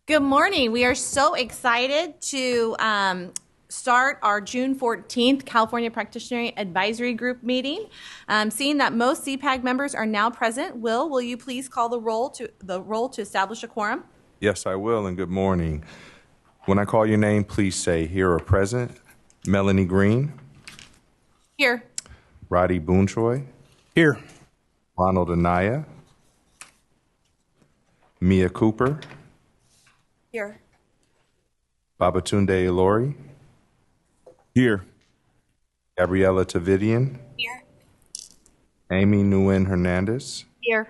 Good morning. We are so excited to start our June 14th California Practitioner Advisory Group meeting. Seeing that most CPAG members are now present, will you please call the roll to establish a quorum? Yes, I will, and good morning. When I call your name, please say here or present. Melanie Green, Here. Roddy Boontroy, Here. Ronald Anaya, Mia Cooper, Here. Babatunde Ilori, Here. Gabriela Tavidian, Here. Amy Nguyen Hernandez, Here.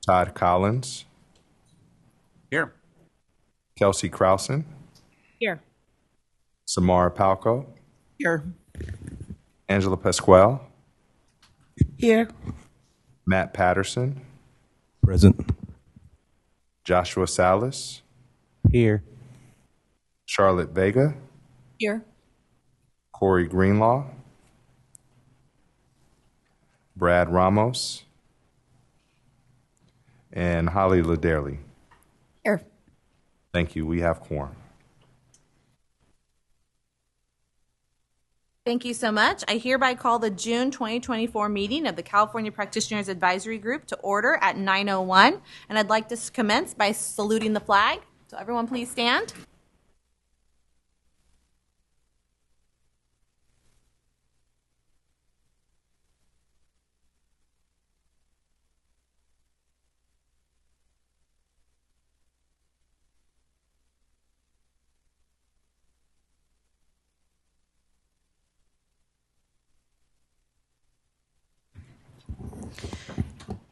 Todd Collins, Here. Kelsey Krausen, Here. Samara Palco, Here. Angela Pasquale, Here. Matt Patterson, Present. Joshua Salas, Here. Charlotte Vega, Here. Corey Greenlaw, Brad Ramos, and Holly Laderley. Here. Thank you. We have quorum. Thank you so much. I hereby call the June 2024 meeting of the California Practitioners Advisory Group to order at 9:01, and I'd like to commence by saluting the flag. So everyone please stand.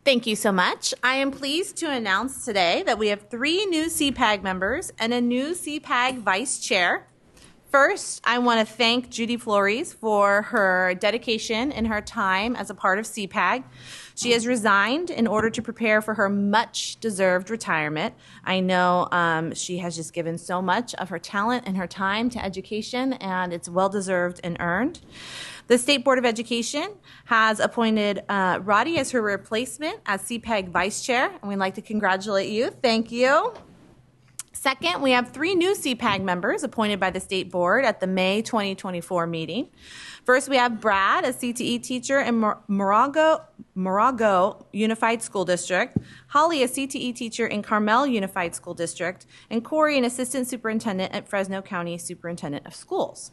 Thank you so much. I am pleased to announce today that we have 3 new CPAG members and a new CPAG vice chair. First, I want to thank Judy Flores for her dedication and her time as a part of CPAG. She has resigned in order to prepare for her much-deserved retirement. I know she has just given so much of her talent and her time to education, and it's well-deserved and earned. The State Board of Education has appointed Roddy as her replacement as CPAG Vice Chair, and we'd like to congratulate you. Thank you. Second, we have 3 new CPAG members appointed by the State Board at the May 2024 meeting. First, we have Brad, a CTE teacher in Morago Unified School District, Holly, a CTE teacher in Carmel Unified School District, and Corey, an assistant superintendent at Fresno County Superintendent of Schools.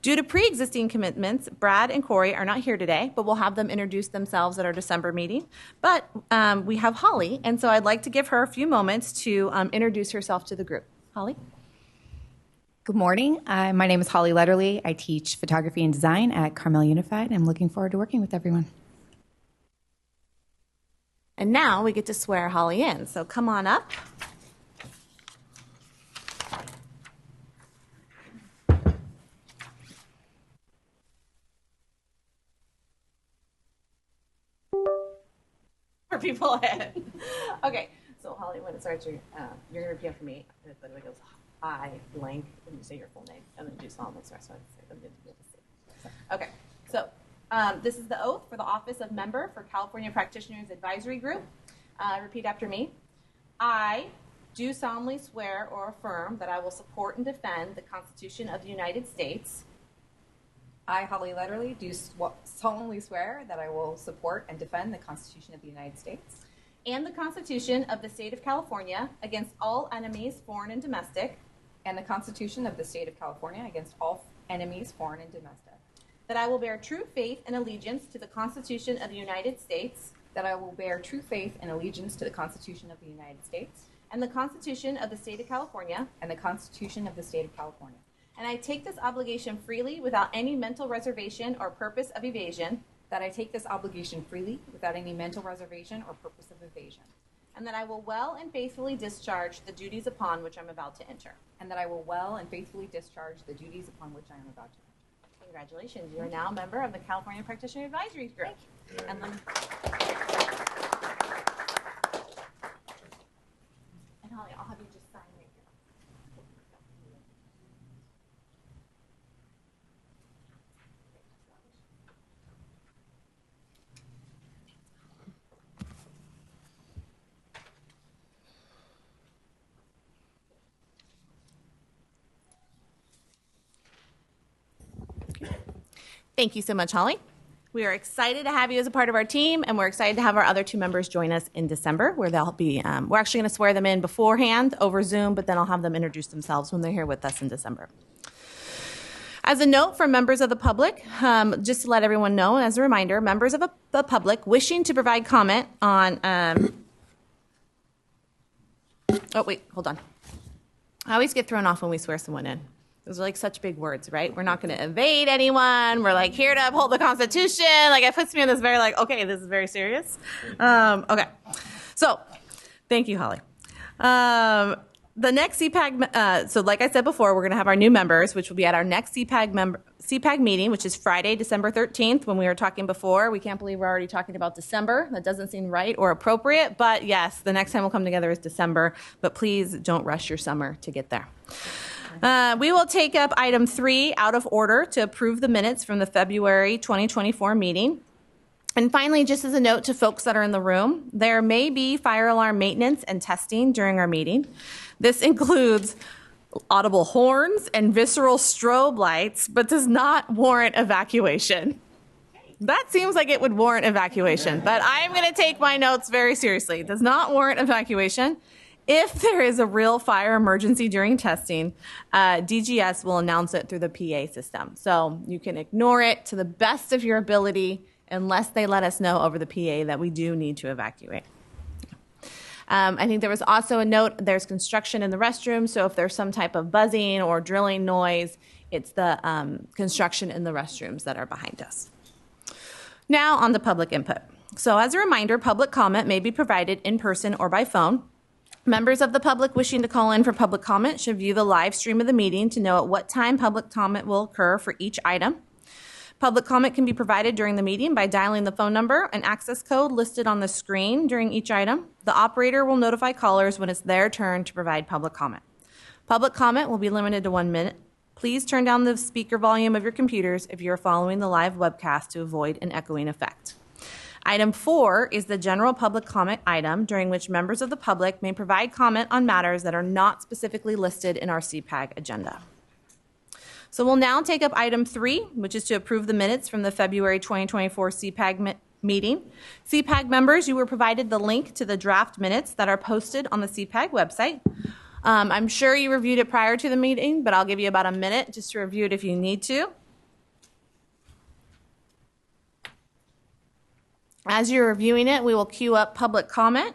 Due to pre-existing commitments, Brad and Corey are not here today, but we'll have them introduce themselves at our December meeting. But we have Holly, and so I'd like to give her a few moments to introduce herself to the group. Holly? Good morning. My name is Holly Letterly. I teach photography and design at Carmel Unified. I'm looking forward to working with everyone. And now we get to swear Holly in, so come on up. For people ahead. Okay, so Holly, when it starts, you're going to repeat after me. It literally goes, I blank, and you say your full name, and then do solemnly swear. So I'm good to be able to see. Okay, so this is the oath for the office of member for California Practitioners Advisory Group. Repeat after me. I do solemnly swear or affirm that I will support and defend the Constitution of the United States. I, Holly Letterly, do solemnly swear that I will support and defend the Constitution of the United States And the Constitution of the State of California against all enemies, foreign and domestic. and the Constitution of the State of California against all enemies, foreign and domestic. That I will bear true faith and allegiance to the Constitution of the United States. That I will bear true faith and allegiance to the Constitution of the United States And the Constitution of the State of California. and the Constitution of the State of California. And I take this obligation freely without any mental reservation or purpose of evasion. That I take this obligation freely without any mental reservation or purpose of evasion. And that I will well and faithfully discharge the duties upon which I'm about to enter. And that I will well and faithfully discharge the duties upon which I am about to enter. Congratulations. You are now a member of the California Practitioner Advisory Group. And then, and Holly, I'll have you just sign right here. Thank you so much, Holly. We are excited to have you as a part of our team, and we're excited to have our other two members join us in December, where they'll be, we're actually going to swear them in beforehand over Zoom, but then I'll have them introduce themselves when they're here with us in December. As a note for members of the public, just to let everyone know, as a reminder, members of the public wishing to provide comment on, oh wait, hold on. I always get thrown off when we swear someone in. Those are like such big words, right? We're not going to evade anyone. We're like here to uphold the Constitution. Like it puts me in this very like, okay, this is very serious. Okay. So thank you, Holly. The next CPAG, so like I said before, we're going to have our new members, which will be at our next CPAG meeting, which is Friday, December 13th. When we were talking before, we can't believe we're already talking about December. That doesn't seem right or appropriate, but yes, the next time we'll come together is December, but please don't rush your summer to get there. We will take up item 3 out of order to approve the minutes from the February 2024 meeting. And finally, just as a note to folks that are in the room, there may be fire alarm maintenance and testing during our meeting. This includes audible horns and visceral strobe lights, but does not warrant evacuation. That seems like it would warrant evacuation, but I'm going to take my notes very seriously. It does not warrant evacuation. If there is a real fire emergency during testing, DGS will announce it through the PA system. So you can ignore it to the best of your ability unless they let us know over the PA that we do need to evacuate. I think there was also a note, there's construction in the restroom, so if there's some type of buzzing or drilling noise, it's the construction in the restrooms that are behind us. Now on the public input. So as a reminder, public comment may be provided in person or by phone. Members of the public wishing to call in for public comment should view the live stream of the meeting to know at what time public comment will occur for each item. Public comment can be provided during the meeting by dialing the phone number and access code listed on the screen during each item. The operator will notify callers when it's their turn to provide public comment. Public comment will be limited to 1 minute. Please turn down the speaker volume of your computers if you're following the live webcast to avoid an echoing effect. Item 4 is the general public comment item during which members of the public may provide comment on matters that are not specifically listed in our CPAG agenda. So we'll now take up item 3, which is to approve the minutes from the February 2024 CPAG meeting. CPAG members, you were provided the link to the draft minutes that are posted on the CPAG website. I'm sure you reviewed it prior to the meeting, but I'll give you about a minute just to review it if you need to. As you're reviewing it, we will queue up public comment.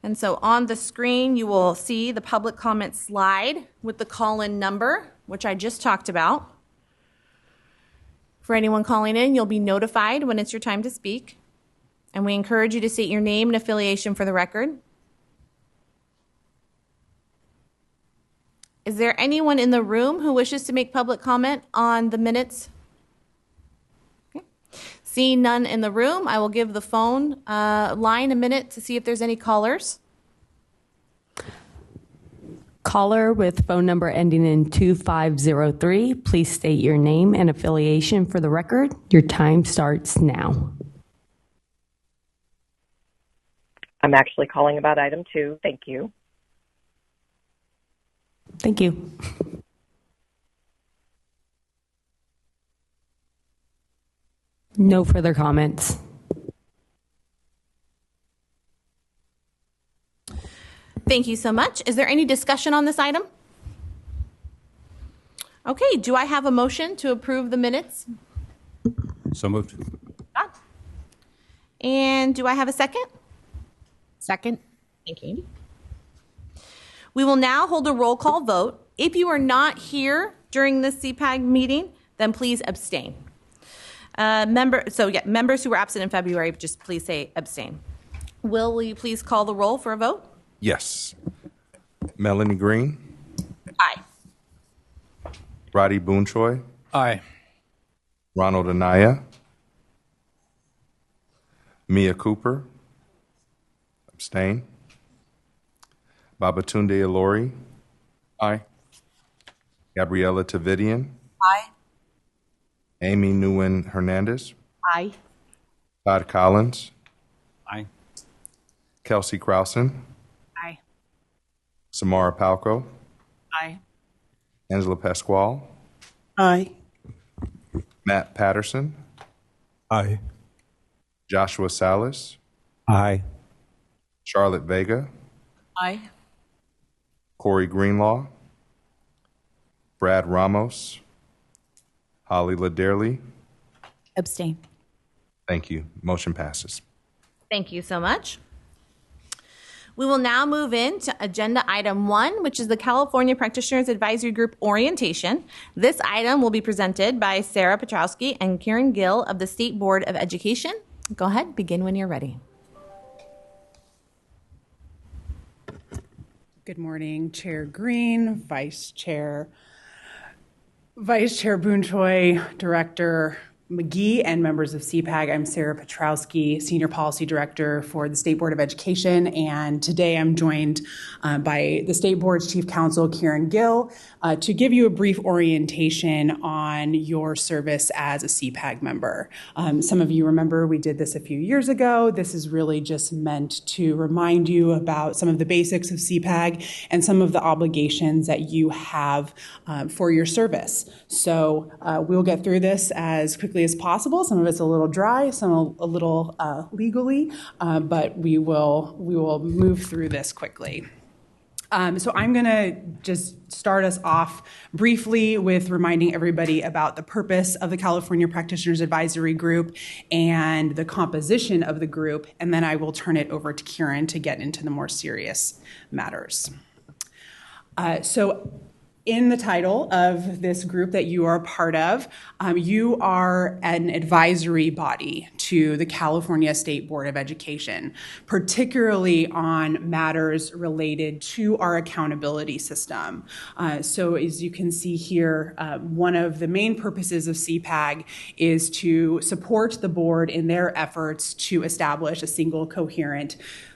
And so on the screen, you will see the public comment slide with the call-in number, which I just talked about. For anyone calling in, you'll be notified when it's your time to speak. And we encourage you to state your name and affiliation for the record. Is there anyone in the room who wishes to make public comment on the minutes? Okay. Seeing none in the room, I will give the phone line a minute to see if there's any callers. Caller with phone number ending in 2503, please state your name and affiliation for the record. Your time starts now. I'm actually calling about item 2. Thank you. Thank you. No further comments. Thank you so much. Is there any discussion on this item? Okay, do I have a motion to approve the minutes? So moved. And do I have a second? Second. Thank you, Andy. We will now hold a roll call vote. If you are not here during this CPAG meeting, then please abstain. Members who were absent in February, just please say abstain. Will you please call the roll for a vote? Yes. Melanie Green, Aye. Roddy Boonchoy, Aye. Ronald Anaya, Mia Cooper, abstain. Babatunde Alori, Aye. Gabriella Tavidian, Aye. Amy Nguyen Hernandez, Aye. Todd Collins, Aye. Kelsey Krausen, Aye. Samara Palco, Aye. Angela Pasquale, Aye. Matt Patterson, Aye. Joshua Salas, Aye. Charlotte Vega, Aye. Corey Greenlaw, Brad Ramos, Holly Lederle. Abstain. Thank you. Motion passes. Thank you so much. We will now move into agenda item 1, which is the California Practitioners Advisory Group orientation. This item will be presented by Sarah Petrowski and Karen Gill of the State Board of Education. Go ahead, begin when you're ready. Good morning, Chair Green, Vice Chair Boonchoi, Director McGee, and members of CPAG. I'm Sarah Petrowski, Senior Policy Director for the State Board of Education, and today I'm joined by the State Board's Chief Counsel, Karen Gill, to give you a brief orientation on your service as a CPAG member. Some of you remember we did this a few years ago. This is really just meant to remind you about some of the basics of CPAG and some of the obligations that you have for your service. So we'll get through this as quickly as possible. Some of it's a little dry, some a little legally, but we will move through this quickly. So I'm going to just start us off briefly with reminding everybody about the purpose of the California Practitioners Advisory Group and the composition of the group, and then I will turn it over to Karen to get into the more serious matters. So in the title of this group that you are a part of, you are an advisory body to the California State Board of Education, particularly on matters related to our accountability system. So as you can see here, one of the main purposes of CPAG is to support the board in their efforts to establish a single coherent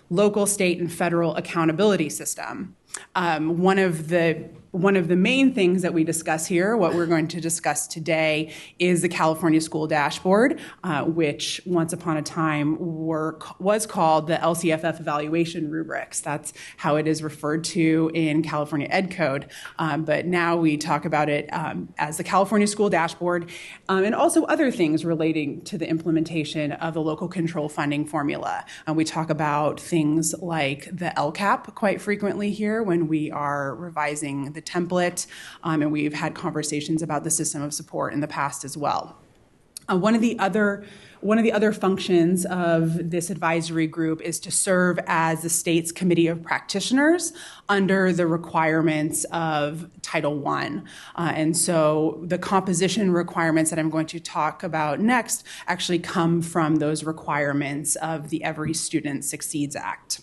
local, state, and federal accountability system. One of the main things that we discuss here, what we're going to discuss today, is the California School Dashboard, which once upon a time was called the LCFF evaluation rubrics. That's how it is referred to in California Ed Code. But now we talk about it as the California School Dashboard, and also other things relating to the implementation of the local control funding formula. We talk about things like the LCAP quite frequently here when we are revising the template, and we've had conversations about the system of support in the past as well. One of the other functions of this advisory group is to serve as the state's committee of practitioners under the requirements of Title I. And so the composition requirements that I'm going to talk about next actually come from those requirements of the Every Student Succeeds Act.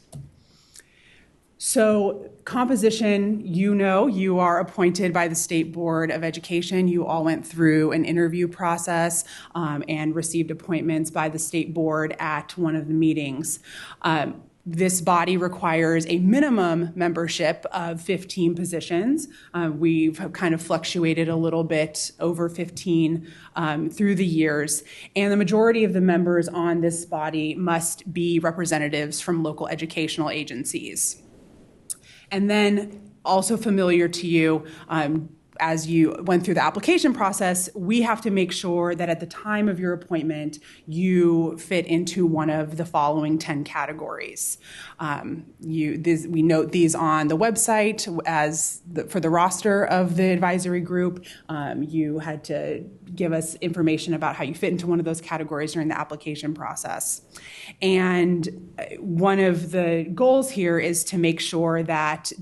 So composition, you are appointed by the State Board of Education. You all went through an interview process and received appointments by the State Board at one of the meetings. This body requires a minimum membership of 15 positions. We've kind of fluctuated a little bit over 15 through the years. And the majority of the members on this body must be representatives from local educational agencies. And then also familiar to you, as you went through the application process, we have to make sure that at the time of your appointment, you fit into one of the following 10 categories. We note these on the website for the roster of the advisory group. You had to give us information about how you fit into one of those categories during the application process. And one of the goals here is to make sure that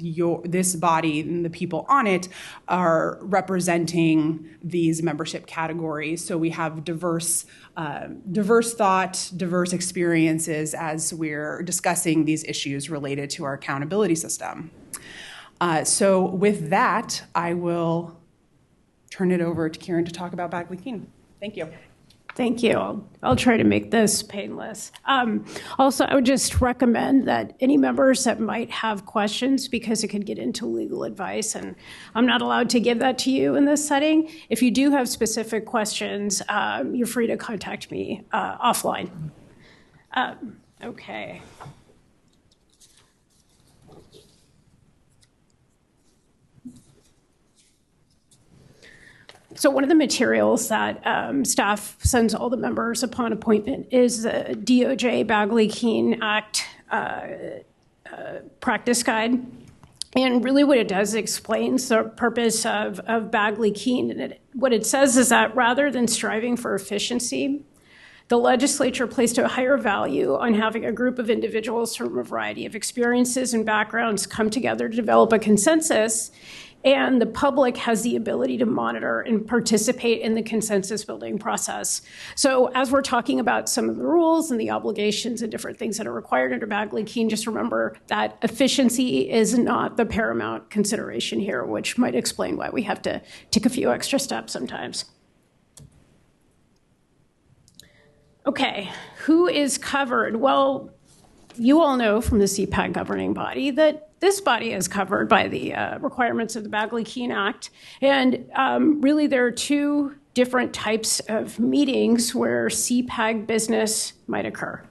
this body and the people on it are representing these membership categories. So we have diverse thought, diverse experiences as we're discussing these issues related to our accountability system. So with that, I will turn it over to Karen to talk about Bagley Keene. Thank you. Thank you. I'll try to make this painless. Also, I would just recommend that any members that might have questions, because it could get into legal advice, and I'm not allowed to give that to you in this setting. If you do have specific questions, you're free to contact me offline. Okay. So one of the materials that staff sends all the members upon appointment is the DOJ Bagley-Keene Act practice guide. And really what it does is explains the purpose of Bagley-Keene. And what it says is that rather than striving for efficiency, the legislature placed a higher value on having a group of individuals from a variety of experiences and backgrounds come together to develop a consensus, and the public has the ability to monitor and participate in the consensus building process. So as we're talking about some of the rules and the obligations and different things that are required under Bagley-Keene, just remember that efficiency is not the paramount consideration here, which might explain why we have to take a few extra steps sometimes. Okay, who is covered? Well, you all know from the CPAG governing body that this body is covered by the requirements of the Bagley-Keene Act. And really there are two different types of meetings where CPAG business might occur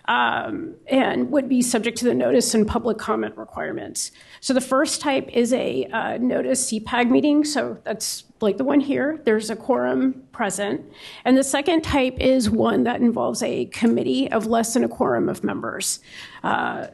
and would be subject to the notice and public comment requirements. So the first type is a notice CPAG meeting. So that's like the one here. There's a quorum present. And the second type is one that involves a committee of less than a quorum of members.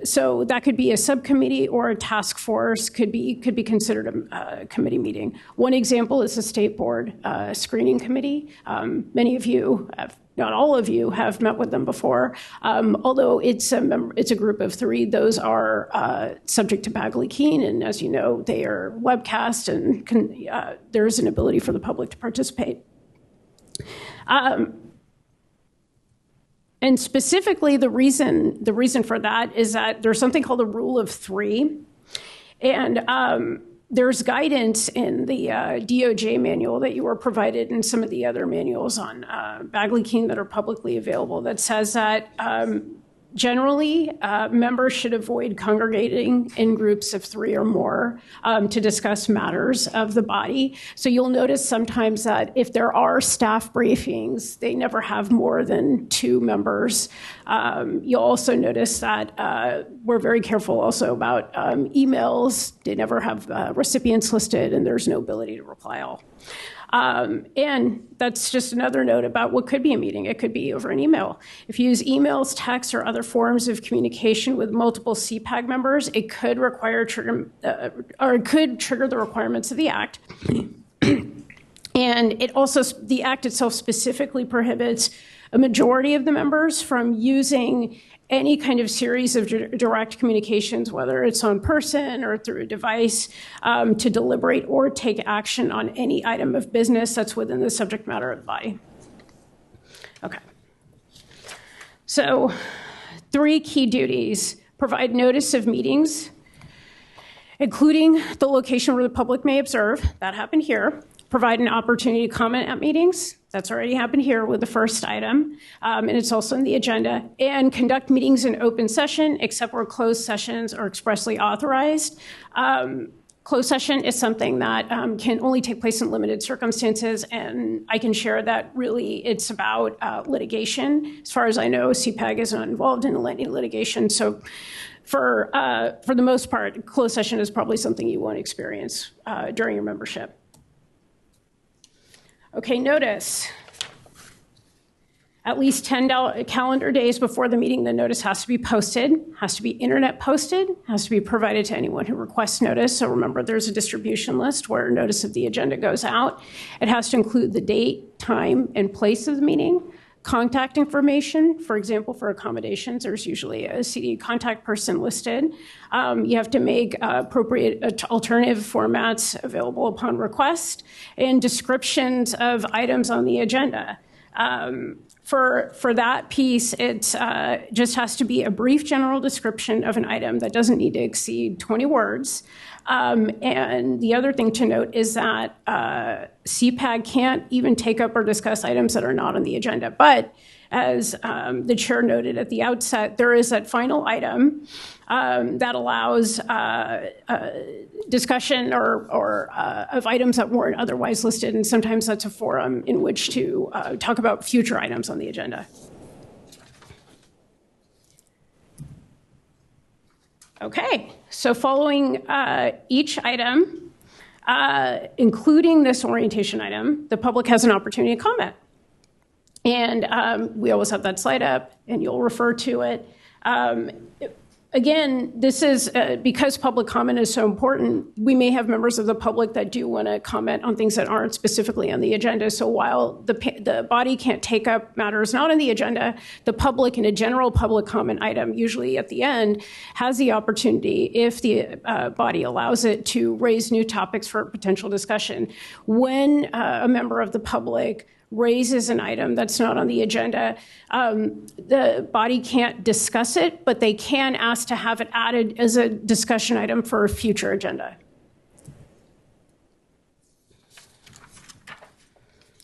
So that could be a subcommittee or a task force, could be considered a committee meeting. One example is the State Board Screening Committee. Many of you have, not all of you, have met with them before. Although it's a group of three, those are subject to Bagley-Keene, and as you know, they are webcast, and there is an ability for the public to participate. And specifically, the reason for that is that there's something called a rule of three, and there's guidance in the DOJ manual that you were provided and some of the other manuals on Bagley-Keene that are publicly available that says that generally members should avoid congregating in groups of three or more to discuss matters of the body. So you'll notice sometimes that if there are staff briefings, they never have more than two members. You'll also notice that we're very careful also about emails. They never have recipients listed, and there's no ability to reply all. And that's just another note about what could be a meeting. It could be over an email. If you use emails, texts, or other forms of communication with multiple CPAG members, it could it could trigger the requirements of the Act. And the Act itself specifically prohibits a majority of the members from using any kind of series of direct communications, whether it's on person or through a device, to deliberate or take action on any item of business that's within the subject matter of the body. Okay. So 3 key duties: provide notice of meetings, including the location where the public may observe. That happened here. Provide an opportunity to comment at meetings. That's already happened here with the first item, and it's also in the agenda. And conduct meetings in open session, except where closed sessions are expressly authorized. Closed session is something that can only take place in limited circumstances, and I can share that really it's about litigation. As far as I know, CPAG is not involved in any litigation, so for the most part, closed session is probably something you won't experience during your membership. Okay, notice. At least 10 calendar days before the meeting, the notice has to be posted, has to be internet posted, has to be provided to anyone who requests notice. So remember, there's a distribution list where notice of the agenda goes out. It has to include the date, time, and place of the meeting, contact information. For example, for accommodations, there's usually a CD contact person listed. You have to make appropriate alternative formats available upon request, and descriptions of items on the agenda. For that piece, it just has to be a brief general description of an item that doesn't need to exceed 20 words. And the other thing to note is that CPAG can't even take up or discuss items that are not on the agenda. But as the chair noted at the outset, there is that final item that allows discussion or of items that weren't otherwise listed, and sometimes that's a forum in which to talk about future items on the agenda. Okay, so following each item, including this orientation item, the public has an opportunity to comment. And we always have that slide up, and you'll refer to it. Again, this is because public comment is so important, we may have members of the public that do want to comment on things that aren't specifically on the agenda. So while the body can't take up matters not on the agenda, the public in a general public comment item, usually at the end, has the opportunity, if the body allows it, to raise new topics for potential discussion. When a member of the public raises an item that's not on the agenda, the body can't discuss it, but they can ask to have it added as a discussion item for a future agenda.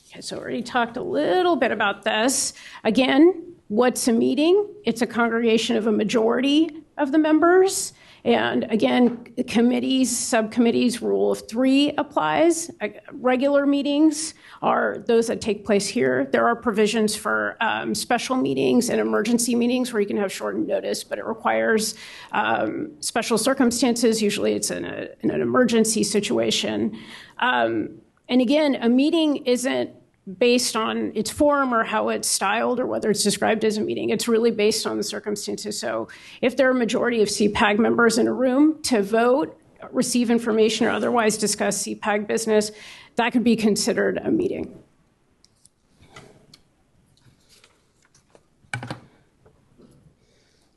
Okay, so I already talked a little bit about this. Again, what's a meeting? It's a congregation of a majority of the members. And again, committees, subcommittees, rule of 3 applies. Regular meetings are those that take place here. There are provisions for special meetings and emergency meetings where you can have shortened notice, but it requires special circumstances. Usually it's in an emergency situation. And again, a meeting isn't based on its form or how it's styled or whether it's described as a meeting. It's really based on the circumstances. So if there are a majority of CPAG members in a room to vote, receive information, or otherwise discuss CPAG business, that could be considered a meeting.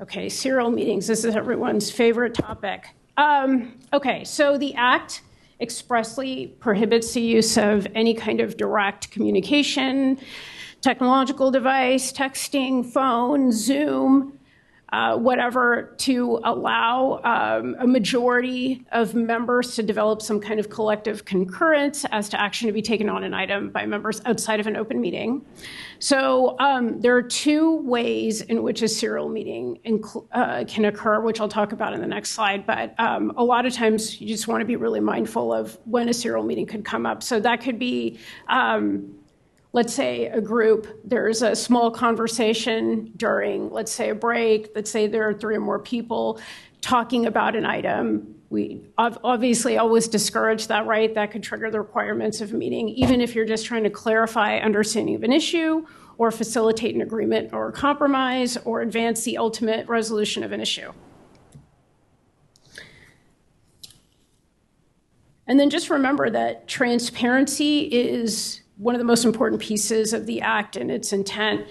Okay, serial meetings. This is everyone's favorite topic. Okay, so the Act expressly prohibits the use of any kind of direct communication, technological device, texting, phone, Zoom, whatever, to allow a majority of members to develop some kind of collective concurrence as to action to be taken on an item by members outside of an open meeting. So there are 2 ways in which a serial meeting can occur, which I'll talk about in the next slide. But a lot of times you just want to be really mindful of when a serial meeting could come up. So that could be let's say a group, there's a small conversation during, let's say, a break. Let's say there are 3 or more people talking about an item. We obviously always discourage that, right? That could trigger the requirements of a meeting, even if you're just trying to clarify understanding of an issue or facilitate an agreement or a compromise or advance the ultimate resolution of an issue. And then just remember that transparency is one of the most important pieces of the Act and its intent.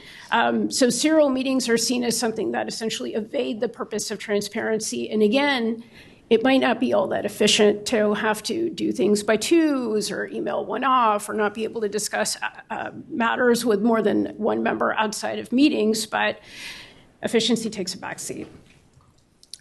So serial meetings are seen as something that essentially evade the purpose of transparency. And again, it might not be all that efficient to have to do things by twos or email one off or not be able to discuss matters with more than one member outside of meetings, but efficiency takes a backseat.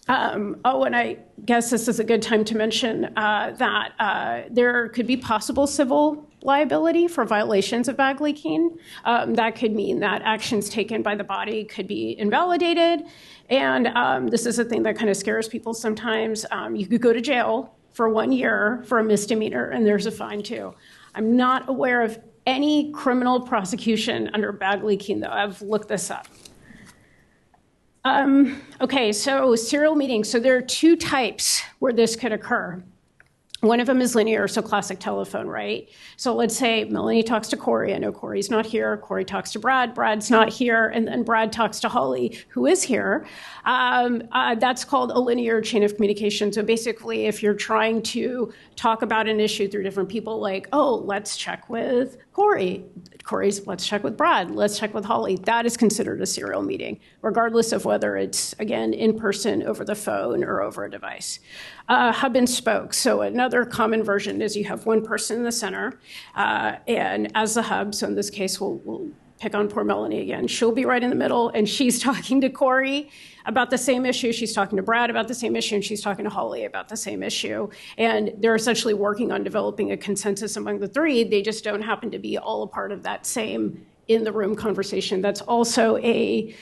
And I guess this is a good time to mention that there could be possible civil liability for violations of Bagley-Keene. That could mean that actions taken by the body could be invalidated. And this is a thing that kind of scares people sometimes. You could go to jail for 1 year for a misdemeanor, and there's a fine too. I'm not aware of any criminal prosecution under Bagley-Keene, though. I've looked this up. Okay, so serial meetings. So there are 2 types where this could occur. One of them is linear, so classic telephone, right? So let's say Melanie talks to Corey. I know Corey's not here. Corey talks to Brad. Brad's not here. And then Brad talks to Holly, who is here. That's called a linear chain of communication. So basically, if you're trying to talk about an issue through different people, like, oh, let's check with Corey. Corey's, let's check with Brad. Let's check with Holly. That is considered a serial meeting, regardless of whether it's, again, in person, over the phone, or over a device. Hub and spoke. So another common version is you have one person in the center and as the hub. So in this case, we'll pick on poor Melanie again. She'll be right in the middle, and she's talking to Corey about the same issue. She's talking to Brad about the same issue, and she's talking to Holly about the same issue. And they're essentially working on developing a consensus among the 3. They just don't happen to be all a part of that same in-the-room conversation. That's also a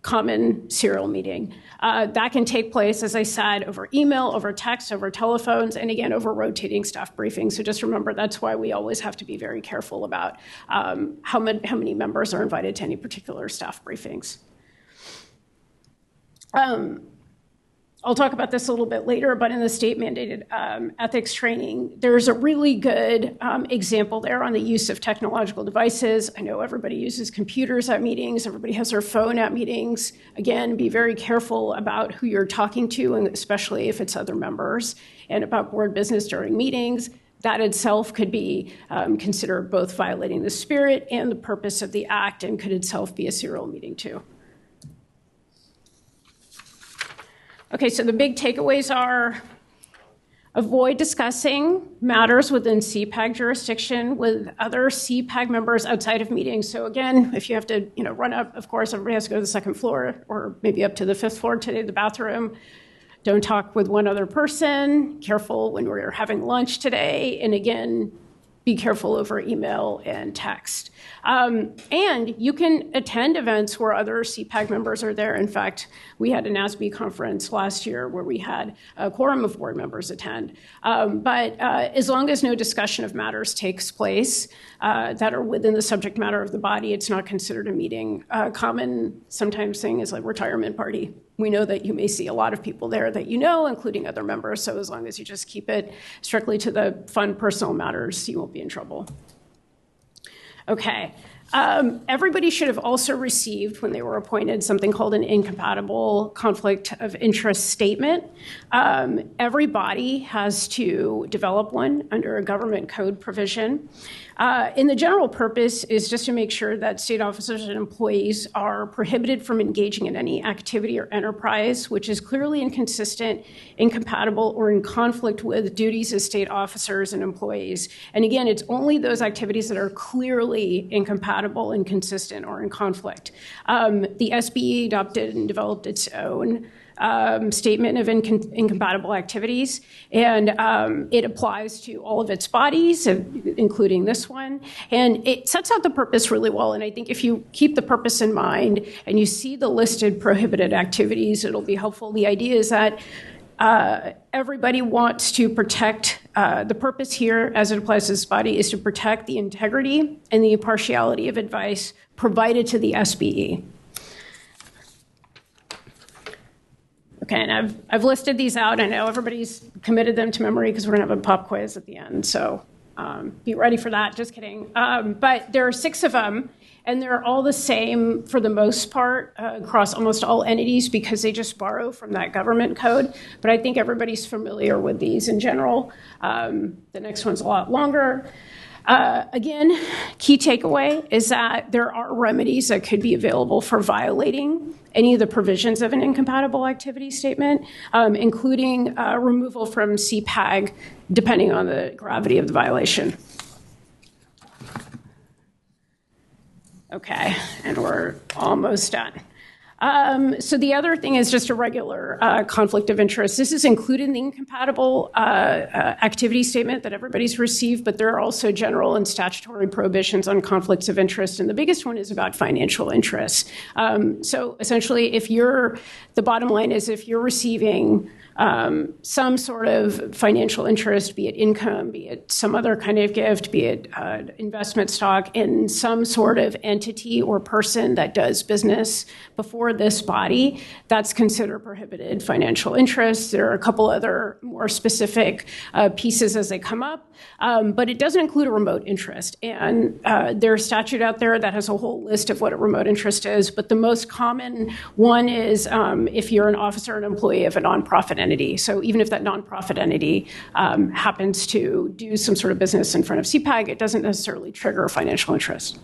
common serial meeting. That can take place, as I said, over email, over text, over telephones, and again, over rotating staff briefings. So just remember, that's why we always have to be very careful about how many members are invited to any particular staff briefings. I'll talk about this a little bit later, but in the state-mandated ethics training, there's a really good example there on the use of technological devices. I know everybody uses computers at meetings. Everybody has their phone at meetings. Again, be very careful about who you're talking to, and especially if it's other members, and about board business during meetings. That itself could be considered both violating the spirit and the purpose of the act, and could itself be a serial meeting too. Okay, so the big takeaways are: avoid discussing matters within CPAG jurisdiction with other CPAG members outside of meetings. So again, if you have to run up, of course, everybody has to go to the second floor or maybe up to the fifth floor today, the bathroom. Don't talk with one other person. Careful when we're having lunch today. And again, be careful over email and text. And you can attend events where other CPAG members are there. In fact, we had a NASB conference last year where we had a quorum of board members attend. But as long as no discussion of matters takes place that are within the subject matter of the body, it's not considered a meeting. Common sometimes thing is like retirement party. We know that you may see a lot of people there that you know, including other members. So as long as you just keep it strictly to the fun personal matters, you won't be in trouble. Okay. Everybody should have also received, when they were appointed, something called an incompatible conflict of interest statement. Every body has to develop one under a government code provision. And the general purpose is just to make sure that state officers and employees are prohibited from engaging in any activity or enterprise which is clearly inconsistent, incompatible, or in conflict with duties as state officers and employees. And again, it's only those activities that are clearly incompatible, inconsistent, or in conflict. The SBE adopted and developed its own statement of incompatible activities, and it applies to all of its bodies, including this one, and it sets out the purpose really well. And I think if you keep the purpose in mind and you see the listed prohibited activities, it'll be helpful. The idea is that everybody wants to protect, the purpose here as it applies to this body is to protect the integrity and the impartiality of advice provided to the SBE. Okay, and I've listed these out. I know everybody's committed them to memory because we're going to have a pop quiz at the end, so be ready for that. Just kidding. But there are 6 of them, and they're all the same for the most part across almost all entities because they just borrow from that government code. But I think everybody's familiar with these in general. The next one's a lot longer. Again, key takeaway is that there are remedies that could be available for violating any of the provisions of an incompatible activity statement, including removal from CPAG, depending on the gravity of the violation. Okay, and we're almost done. So the other thing is just a regular conflict of interest. This is included in the incompatible activity statement that everybody's received, but there are also general and statutory prohibitions on conflicts of interest, and the biggest one is about financial interests. So essentially, the bottom line is if you're receiving some sort of financial interest, be it income, be it some other kind of gift, be it investment stock in some sort of entity or person that does business before this body, that's considered prohibited financial interest. There are a couple other more specific pieces as they come up, but it doesn't include a remote interest. And there's a statute out there that has a whole list of what a remote interest is, but the most common one is if you're an officer or an employee of a nonprofit entity. So even if that nonprofit entity happens to do some sort of business in front of CPAG, it doesn't necessarily trigger a financial interest.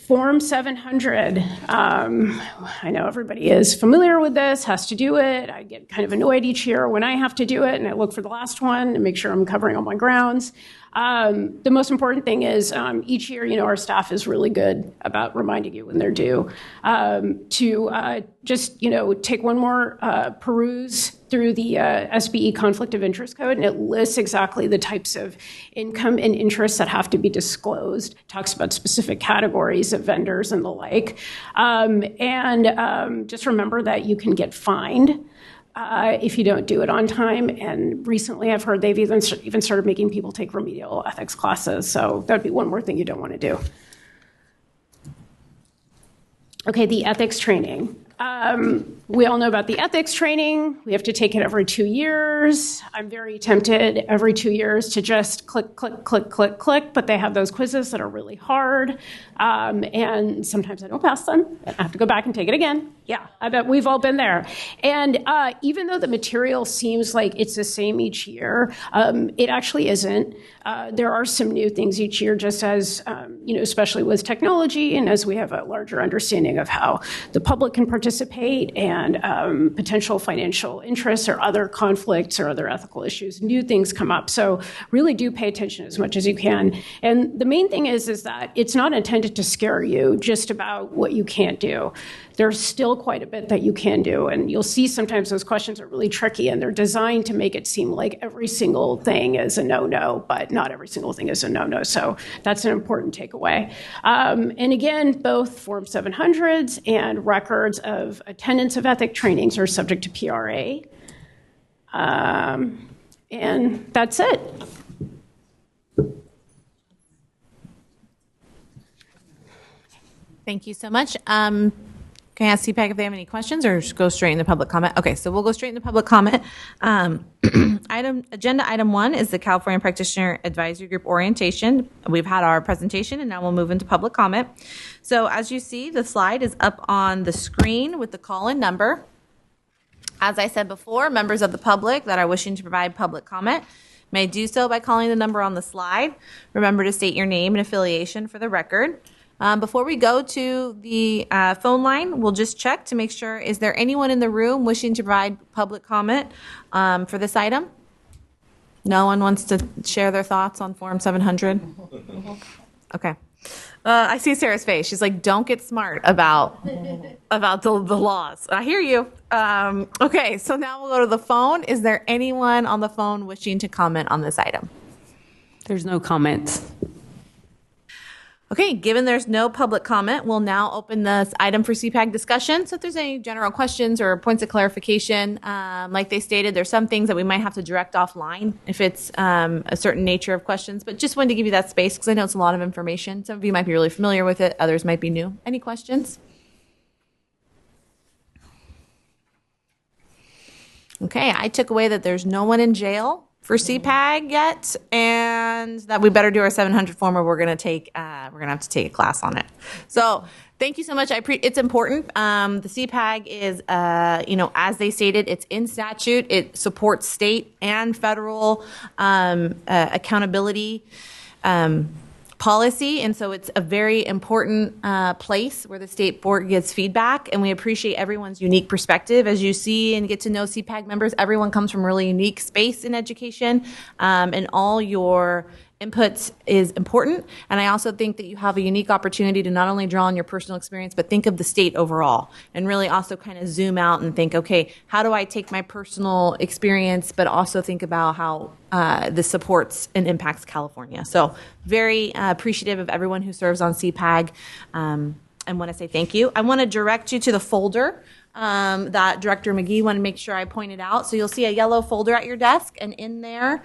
Form 700. I know everybody is familiar with this, has to do it. I get kind of annoyed each year when I have to do it, and I look for the last one and make sure I'm covering all my grounds. The most important thing is each year, our staff is really good about reminding you when they're due to just, take one more peruse through the SBE Conflict of Interest Code, and it lists exactly the types of income and interests that have to be disclosed. It talks about specific categories of vendors and the like. And just remember that you can get fined if you don't do it on time. And recently I've heard they've even started making people take remedial ethics classes. So that'd be one more thing you don't want to do. Okay, the ethics training. We all know about the ethics training. We have to take it every 2 years. I'm very tempted every 2 years to just click, click, click, click, click, but they have those quizzes that are really hard. And sometimes I don't pass them. I have to go back and take it again. Yeah, I bet we've all been there. And even though the material seems like it's the same each year, it actually isn't. There are some new things each year, just as, especially with technology and as we have a larger understanding of how the public can participate and potential financial interests or other conflicts or other ethical issues, new things come up. So really do pay attention as much as you can. And the main thing is that it's not intended to scare you just about what you can't do. There's still quite a bit that you can do. And you'll see sometimes those questions are really tricky and they're designed to make it seem like every single thing is a no-no, but not every single thing is a no-no. So that's an important takeaway. And again, both Form 700s and records of attendance of ethic trainings are subject to PRA. And that's it. Thank you so much. Can I ask CPAG if they have any questions or just go straight into public comment? Okay, so we'll go straight into public comment. Agenda item 1 is the California Practitioner Advisory Group orientation. We've had our presentation and now we'll move into public comment. So as you see, the slide is up on the screen with the call-in number. As I said before, members of the public that are wishing to provide public comment may do so by calling the number on the slide. Remember to state your name and affiliation for the record. Before we go to the phone line, we'll just check to make sure, is there anyone in the room wishing to provide public comment for this item? No one wants to share their thoughts on Form 700? Okay. I see Sarah's face. She's like, don't get smart about the laws. I hear you. Okay, so now we'll go to the phone. Is there anyone on the phone wishing to comment on this item? There's no comments. Okay, given there's no public comment, we'll now open this item for CPAG discussion. So if there's any general questions or points of clarification, like they stated, there's some things that we might have to direct offline if it's a certain nature of questions, but just wanted to give you that space because I know it's a lot of information. Some of you might be really familiar with it, others might be new. Any questions? Okay, I took away that there's no one in jail for CPAG yet, and that we better do our 700 form or we're going to have to take a class on it. So thank you so much. It's important. The CPAG is, as they stated, it's in statute. It supports state and federal accountability policy, and so it's a very important place where the state board gets feedback, and we appreciate everyone's unique perspective. As you see and get to know CPAG members, everyone comes from a really unique space in education, and all your inputs is important. And I also think that you have a unique opportunity to not only draw on your personal experience, but think of the state overall and really also kind of zoom out and think, okay, how do I take my personal experience, but also think about how this supports and impacts California. So very appreciative of everyone who serves on CPAG, and want to say thank you. I want to direct you to the folder that Director McGee wanted to make sure I pointed out. So you'll see a yellow folder at your desk, and in there,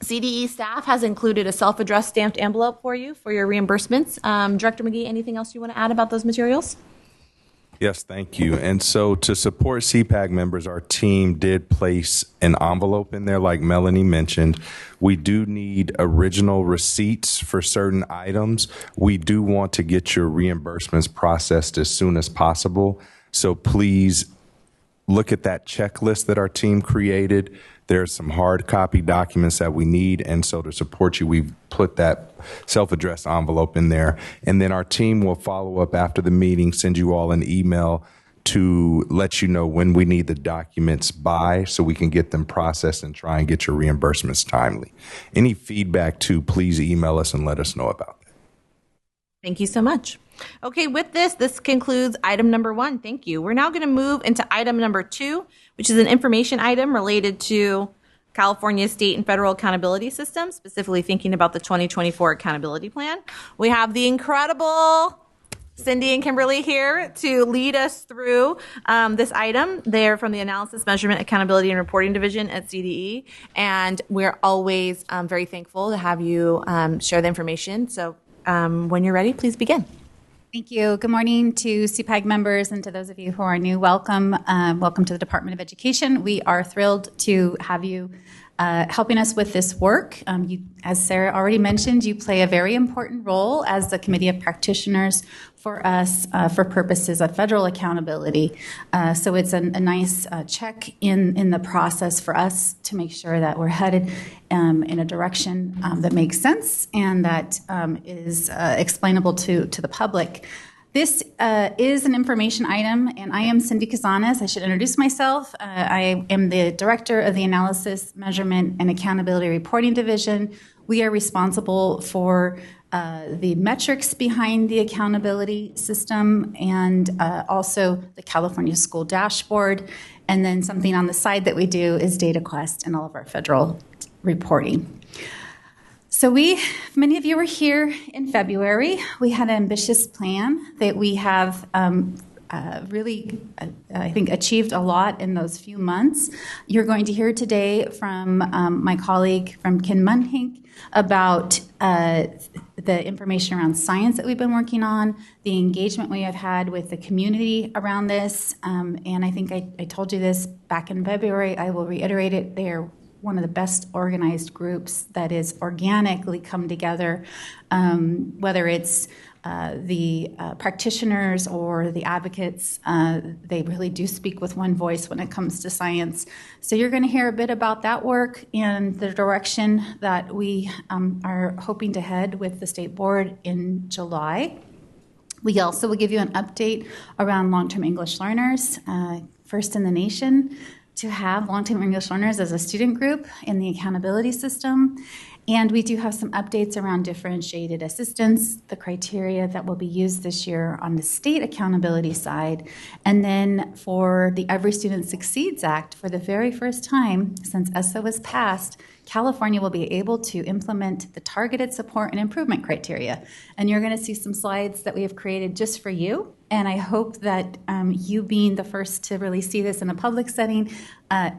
CDE staff has included a self-addressed stamped envelope for you for your reimbursements. Director McGee, anything else you want to add about those materials? Yes, thank you. And so to support CPAG members, our team did place an envelope in there, like Melanie mentioned. We do need original receipts for certain items. We do want to get your reimbursements processed as soon as possible. So please look at that checklist that our team created. There's some hard copy documents that we need, and so to support you, we've put that self-addressed envelope in there. And then our team will follow up after the meeting, send you all an email to let you know when we need the documents by so we can get them processed and try and get your reimbursements timely. Any feedback, too, please email us and let us know about that. Thank you so much. Okay, with this concludes item number 1. Thank you. We're now going to move into item number 2, which is an information item related to California state and federal accountability systems, specifically thinking about the 2024 accountability plan. We have the incredible Cindy and Kimberly here to lead us through this item. They're from the Analysis, Measurement, Accountability, and Reporting Division at CDE, and we're always very thankful to have you share the information. So when you're ready, please begin. Thank you. Good morning to CPAG members and to those of you who are new. Welcome. Welcome to the Department of Education. We are thrilled to have you helping us with this work. As Sarah already mentioned, you play a very important role as the Committee of Practitioners for us for purposes of federal accountability. So it's a nice check in the process for us to make sure that we're headed in a direction that makes sense and that is explainable to the public. This is an information item, and I am Cindy Cazanes. I should introduce myself. I am the Director of the Analysis, Measurement, and Accountability Reporting Division. We are responsible for the metrics behind the accountability system and also the California School Dashboard. And then something on the side that we do is DataQuest and all of our federal reporting. So many of you were here in February. We had an ambitious plan that we have really, I think, achieved a lot in those few months. You're going to hear today from my colleague from Ken Munhink about the information around science that we've been working on, the engagement we have had with the community around this. And I think I told you this back in February. I will reiterate it. They are one of the best organized groups that is organically come together, whether it's the practitioners or the advocates. They really do speak with one voice when it comes to science. So you're going to hear a bit about that work and the direction that we are hoping to head with the state board in July. We also will give you an update around long-term English learners, first in the nation to have long-term English learners as a student group in the accountability system. And we do have some updates around differentiated assistance, the criteria that will be used this year on the state accountability side. And then for the Every Student Succeeds Act, for the very first time since ESSA was passed, California will be able to implement the targeted support and improvement criteria. And you're going to see some slides that we have created just for you. And I hope that you being the first to really see this in a public setting,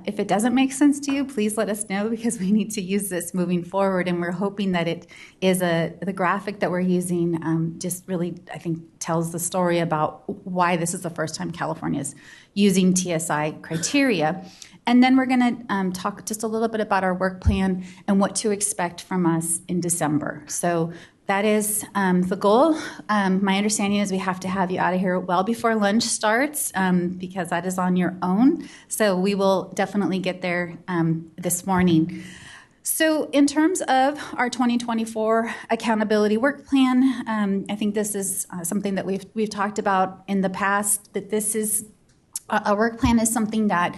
if it doesn't make sense to you, please let us know because we need to use this moving forward. And we're hoping that it is the graphic that we're using just really, I think, tells the story about why this is the first time California is using TSI criteria. And then we're going to talk just a little bit about our work plan and what to expect from us in December. So that is the goal. My understanding is we have to have you out of here well before lunch starts because that is on your own. So we will definitely get there this morning. So in terms of our 2024 accountability work plan, I think this is something that we've talked about in the past, that this is a work plan is something that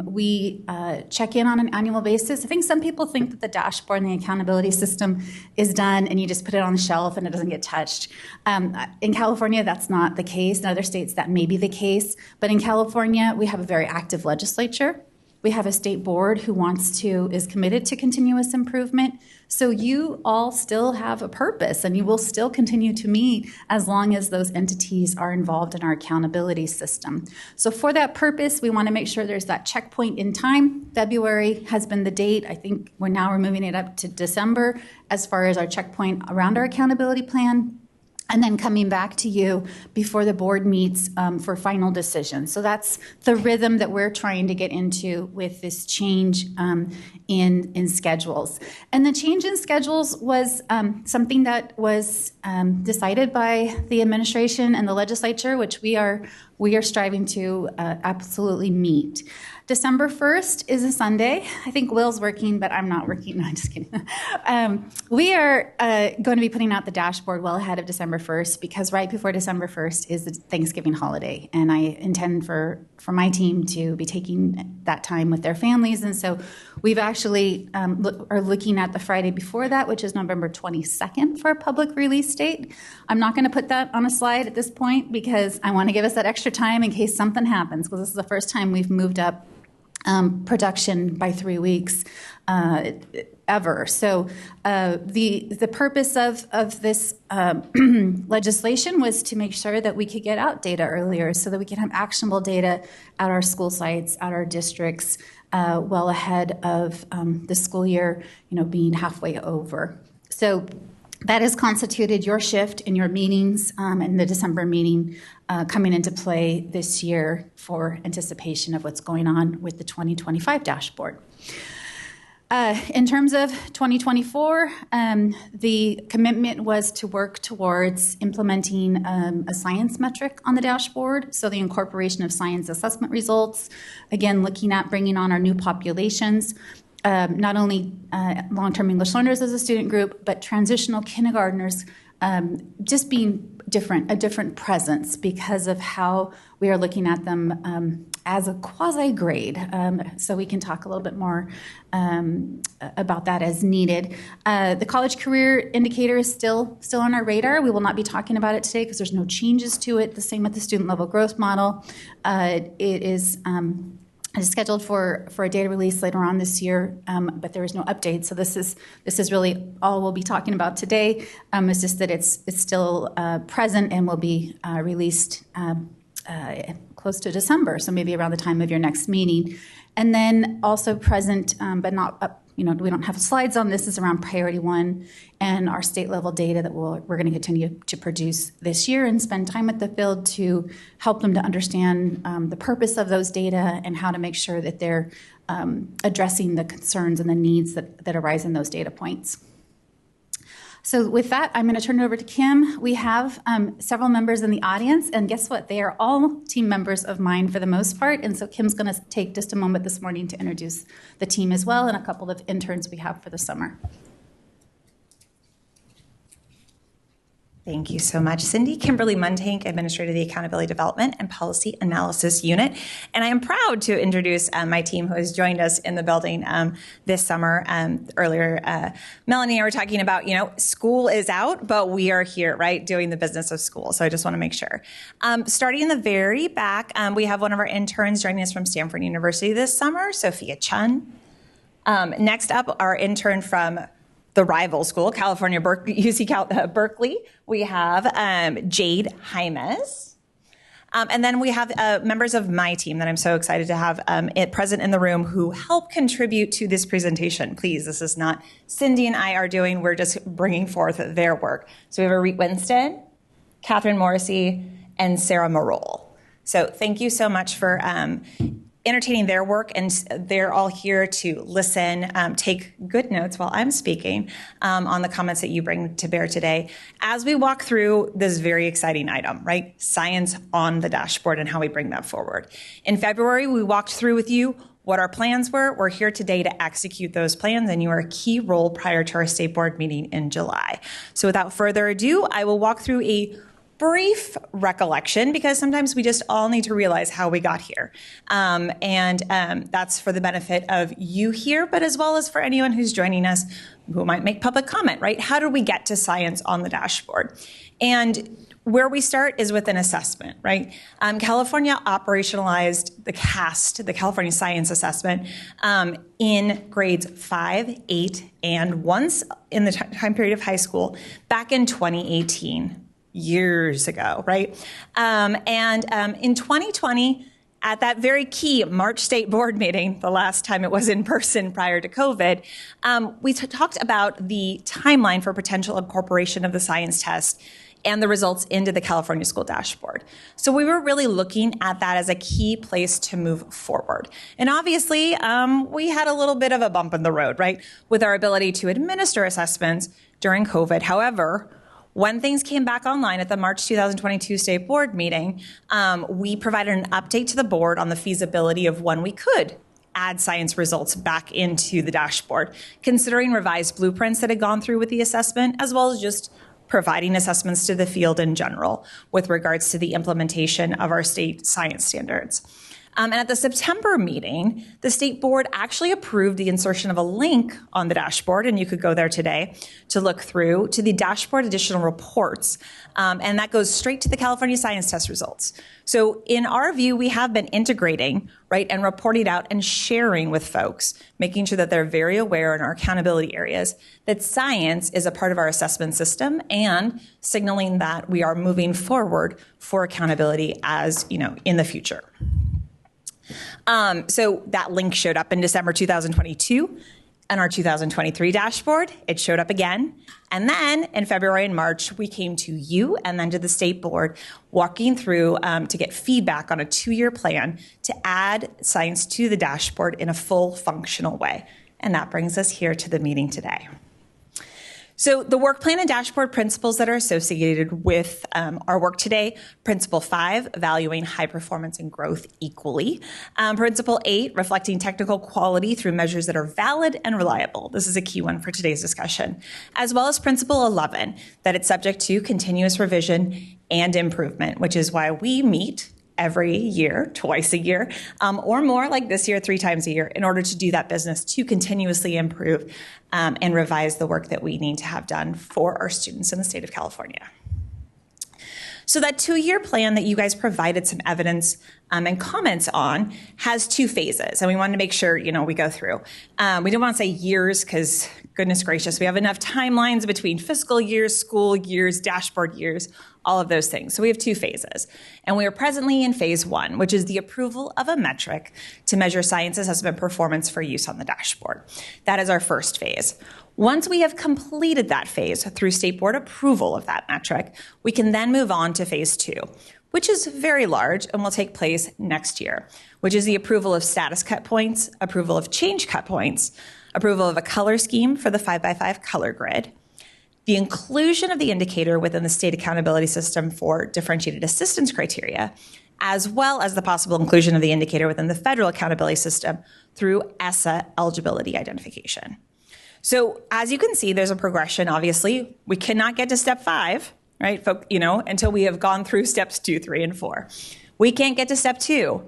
we check in on an annual basis. I think some people think that the dashboard and the accountability system is done and you just put it on the shelf and it doesn't get touched. In California, that's not the case. In other states, that may be the case. But in California, we have a very active legislature. We have a state board who is committed to continuous improvement. So you all still have a purpose and you will still continue to meet as long as those entities are involved in our accountability system. So for that purpose, we want to make sure there's that checkpoint in time. February has been the date. I think we're moving it up to December as far as our checkpoint around our accountability plan. And then coming back to you before the board meets for final decision. So that's the rhythm that we're trying to get into with this change in schedules. And the change in schedules was something that was decided by the administration and the legislature, which we are striving to absolutely meet. December 1st is a Sunday. I think Will's working, but I'm not working. No, I'm just kidding. We are going to be putting out the dashboard well ahead of December 1st because right before December 1st is the Thanksgiving holiday. And I intend for my team to be taking that time with their families. And so we've actually are looking at the Friday before that, which is November 22nd for a public release date. I'm not going to put that on a slide at this point because I want to give us that extra time in case something happens, because this is the first time we've moved up production by 3 weeks ever. So the purpose of this legislation was to make sure that we could get out data earlier so that we can have actionable data at our school sites, at our districts, well ahead of the school year, being halfway over. So That has constituted your shift in your meetings and the December meeting coming into play this year for anticipation of what's going on with the 2025 dashboard. In terms of 2024, the commitment was to work towards implementing a science metric on the dashboard, so the incorporation of science assessment results, again, looking at bringing on our new populations, not only long-term English learners as a student group, but transitional kindergartners just being different, a different presence because of how we are looking at them as a quasi-grade. So we can talk a little bit more about that as needed. The college career indicator is still on our radar. We will not be talking about it today because there's no changes to it. The same with the student level growth model. It is scheduled for a data release later on this year, but there is no update. So this is really all we'll be talking about today. It's just that it's still present and will be released close to December, so maybe around the time of your next meeting. And then also present, but not we don't have slides on this, is around Priority 1 and our state level data that we're going to continue to produce this year and spend time with the field to help them to understand the purpose of those data and how to make sure that they're addressing the concerns and the needs that arise in those data points. So with that, I'm going to turn it over to Kim. We have several members in the audience, and guess what? They are all team members of mine for the most part, and so Kim's going to take just a moment this morning to introduce the team as well and a couple of interns we have for the summer. Thank you so much, Cindy. Kimberly Muntank, Administrator of the Accountability Development and Policy Analysis Unit. And I am proud to introduce my team who has joined us in the building this summer. Earlier, Melanie and I were talking about, school is out, but we are here, right, doing the business of school. So I just want to make sure. Starting in the very back, we have one of our interns joining us from Stanford University this summer, Sophia Chun. Next up, our intern from the rival school, UC Berkeley, we have Jade Jaimes. And then we have members of my team that I'm so excited to have present in the room who help contribute to this presentation. Please, this is not Cindy and I are doing, we're just bringing forth their work. So we have Arit Winston, Catherine Morrissey, and Sarah Marole. So thank you so much for entertaining their work, and they're all here to listen, take good notes while I'm speaking on the comments that you bring to bear today as we walk through this very exciting item, right? Science on the dashboard and how we bring that forward. In February, we walked through with you what our plans were. We're here today to execute those plans, and you are a key role prior to our state board meeting in July. So without further ado, I will walk through a brief recollection, because sometimes we just all need to realize how we got here. That's for the benefit of you here, but as well as for anyone who's joining us who might make public comment, right? How did we get to science on the dashboard? And where we start is with an assessment, right? California operationalized the CAST, the California Science Assessment, in grades 5, 8, and once in the time period of high school back in 2018. Years ago, right? In 2020, at that very key March State Board meeting, the last time it was in person prior to COVID, we talked about the timeline for potential incorporation of the science test and the results into the California School Dashboard. So we were really looking at that as a key place to move forward. And obviously, we had a little bit of a bump in the road, right, with our ability to administer assessments during COVID. However, when things came back online at the March 2022 State Board meeting, we provided an update to the board on the feasibility of when we could add science results back into the dashboard, considering revised blueprints that had gone through with the assessment, as well as just providing assessments to the field in general with regards to the implementation of our state science standards. And at the September meeting, the state board actually approved the insertion of a link on the dashboard, and you could go there today to look through to the dashboard additional reports. And that goes straight to the California science test results. So in our view, we have been integrating, right, and reporting out and sharing with folks, making sure that they're very aware in our accountability areas that science is a part of our assessment system, and signaling that we are moving forward for accountability as, in the future. So that link showed up in December 2022. on our 2023 dashboard. It showed up again. And then in February and March, we came to you and then to the state board, walking through to get feedback on a 2-year plan to add science to the dashboard in a full functional way. And that brings us here to the meeting today. So the work plan and dashboard principles that are associated with our work today: Principle 5, valuing high performance and growth equally. Principle 8, reflecting technical quality through measures that are valid and reliable. This is a key one for today's discussion. As well as Principle 11, that it's subject to continuous revision and improvement, which is why we meet every year, twice a year, or more, like this year, 3 times a year, in order to do that business to continuously improve and revise the work that we need to have done for our students in the state of California. So that 2-year plan that you guys provided some evidence and comments on has 2 phases, and we wanted to make sure, we go through. We don't want to say years because, goodness gracious, we have enough timelines between fiscal years, school years, dashboard years, all of those things. So we have 2 phases, and we are presently in phase 1, which is the approval of a metric to measure science assessment performance for use on the dashboard. That is our first phase. Once we have completed that phase through state board approval of that metric, we can then move on to phase 2, which is very large and will take place next year, which is the approval of status cut points, approval of change cut points, approval of a color scheme for the 5x5 color grid, the inclusion of the indicator within the state accountability system for differentiated assistance criteria, as well as the possible inclusion of the indicator within the federal accountability system through ESSA eligibility identification. So as you can see, there's a progression. Obviously, we cannot get to step 5, right? Until we have gone through steps 2, 3, and 4. We can't get to step 2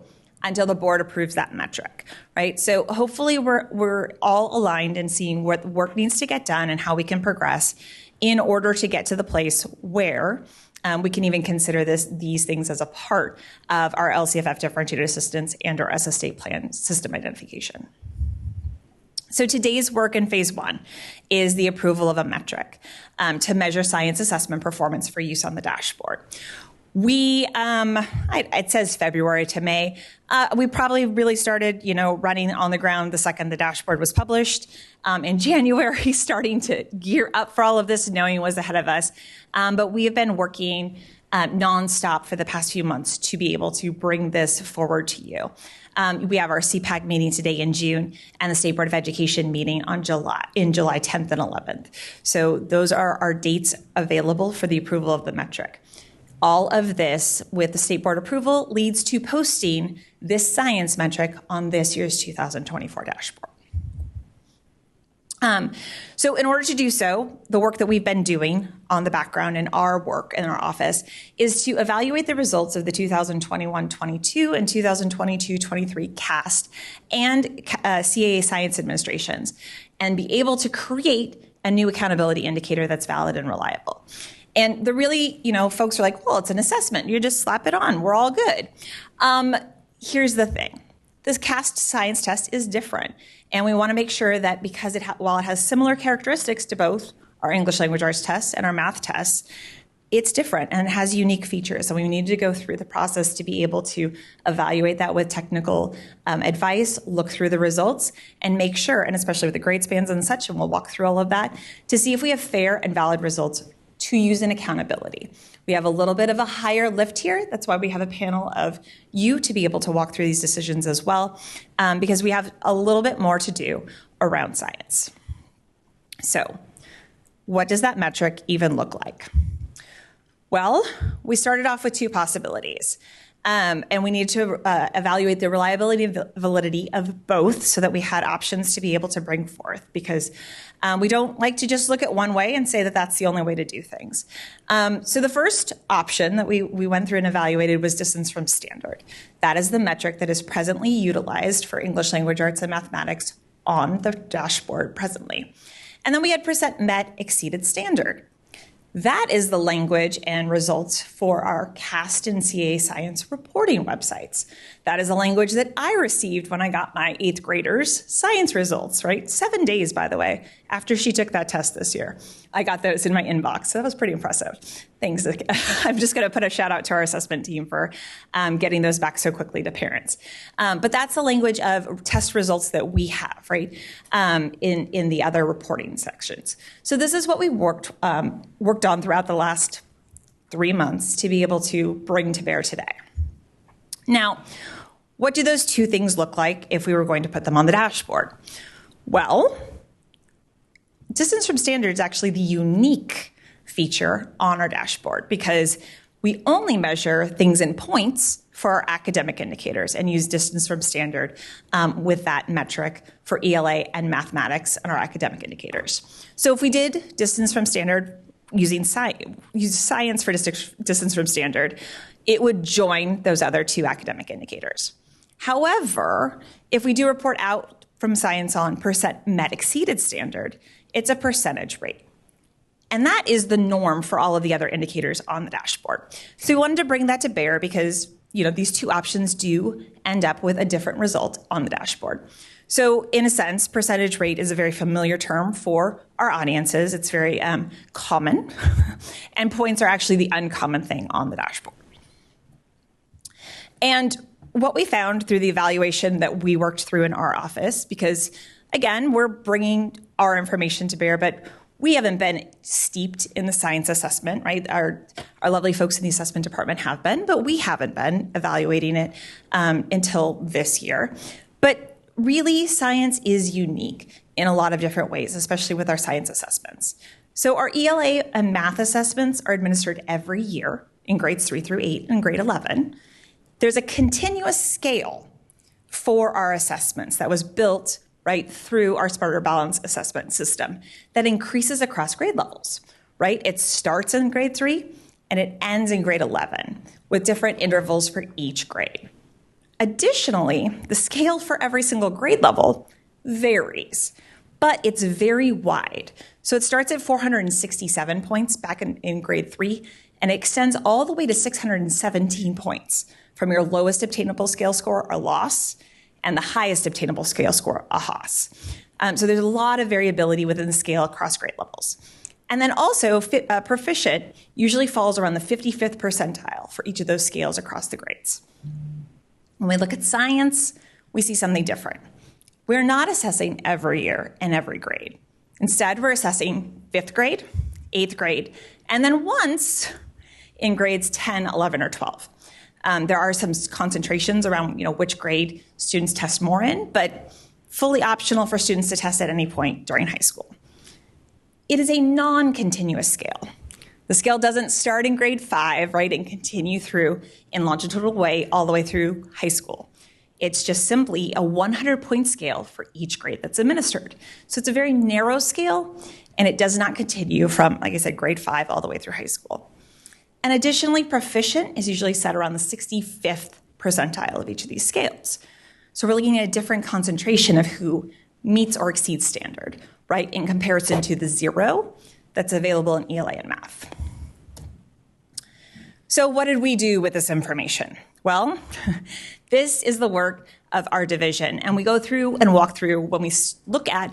until the board approves that metric, right? So hopefully we're all aligned in seeing what work needs to get done and how we can progress in order to get to the place where we can even consider these things as a part of our LCFF differentiated assistance and our ESSA state plan system identification. So today's work in phase 1 is the approval of a metric to measure science assessment performance for use on the dashboard. We, it says February to May. We probably really started, running on the ground the second the dashboard was published. In January, starting to gear up for all of this, knowing it was ahead of us. But we have been working nonstop for the past few months to be able to bring this forward to you. We have our CPAG meeting today in June and the State Board of Education meeting on July 10th and 11th. So those are our dates available for the approval of the metric. All of this, with the state board approval, leads to posting this science metric on this year's 2024 dashboard. So in order to do so, the work that we've been doing on the background in our work in our office is to evaluate the results of the 2021-22 and 2022-23 CAST and CAA Science administrations and be able to create a new accountability indicator that's valid and reliable. And the really, folks are like, well, it's an assessment. You just slap it on. We're all good. Here's the thing. This CAST science test is different. And we want to make sure that because while it has similar characteristics to both our English language arts tests and our math tests, it's different and it has unique features. So we need to go through the process to be able to evaluate that with technical advice, look through the results, and make sure, and especially with the grade spans and such, and we'll walk through all of that, to see if we have fair and valid results to use in accountability. We have a little bit of a higher lift here. That's why we have a panel of you to be able to walk through these decisions as well, because we have a little bit more to do around science. So what does that metric even look like? Well, we started off with 2 possibilities. And we need to evaluate the reliability and validity of both so that we had options to be able to bring forth, because we don't like to just look at one way and say that that's the only way to do things. So the first option that we went through and evaluated was distance from standard. That is the metric that is presently utilized for English language arts and mathematics on the dashboard presently. And then we had percent met exceeded standard. That is the language and results for our CAST and CA science reporting websites. That is a language that I received when I got my 8th graders' science results, right? 7 days, by the way, after she took that test this year. I got those in my inbox, so that was pretty impressive. Thanks. I'm just going to put a shout out to our assessment team for getting those back so quickly to parents. But that's the language of test results that we have, right, in the other reporting sections. So this is what we worked on throughout the last 3 months to be able to bring to bear today. Now, what do those two things look like if we were going to put them on the dashboard? Well, distance from standard is actually the unique feature on our dashboard because we only measure things in points for our academic indicators and use distance from standard with that metric for ELA and mathematics and our academic indicators. So if we did distance from standard using science for distance from standard, it would join those other two academic indicators. However, if we do report out from science on percent met exceeded standard, it's a percentage rate. And that is the norm for all of the other indicators on the dashboard. So we wanted to bring that to bear because these two options do end up with a different result on the dashboard. So in a sense, percentage rate is a very familiar term for our audiences. It's very common. And points are actually the uncommon thing on the dashboard. And what we found through the evaluation that we worked through in our office, because again, we're bringing our information to bear, but we haven't been steeped in the science assessment, right? Our lovely folks in the assessment department have been, but we haven't been evaluating it until this year. But really, science is unique in a lot of different ways, especially with our science assessments. So our ELA and math assessments are administered every year in grades 3 through 8 and grade 11. There's a continuous scale for our assessments that was built right through our Smarter Balance assessment system that increases across grade levels, right? It starts in grade 3 and it ends in grade 11 with different intervals for each grade. Additionally, the scale for every single grade level varies, but it's very wide. So it starts at 467 points back in grade 3 and it extends all the way to 617 points from your lowest obtainable scale score, a loss, and the highest obtainable scale score, a Haas. So there's a lot of variability within the scale across grade levels. And then also, proficient usually falls around the 55th percentile for each of those scales across the grades. When we look at science, we see something different. We're not assessing every year and every grade. Instead, we're assessing 5th grade, 8th grade, and then once in grades 10, 11, or 12. There are some concentrations around which grade students test more in, but fully optional for students to test at any point during high school. It is a non-continuous scale. The scale doesn't start in grade 5, right, and continue through in longitudinal way all the way through high school. It's just simply a 100-point scale for each grade that's administered. So it's a very narrow scale, and it does not continue from, like I said, grade 5 all the way through high school. And additionally, proficient is usually set around the 65th percentile of each of these scales. So we're looking at a different concentration of who meets or exceeds standard, right, in comparison to the 0 that's available in ELA and math. So what did we do with this information? Well, this is the work of our division, and we go through and walk through when we look at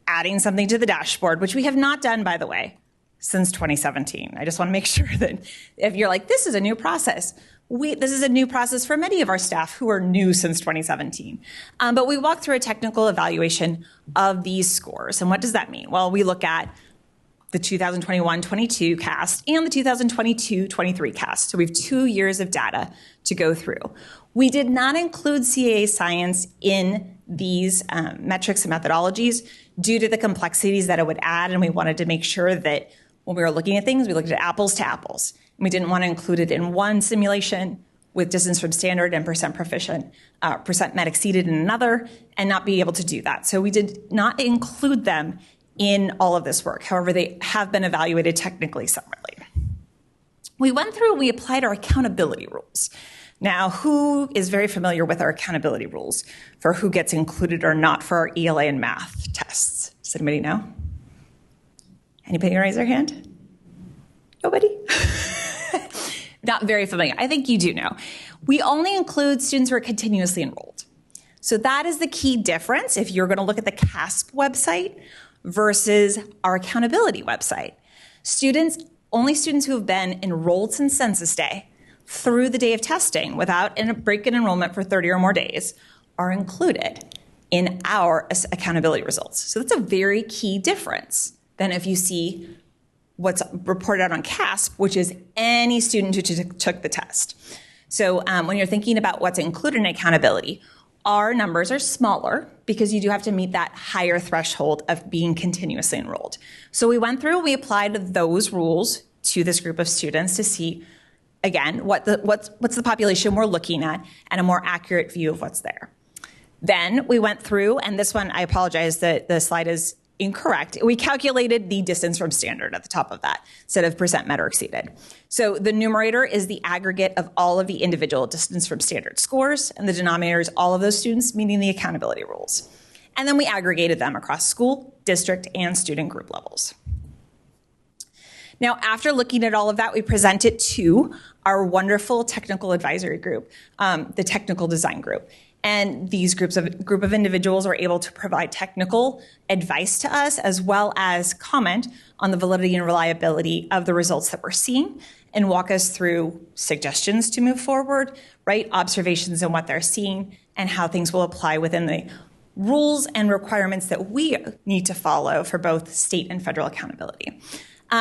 adding something to the dashboard, which we have not done, by the way, since 2017. I just want to make sure that if you're like, this is a new process, this is a new process for many of our staff who are new since 2017. But we walk through a technical evaluation of these scores. And what does that mean? Well, we look at the 2021-22 cast and the 2022-23 cast. So we have 2 years of data to go through. We did not include CAA science in these metrics and methodologies due to the complexities that it would add, and we wanted to make sure that when we were looking at things, we looked at apples to apples. And we didn't want to include it in one simulation with distance from standard and percent proficient, percent met exceeded in another, and not be able to do that. So we did not include them in all of this work. However, they have been evaluated technically separately. We went through and we applied our accountability rules. Now, who is very familiar with our accountability rules for who gets included or not for our ELA and math tests? Does anybody know? Anybody raise their hand? Nobody? Not very familiar. I think you do know. We only include students who are continuously enrolled. So that is the key difference if you're going to look at the CASP website versus our accountability website. Only students who have been enrolled since census day through the day of testing without a break in enrollment for 30 or more days are included in our accountability results. So that's a very key difference than if you see what's reported out on CASP, which is any student who took the test. So when you're thinking about what's included in accountability, our numbers are smaller because you do have to meet that higher threshold of being continuously enrolled. So we went through and we applied those rules to this group of students to see, again, what's the population we're looking at and a more accurate view of what's there. Then we went through, and this one, I apologize that the slide is incorrect. We calculated the distance from standard at the top of that instead of percent met or exceeded. So the numerator is the aggregate of all of the individual distance from standard scores, and the denominator is all of those students meeting the accountability rules. And then we aggregated them across school, district, and student group levels. Now, after looking at all of that, we present it to our wonderful technical advisory group, the technical design group. And these group of individuals are able to provide technical advice to us as well as comment on the validity and reliability of the results that we're seeing and walk us through suggestions to move forward, right? Observations on what they're seeing and how things will apply within the rules and requirements that we need to follow for both state and federal accountability.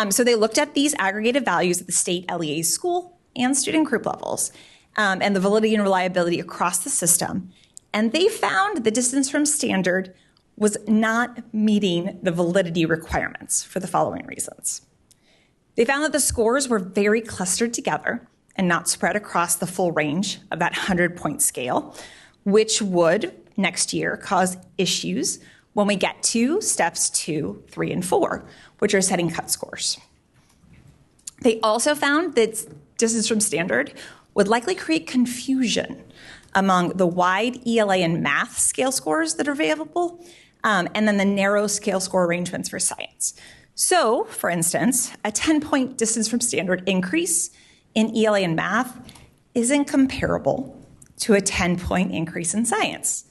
So they looked at these aggregated values at the state LEA school and student group levels. And the validity and reliability across the system. And they found the distance from standard was not meeting the validity requirements for the following reasons. They found that the scores were very clustered together and not spread across the full range of that 100-point scale, which would next year cause issues when we get to steps 2, 3, and 4, which are setting cut scores. They also found that distance from standard would likely create confusion among the wide ELA and math scale scores that are available, and then the narrow scale score arrangements for science. So, for instance, a 10-point distance from standard increase in ELA and math isn't comparable to a 10-point increase in science.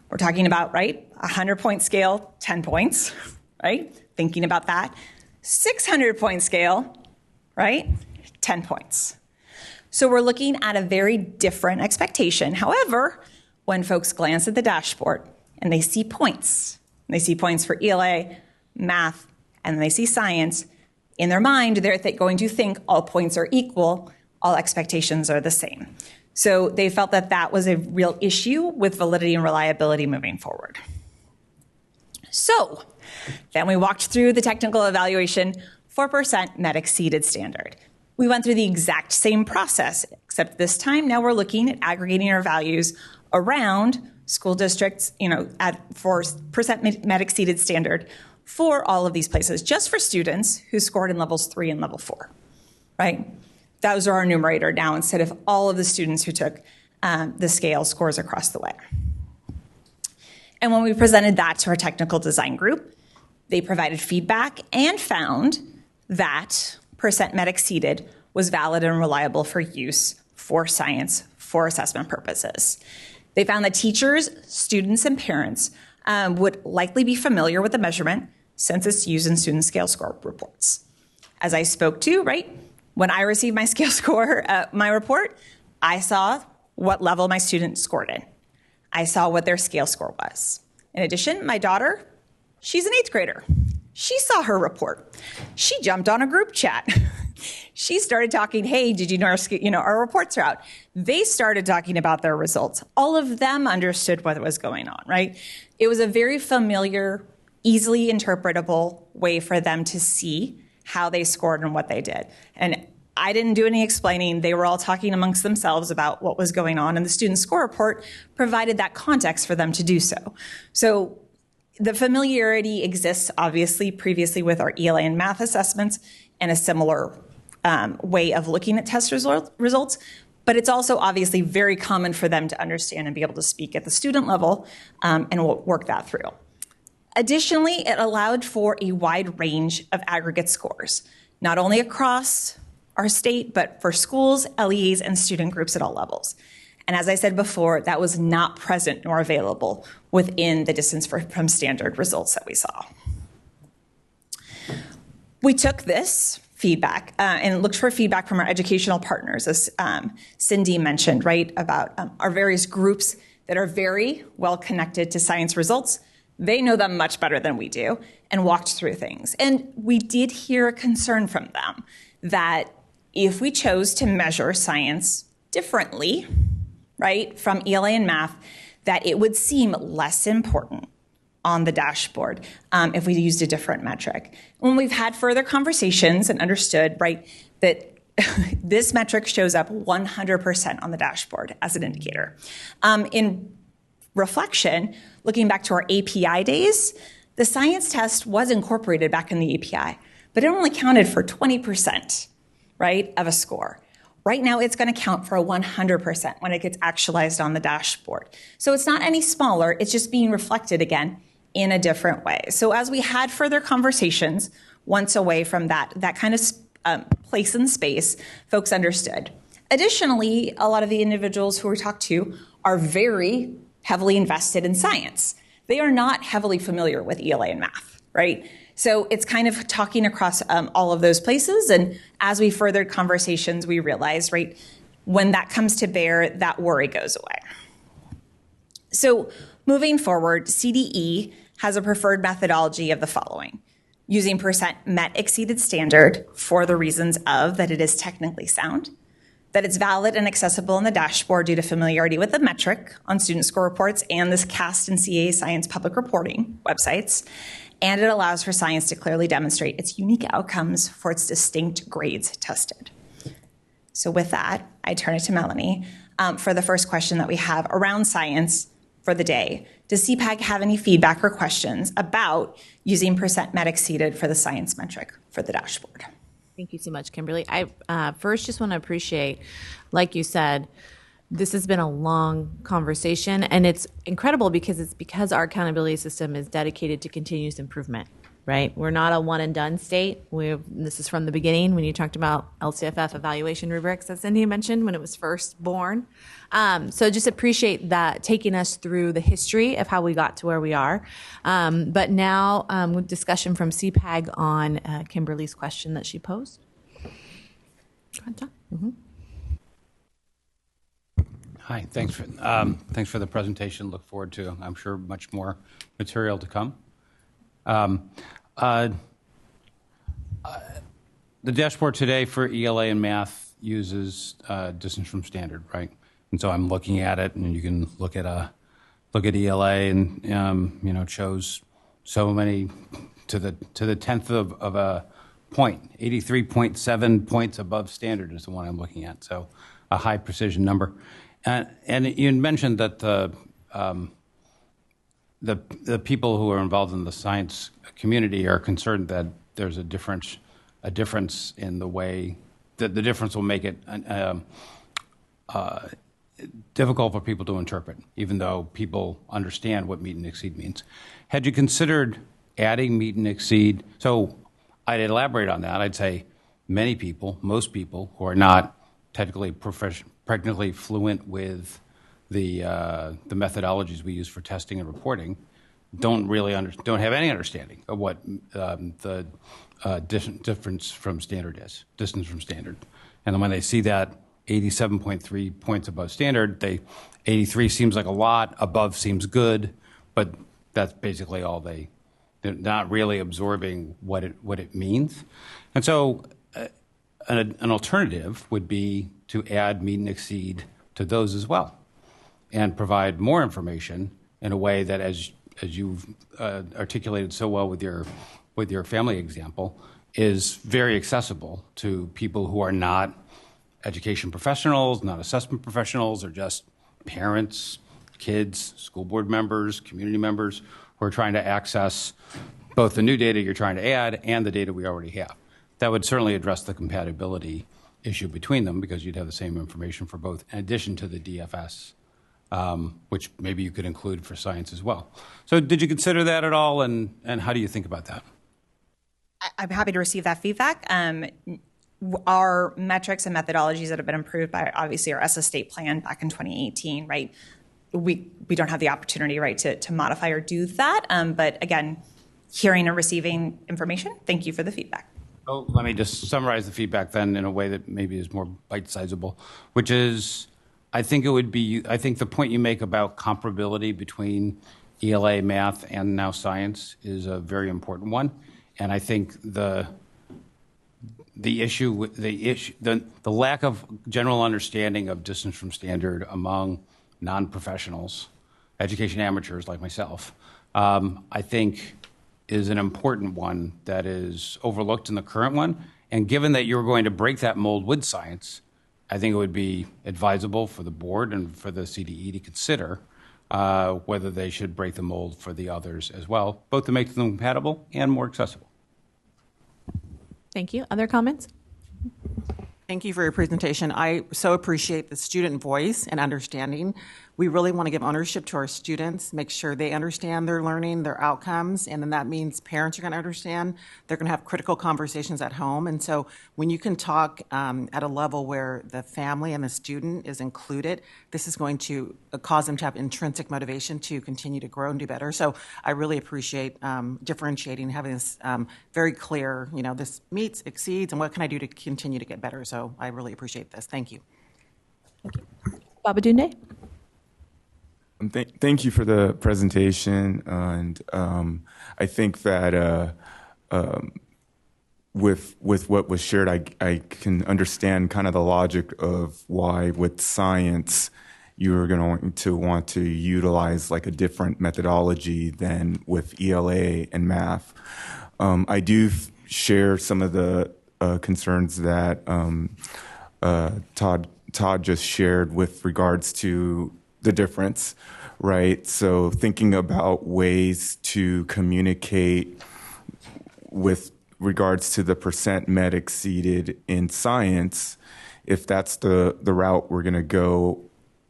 We're talking about, right, a 100-point scale, 10 points, right? Thinking about that. 600-point scale, right, 10 points. So we're looking at a very different expectation. However, when folks glance at the dashboard and they see points for ELA, math, and they see science, in their mind, they're going to think all points are equal, all expectations are the same. So they felt that that was a real issue with validity and reliability moving forward. So then we walked through the technical evaluation for percent met exceeded standard. We went through the exact same process, except this time now we're looking at aggregating our values around school districts, for percent met exceeded standard for all of these places, just for students who scored in levels 3 and level 4, right? Those are our numerator now instead of all of the students who took the scale scores across the way. And when we presented that to our technical design group, they provided feedback and found that percent met exceeded was valid and reliable for use for science for assessment purposes. They found that teachers, students, and parents would likely be familiar with the measurement since it's used in student scale score reports. As I spoke to, right, when I received my scale score, my report, I saw what level my student scored in. I saw what their scale score was. In addition, my daughter, she's an 8th grader. She saw her report. She jumped on a group chat. She started talking, hey, did you know our reports are out? They started talking about their results. All of them understood what was going on, right? It was a very familiar, easily interpretable way for them to see how they scored and what they did. And I didn't do any explaining. They were all talking amongst themselves about what was going on, and the student score report provided that context for them to do so. So the familiarity exists, obviously, previously with our ELA and math assessments and a similar way of looking at test results, but it's also obviously very common for them to understand and be able to speak at the student level, and we'll work that through. Additionally, it allowed for a wide range of aggregate scores, not only across our state, but for schools, LEAs, and student groups at all levels. And as I said before, that was not present nor available within the distance from standard results that we saw. We took this feedback and looked for feedback from our educational partners, as Cindy mentioned, right, about our various groups that are very well connected to science results. They know them much better than we do, and walked through things. And we did hear a concern from them that if we chose to measure science differently, right, from ELA and math, that it would seem less important on the dashboard if we used a different metric. When we've had further conversations and understood, right, that this metric shows up 100% on the dashboard as an indicator. In reflection, looking back to our API days, the science test was incorporated back in the API, but it only counted for 20%, right, of a score. Right now, it's going to count for a 100% when it gets actualized on the dashboard. So it's not any smaller, it's just being reflected again in a different way. So as we had further conversations, once away from that kind of place and space, folks understood. Additionally, a lot of the individuals who we talked to are very heavily invested in science. They are not heavily familiar with ELA and math, right? So it's kind of talking across all of those places. And as we furthered conversations, we realized, right, when that comes to bear, that worry goes away. So moving forward, CDE has a preferred methodology of the following: using percent met exceeded standard for the reasons of that it is technically sound, that it's valid and accessible in the dashboard due to familiarity with the metric on student score reports and this CAST and CA science public reporting websites, and it allows for science to clearly demonstrate its unique outcomes for its distinct grades tested. So with that, I turn it to Melanie for the first question that we have around science for the day. Does CPAG have any feedback or questions about using percent met exceeded for the science metric for the dashboard? Thank you so much, Kimberly. I first just want to appreciate, like you said, this has been a long conversation, and it's incredible because our accountability system is dedicated to continuous improvement, right? We're not a one and done state. This is from the beginning when you talked about LCFF evaluation rubrics that Cindy mentioned when it was first born. So just appreciate that, taking us through the history of how we got to where we are. But now with discussion from CPAG on Kimberly's question that she posed. Go ahead, John. Mm-hmm. Hi, thanks for the presentation. Look forward to, I'm sure, much more material to come. The dashboard today for ELA and math uses distance from standard, right? And so I'm looking at it, and you can look at ELA, and it shows so many to the tenth of a point, 83.7 points above standard is the one I'm looking at. So a high precision number. And you mentioned that the people who are involved in the science community are concerned that there's a difference in the way that the difference will make it difficult for people to interpret, even though people understand what meet and exceed means. Had you considered adding meet and exceed? So I'd elaborate on that. I'd say most people who are not technically fluent with the methodologies we use for testing and reporting don't have any understanding of what the difference from standard is, distance from standard. And then when they see that 87.3 points above standard, 83 seems like a lot, above seems good, but that's basically all they're not really absorbing what it means. And so an alternative would be to add meet and exceed to those as well, and provide more information in a way that, as you've articulated so well with your family example, is very accessible to people who are not education professionals, not assessment professionals, or just parents, kids, school board members, community members who are trying to access both the new data you're trying to add and the data we already have. That would certainly address the compatibility issue between them, because you'd have the same information for both, in addition to the DFS, which maybe you could include for science as well. So did you consider that at all, and how do you think about that? I'm happy to receive that feedback. our metrics and methodologies that have been approved by obviously our SS state plan back in 2018, right? We don't have the opportunity, right, to modify or do that. But again, hearing and receiving information, thank you for the feedback. Oh, let me just summarize the feedback then in a way that maybe is more bite-sizable, which is I think the point you make about comparability between ELA, math, and now science is a very important one. And I think the lack of general understanding of distance from standard among non-professionals, education amateurs like myself, I think is an important one that is overlooked in the current one. And given that you're going to break that mold with science, I think it would be advisable for the board and for the CDE to consider whether they should break the mold for the others as well, both to make them compatible and more accessible. Thank you. Other comments? Thank you for your presentation. I so appreciate the student voice and understanding. We really want to give ownership to our students, make sure they understand their learning, their outcomes, and then that means parents are going to understand. They're going to have critical conversations at home. And so when you can talk at a level where the family and the student is included, this is going to cause them to have intrinsic motivation to continue to grow and do better. So I really appreciate differentiating, having this very clear, this meets, exceeds, and what can I do to continue to get better? So I really appreciate this. Thank you. Babatunde? Thank you for the presentation, and I think that with what was shared, I can understand kind of the logic of why with science you're going to want to utilize like a different methodology than with ELA and math. I do share some of the concerns that Todd just shared with regards to the difference, right? So thinking about ways to communicate with regards to the percent met exceeded in science, if that's the route we're going to go,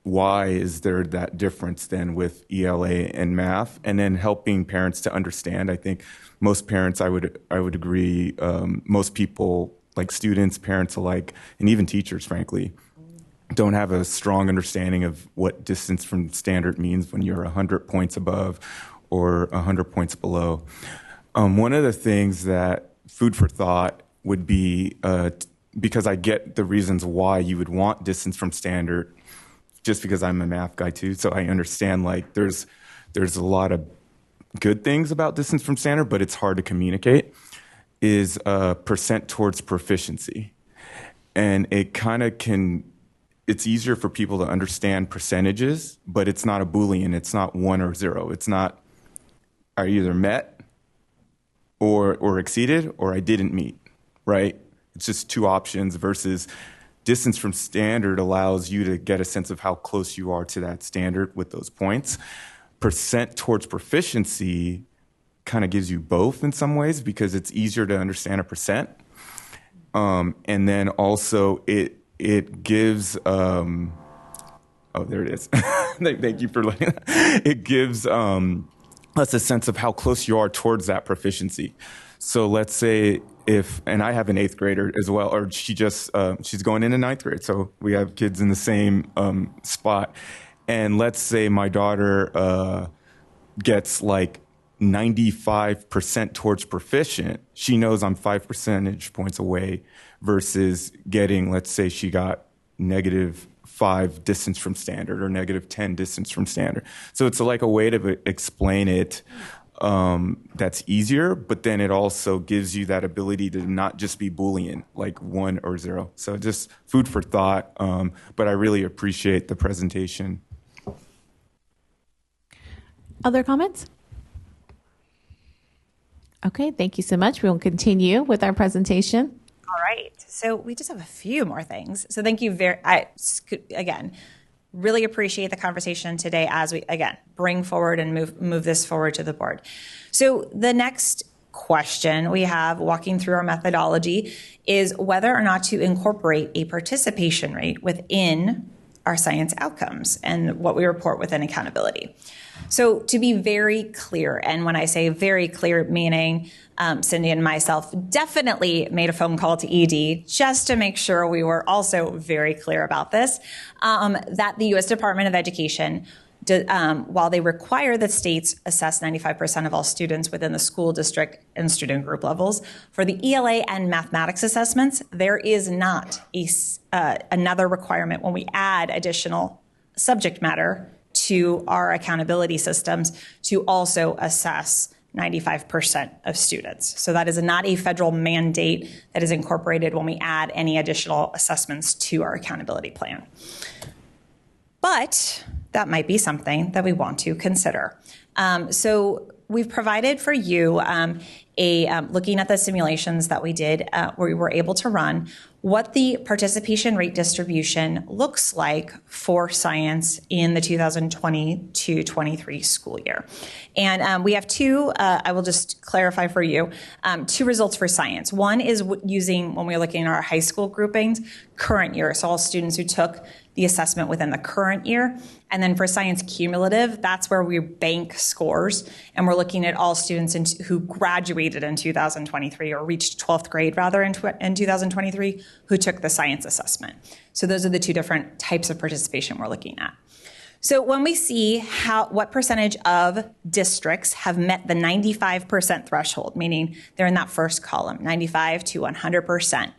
why is there that difference then with ELA and math? And then helping parents to understand. I think most parents, I would agree, most people, like students, parents alike, and even teachers, frankly, don't have a strong understanding of what distance from standard means when you're 100 points above or 100 points below. One of the things that food for thought would be, because I get the reasons why you would want distance from standard, just because I'm a math guy too, so I understand like there's a lot of good things about distance from standard, but it's hard to communicate, is percent towards proficiency. And it kind of it's easier for people to understand percentages, but it's not a Boolean. It's not 1 or 0. It's not, I either met or exceeded or I didn't meet, right? It's just two options versus distance from standard allows you to get a sense of how close you are to that standard with those points. Percent towards proficiency kind of gives you both in some ways because it's easier to understand a percent. And then also it gives, oh, there it is. Thank you for letting it gives us a sense of how close you are towards that proficiency. So let's say and I have an 8th grader as well, or she's going into 9th grade. So we have kids in the same spot. And let's say my daughter gets like 95% towards proficient. She knows I'm 5 percentage points away versus getting, let's say she got -5 distance from standard or -10 distance from standard. So it's like a way to explain it that's easier, but then it also gives you that ability to not just be Boolean, like 1 or 0. So just food for thought, but I really appreciate the presentation. Other comments? Okay, thank you so much. We will continue with our presentation. All right. So we just have a few more things. So thank you again, really appreciate the conversation today as we, again, bring forward and move this forward to the board. So the next question we have, walking through our methodology, is whether or not to incorporate a participation rate within our science outcomes and what we report within accountability. So to be very clear, and when I say very clear, meaning Cindy and myself definitely made a phone call to ED just to make sure we were also very clear about this, that the U.S. Department of Education, while they require that states assess 95% of all students within the school district and student group levels, for the ELA and mathematics assessments, there is not another requirement when we add additional subject matter to our accountability systems to also assess 95% of students. So that is not a federal mandate that is incorporated when we add any additional assessments to our accountability plan. But that might be something that we want to consider. So we've provided for you looking at the simulations that we did, where we were able to run, what the participation rate distribution looks like for science in the 2022-23 school year. And we have two, I will just clarify for you, two results for science. One is using, when we're looking at our high school groupings, current year, so all students who took the assessment within the current year. And then for science cumulative, that's where we bank scores, and we're looking at all students who graduated in 2023 or reached 12th grade rather in 2023 who took the science assessment. So those are the two different types of participation we're looking at. So when we see what percentage of districts have met the 95% threshold, meaning they're in that first column, 95 to 100%,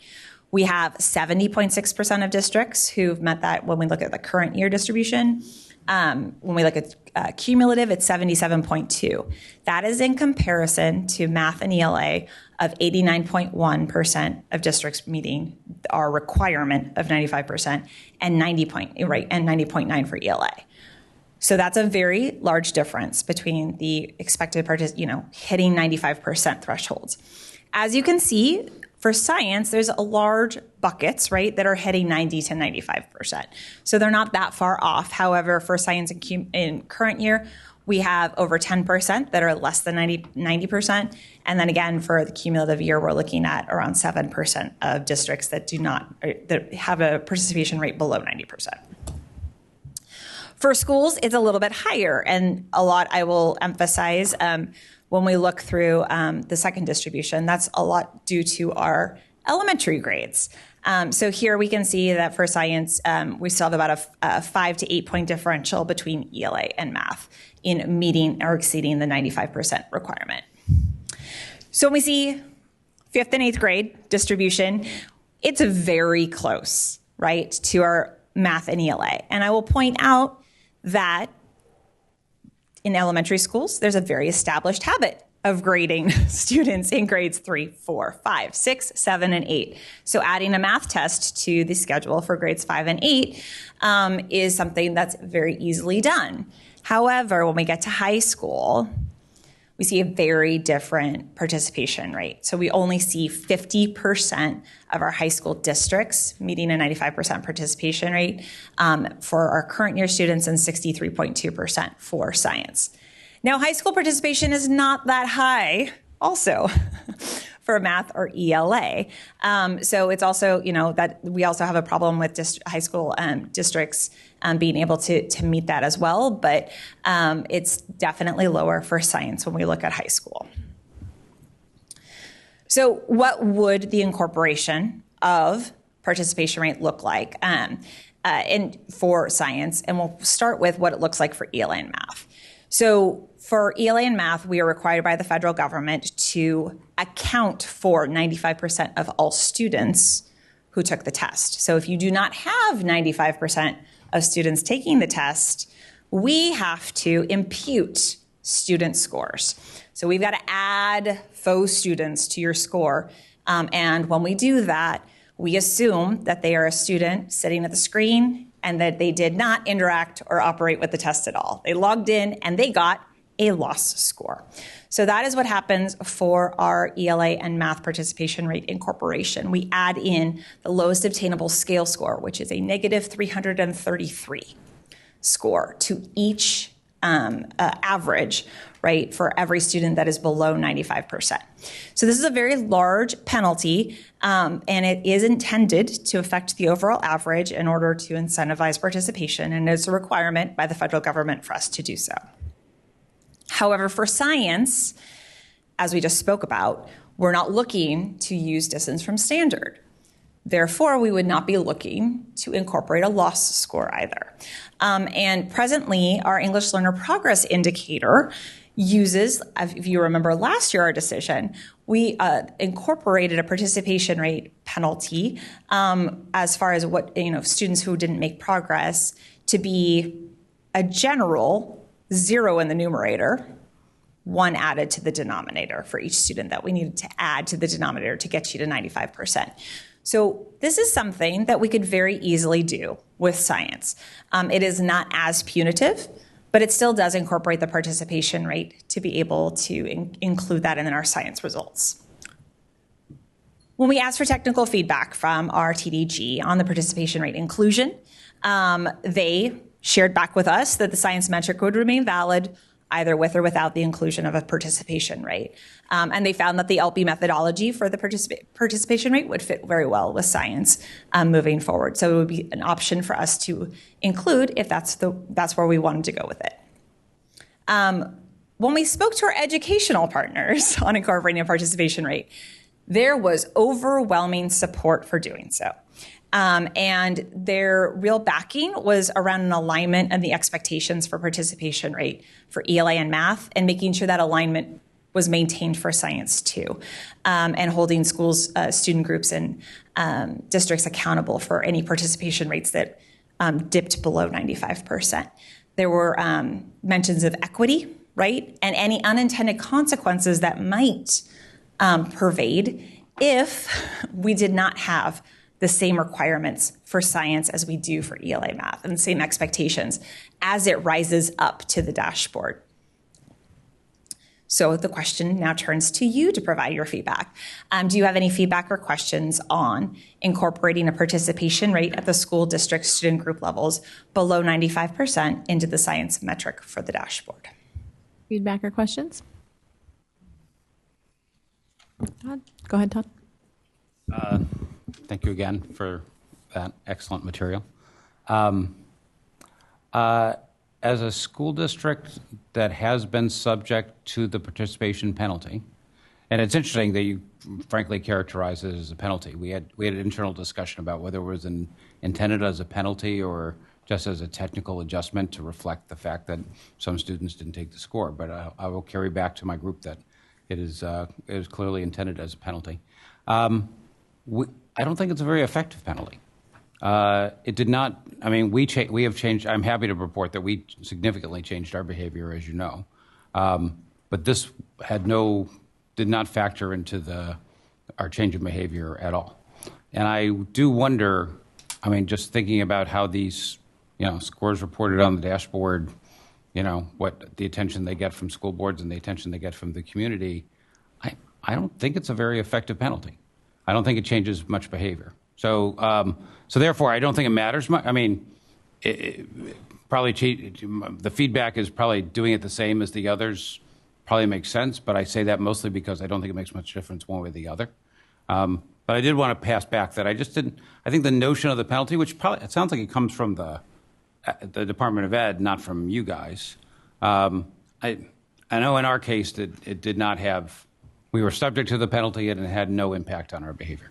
we have 70.6% of districts who've met that when we look at the current year distribution. When we look at cumulative, it's 77.2. That is in comparison to math and ELA of 89.1% of districts meeting our requirement of 95% and 90.9 for ELA. So that's a very large difference between the expected hitting 95% thresholds. As you can see, for science, there's a large buckets, right, that are hitting 90 to 95%. So they're not that far off. However, for science in current year, we have over 10% that are less than 90%. And then again, for the cumulative year, we're looking at around 7% of districts that that have a participation rate below 90%. For schools, it's a little bit higher, and a lot I will emphasize when we look through the second distribution, that's a lot due to our elementary grades. So here we can see that for science, we still have about a 5 to 8 point differential between ELA and math in meeting or exceeding the 95% requirement. So when we see 5th and 8th grade distribution, it's very close, right, to our math and ELA. And I will point out that in elementary schools, there's a very established habit of grading students in grades 3, 4, 5, 6, 7, and 8. So adding a math test to the schedule for grades 5 and 8 is something that's very easily done. However, when we get to high school, we see a very different participation rate. So we only see 50% of our high school districts meeting a 95% participation rate for our current year students and 63.2% for science. Now, high school participation is not that high also for math or ELA. So it's also, that we also have a problem with high school districts being able to meet that as well, but it's definitely lower for science when we look at high school. So what would the incorporation of participation rate look like for science? And we'll start with what it looks like for ELA and math. So for ELA and math, we are required by the federal government to account for 95% of all students who took the test. So if you do not have 95% of students taking the test, we have to impute student scores. So we've got to add faux students to your score. And when we do that, we assume that they are a student sitting at the screen and that they did not interact or operate with the test at all. They logged in and they got a loss score. So that is what happens for our ELA and math participation rate incorporation. We add in the lowest obtainable scale score, which is a negative 333 score to each average right, for every student that is below 95%. So this is a very large penalty, and it is intended to affect the overall average in order to incentivize participation, and it's a requirement by the federal government for us to do so. However, for science, as we just spoke about, we're not looking to use distance from standard. Therefore, we would not be looking to incorporate a loss score either. And presently, our English Learner Progress Indicator uses, if you remember last year our decision, we incorporated a participation rate penalty as far as what, students who didn't make progress to be a general 0 in the numerator, 1 added to the denominator for each student that we needed to add to the denominator to get you to 95%. So this is something that we could very easily do with science. It is not as punitive, but it still does incorporate the participation rate to be able to include that in our science results. When we asked for technical feedback from our TDG on the participation rate inclusion, they shared back with us that the science metric would remain valid either with or without the inclusion of a participation rate. And they found that the LP methodology for the participation rate would fit very well with science moving forward. So it would be an option for us to include if that's where we wanted to go with it. When we spoke to our educational partners on incorporating a participation rate, there was overwhelming support for doing so. And their real backing was around an alignment and the expectations for participation rate for ELA and math, and making sure that alignment was maintained for science too, and holding schools, student groups, and districts accountable for any participation rates that dipped below 95%. There were mentions of equity, right, and any unintended consequences that might pervade if we did not have the same requirements for science as we do for ELA math, and the same expectations as it rises up to the dashboard. So the question now turns to you to provide your feedback. Do you have any feedback or questions on incorporating a participation rate at the school district student group levels below 95% into the science metric for the dashboard? Feedback or questions? Todd? Go ahead, Todd. Thank you again for that excellent material. As a school district that has been subject to the participation penalty, and it's interesting that you frankly characterize it as a penalty. We had an internal discussion about whether it was intended as a penalty or just as a technical adjustment to reflect the fact that some students didn't take the score. But I will carry back to my group that it is clearly intended as a penalty. I don't think it's a very effective penalty. It did not, we have changed, I'm happy to report that we significantly changed our behavior, as you know. But this did not factor into our change of behavior at all. And I do wonder, just thinking about how these, scores reported on the dashboard, what the attention they get from school boards and the attention they get from the community, I don't think it's a very effective penalty. I don't think it changes much behavior. So therefore, I don't think it matters much. Probably the feedback is probably doing it the same as the others probably makes sense, but I say that mostly because I don't think it makes much difference one way or the other. But I did want to pass back that I think the notion of the penalty, which it sounds like it comes from the Department of Ed, not from you guys. I know in our case that it did not have, we were subject to the penalty and it had no impact on our behavior.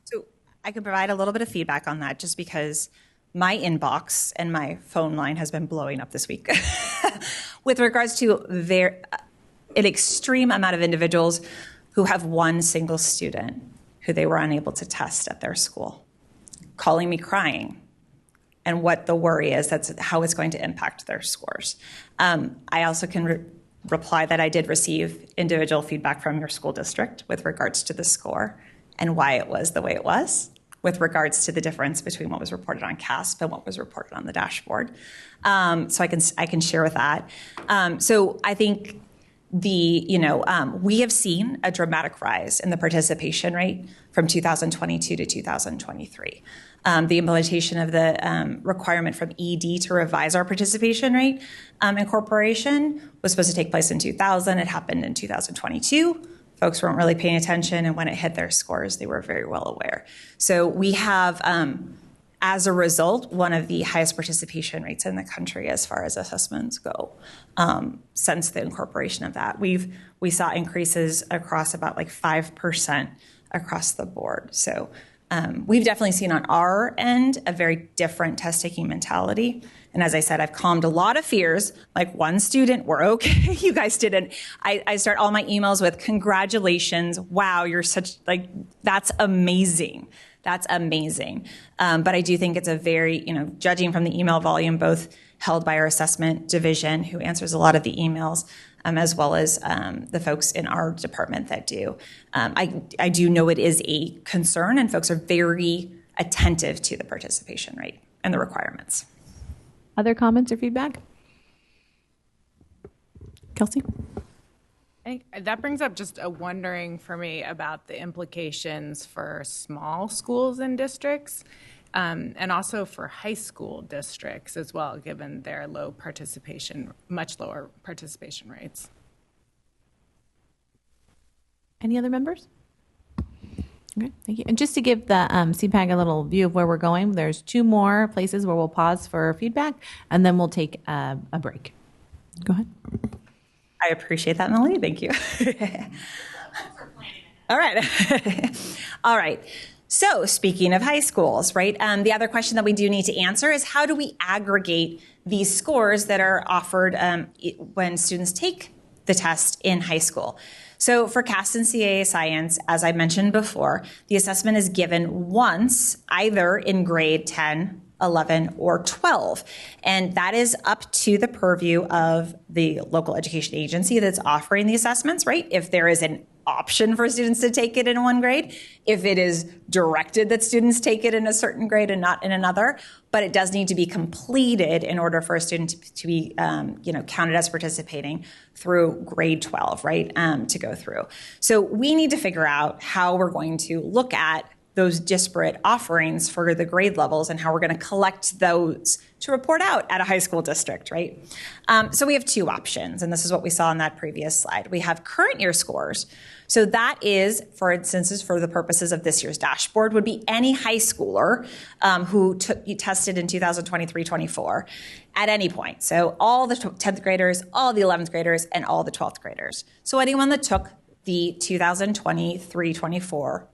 So I can provide a little bit of feedback on that just because my inbox and my phone line has been blowing up this week with regards to an extreme amount of individuals who have one single student who they were unable to test at their school, calling me crying, and what the worry is, that's how it's going to impact their scores. I also can reply that I did receive individual feedback from your school district with regards to the score and why it was the way it was, with regards to the difference between what was reported on CASP and what was reported on the dashboard. So I can share with that. So I think we have seen a dramatic rise in the participation rate from 2022 to 2023. The implementation of the requirement from ED to revise our participation rate incorporation was supposed to take place in 2000. It happened in 2022. Folks weren't really paying attention, and when it hit their scores, they were very well aware. So we have, as a result, one of the highest participation rates in the country as far as assessments go since the incorporation of that. We saw increases across about like 5% across the board. So we've definitely seen on our end a very different test-taking mentality. And as I said, I've calmed a lot of fears. Like one student, we're okay. You guys didn't. I start all my emails with congratulations. Wow, you're such, like, that's amazing. That's amazing. But I do think it's a very, judging from the email volume, both held by our assessment division, who answers a lot of the emails, as well as the folks in our department that do. I do know it is a concern, and folks are very attentive to the participation rate and the requirements. Other comments or feedback? Kelsey? That brings up just a wondering for me about the implications for small schools and districts, and also for high school districts as well, given their much lower participation rates. Any other members? Okay, thank you. And just to give the CPAG a little view of where we're going, there's 2 more places where we'll pause for feedback, and then we'll take a break. Go ahead. I appreciate that, Melanie. Thank you. All right. All right. So speaking of high schools, right, the other question that we do need to answer is how do we aggregate these scores that are offered when students take the test in high school? So for CAST and CAA Science, as I mentioned before, the assessment is given once, either in grade 10, 11, or 12. And that is up to the purview of the local education agency that's offering the assessments, right? If there is an option for students to take it in one grade, if it is directed that students take it in a certain grade and not in another, but it does need to be completed in order for a student to be counted as participating through grade 12, right, to go through. So we need to figure out how we're going to look at those disparate offerings for the grade levels and how we're going to collect those to report out at a high school district, right? So we have 2 options, and this is what we saw on that previous slide. We have current year scores. So that is, for instance, is for the purposes of this year's dashboard, would be any high schooler who tested in 2023-24 at any point. So all the 10th graders, all the 11th graders, and all the 12th graders. So anyone that took the 2023-24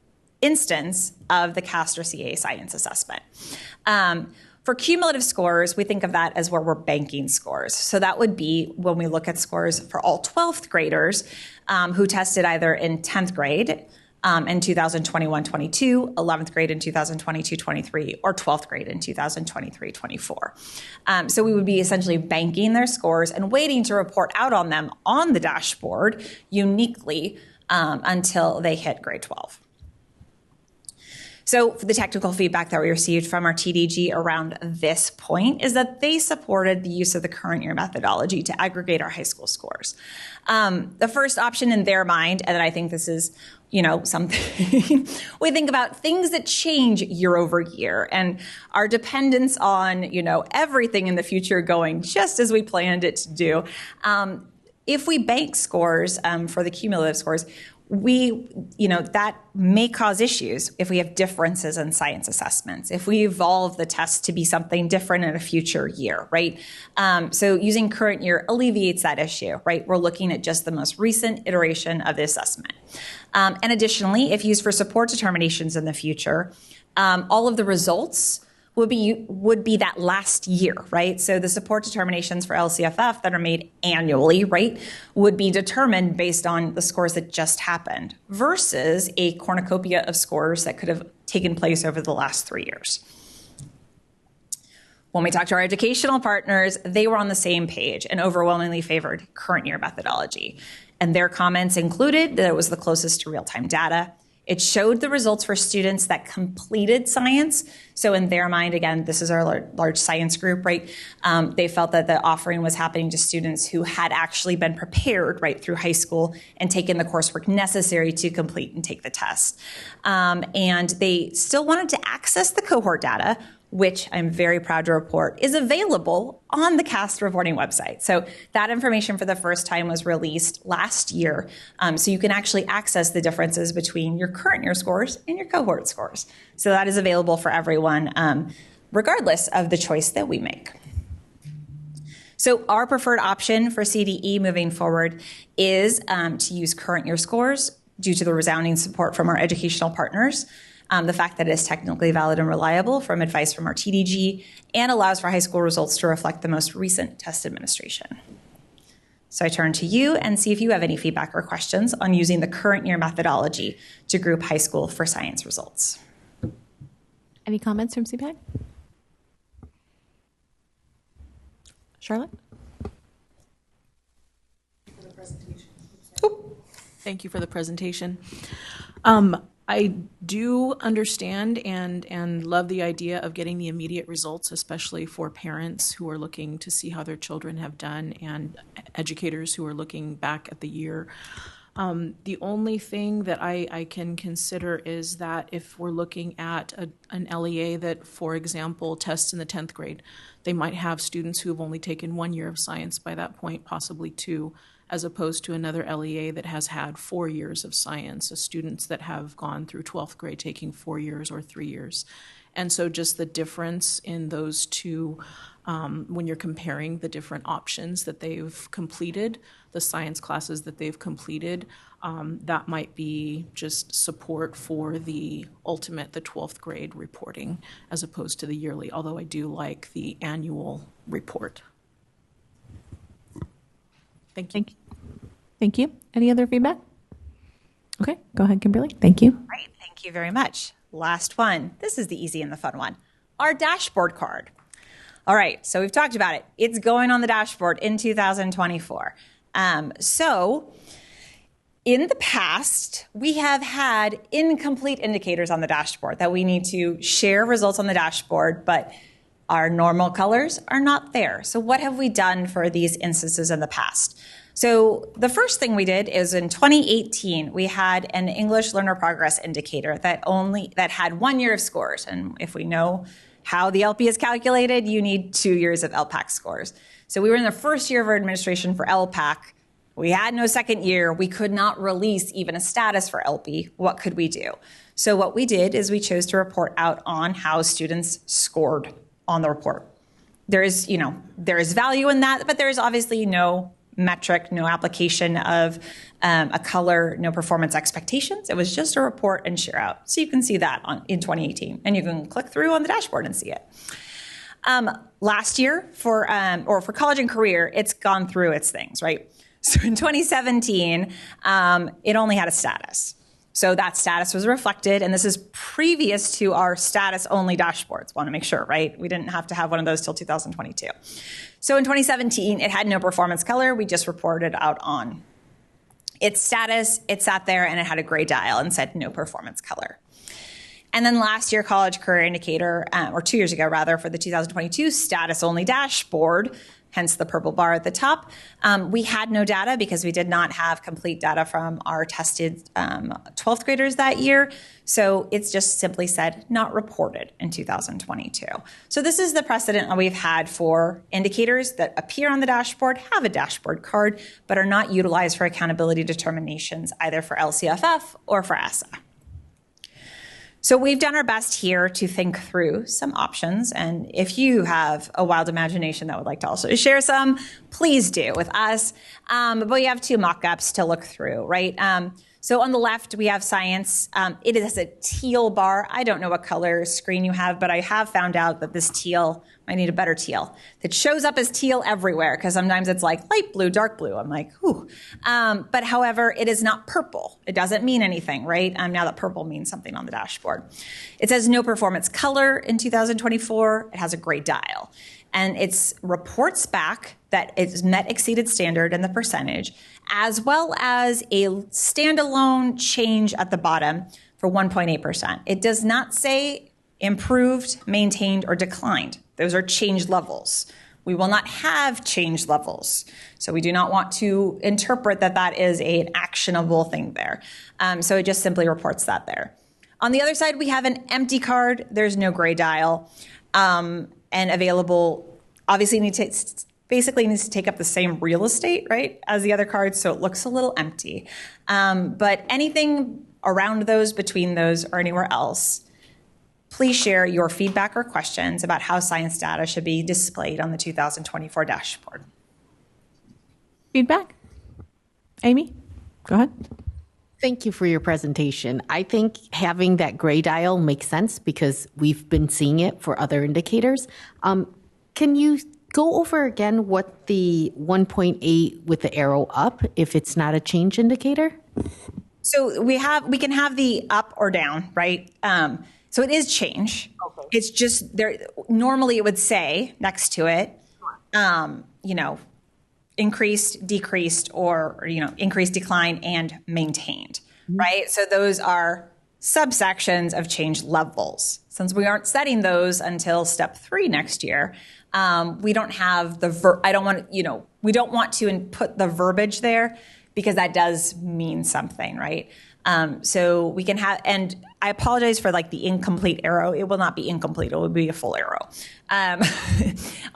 instance of the CAST or CAA Science assessment. For cumulative scores, we think of that as where we're banking scores. So that would be when we look at scores for all 12th graders who tested either in 10th grade in 2021-22, 11th grade in 2022-23, or 12th grade in 2023-24. So we would be essentially banking their scores and waiting to report out on them on the dashboard uniquely until they hit grade 12. So the technical feedback that we received from our TDG around this point is that they supported the use of the current year methodology to aggregate our high school scores. The first option in their mind, and I think this is, something we think about things that change year over year and our dependence on, everything in the future going just as we planned it to do. If we bank scores for the cumulative scores, that may cause issues if we have differences in science assessments, if we evolve the test to be something different in a future year, right? So using current year alleviates that issue, right? We're looking at just the most recent iteration of the assessment. And additionally, if used for support determinations in the future, all of the results would be that last year, right? So the support determinations for LCFF that are made annually, right, would be determined based on the scores that just happened versus a cornucopia of scores that could have taken place over the last 3 years. When we talked to our educational partners, they were on the same page and overwhelmingly favored current year methodology. And their comments included that it was the closest to real-time data. It showed the results for students that completed science. So in their mind, again, this is our large science group, right? They felt that the offering was happening to students who had actually been prepared right through high school and taken the coursework necessary to complete and take the test. And they still wanted to access the cohort data, which I'm very proud to report is available on the CAST reporting website. So that information for the first time was released last year. So you can actually access the differences between your current year scores and your cohort scores. So that is available for everyone, regardless of the choice that we make. So our preferred option for CDE moving forward is to use current year scores due to the resounding support from our educational partners. The fact that it is technically valid and reliable from advice from our TDG and allows for high school results to reflect the most recent test administration. So I turn to you and see if you have any feedback or questions on using the current year methodology to group high school for science results. Any comments from CPAG? Charlotte? Thank you for the presentation. I do understand and love the idea of getting the immediate results, especially for parents who are looking to see how their children have done and educators who are looking back at the year. The only thing that I can consider is that if we're looking at an LEA that, for example, tests in the 10th grade, they might have students who have only taken 1 year of science by that point, possibly 2, as opposed to another LEA that has had 4 years of science, so students that have gone through 12th grade taking 4 years or 3 years. And so just the difference in those two, when you're comparing the different options that they've completed, the science classes that they've completed, that might be just support for the ultimate, the 12th grade reporting, as opposed to the yearly, although I do like the annual report. Thank you. Thank you. Any other feedback? Okay, go ahead, Kimberly. Thank you. Great, thank you very much. Last one. This is the easy and the fun one. Our dashboard card. All right, so we've talked about it. It's going on the dashboard in 2024. So in the past, we have had incomplete indicators on the dashboard that we need to share results on the dashboard, but our normal colors are not there. So what have we done for these instances in the past? So the first thing we did is in 2018, we had an English learner progress indicator that had 1 year of scores. And if we know how the LP is calculated, you need 2 years of LPAC scores. So we were in the first year of our administration for LPAC. We had no second year. We could not release even a status for LP. What could we do? So what we did is we chose to report out on how students scored on the report. There is value in that, but there is obviously no metric, no application of a color, no performance expectations. It was just a report and share out. So you can see that in 2018, and you can click through on the dashboard and see it. Last year for college and career, it's gone through its things, right? So in 2017, it only had a status. So that status was reflected, and this is previous to our status-only dashboards. Want to make sure, right? We didn't have to have one of those till 2022. So in 2017, it had no performance color. We just reported out on its status. It sat there, and it had a gray dial and said no performance color. And then last year, college career indicator, or 2 years ago, rather, for the 2022 status-only dashboard, hence the purple bar at the top. We had no data because we did not have complete data from our tested 12th graders that year. So it's just simply said not reported in 2022. So this is the precedent that we've had for indicators that appear on the dashboard, have a dashboard card, but are not utilized for accountability determinations either for LCFF or for ESSA. So we've done our best here to think through some options. And if you have a wild imagination that would like to also share some, please do with us. But we have 2 mock-ups to look through, right? So on the left, we have science. It is a teal bar. I don't know what color screen you have, but I have found out that this teal, I need a better teal, that shows up as teal everywhere, because sometimes it's like light blue, dark blue. I'm like, ooh. But however, it is not purple. It doesn't mean anything, right? Now that purple means something on the dashboard. It says no performance color in 2024. It has a gray dial. And it reports back that it's met exceeded standard in the percentage, as well as a standalone change at the bottom for 1.8%. It does not say improved, maintained, or declined. Those are change levels. We will not have change levels. So we do not want to interpret that that is an actionable thing there. So it just simply reports that there. On the other side, we have an empty card. There's no gray dial. And available, obviously basically needs to take up the same real estate, right, as the other cards, so it looks a little empty. But anything around those, between those, or anywhere else, please share your feedback or questions about how science data should be displayed on the 2024 dashboard. Feedback? Amy, go ahead. Thank you for your presentation. I think having that gray dial makes sense because we've been seeing it for other indicators. Can you go over again what the 1.8 with the arrow up, if it's not a change indicator? So we can have the up or down, right? So it is change. Okay. It's just there. Normally it would say next to it, increased, decreased, or increased, decline, and maintained, right? So those are subsections of change levels. Since we aren't setting those until step 3 next year, we don't have we don't want to put the verbiage there because that does mean something, right? So we can have, and I apologize for like the incomplete arrow. It will not be incomplete. It will be a full arrow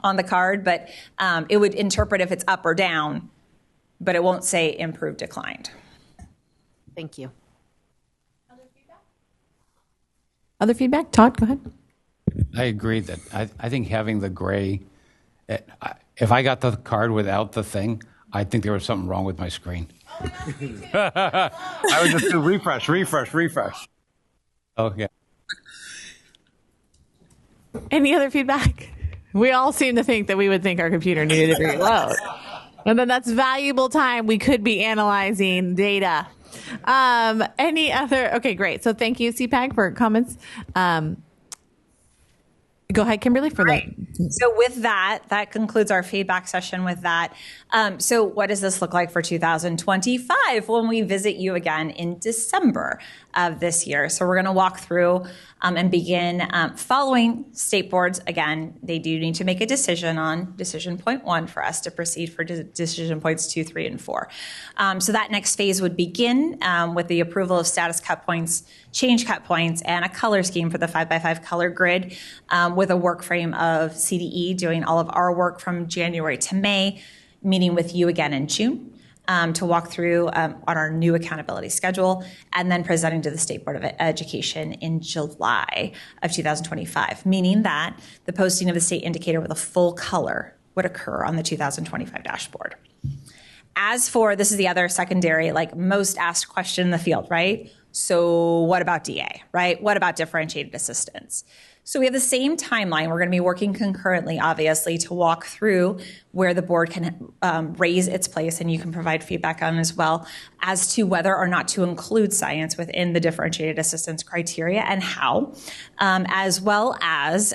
on the card, but it would interpret if it's up or down, but it won't say improved, declined. Thank you. Other feedback? Todd, go ahead. I agree that I think having the gray, if I got the card without the thing, I think there was something wrong with my screen. I would just do refresh. Okay. Any other feedback? We all seem to think that we would think our computer needed to reload. And then that's valuable time we could be analyzing data. Any other? Okay, great. So thank you, CPAG, for comments. Go ahead, Kimberly, for that. So with that concludes our feedback session with that. So what does this look like for 2025 when we visit you again in December of this year? So we're going to walk through and begin following state boards. Again, they do need to make a decision on decision point 1 for us to proceed for decision points 2, 3, and 4. So that next phase would begin with the approval of status cut points, change cut points, and a color scheme for the 5x5 color grid with a work frame of CDE doing all of our work from January to May, meeting with you again in June to walk through on our new accountability schedule, and then presenting to the State Board of Education in July of 2025, meaning that the posting of the state indicator with a full color would occur on the 2025 dashboard. As for, this is the other secondary, like most asked question in the field, right? So what about DA, right? What about differentiated assistance? So we have the same timeline. We're going to be working concurrently, obviously, to walk through where the board can raise its place, and you can provide feedback on as well, as to whether or not to include science within the differentiated assistance criteria and how, as well as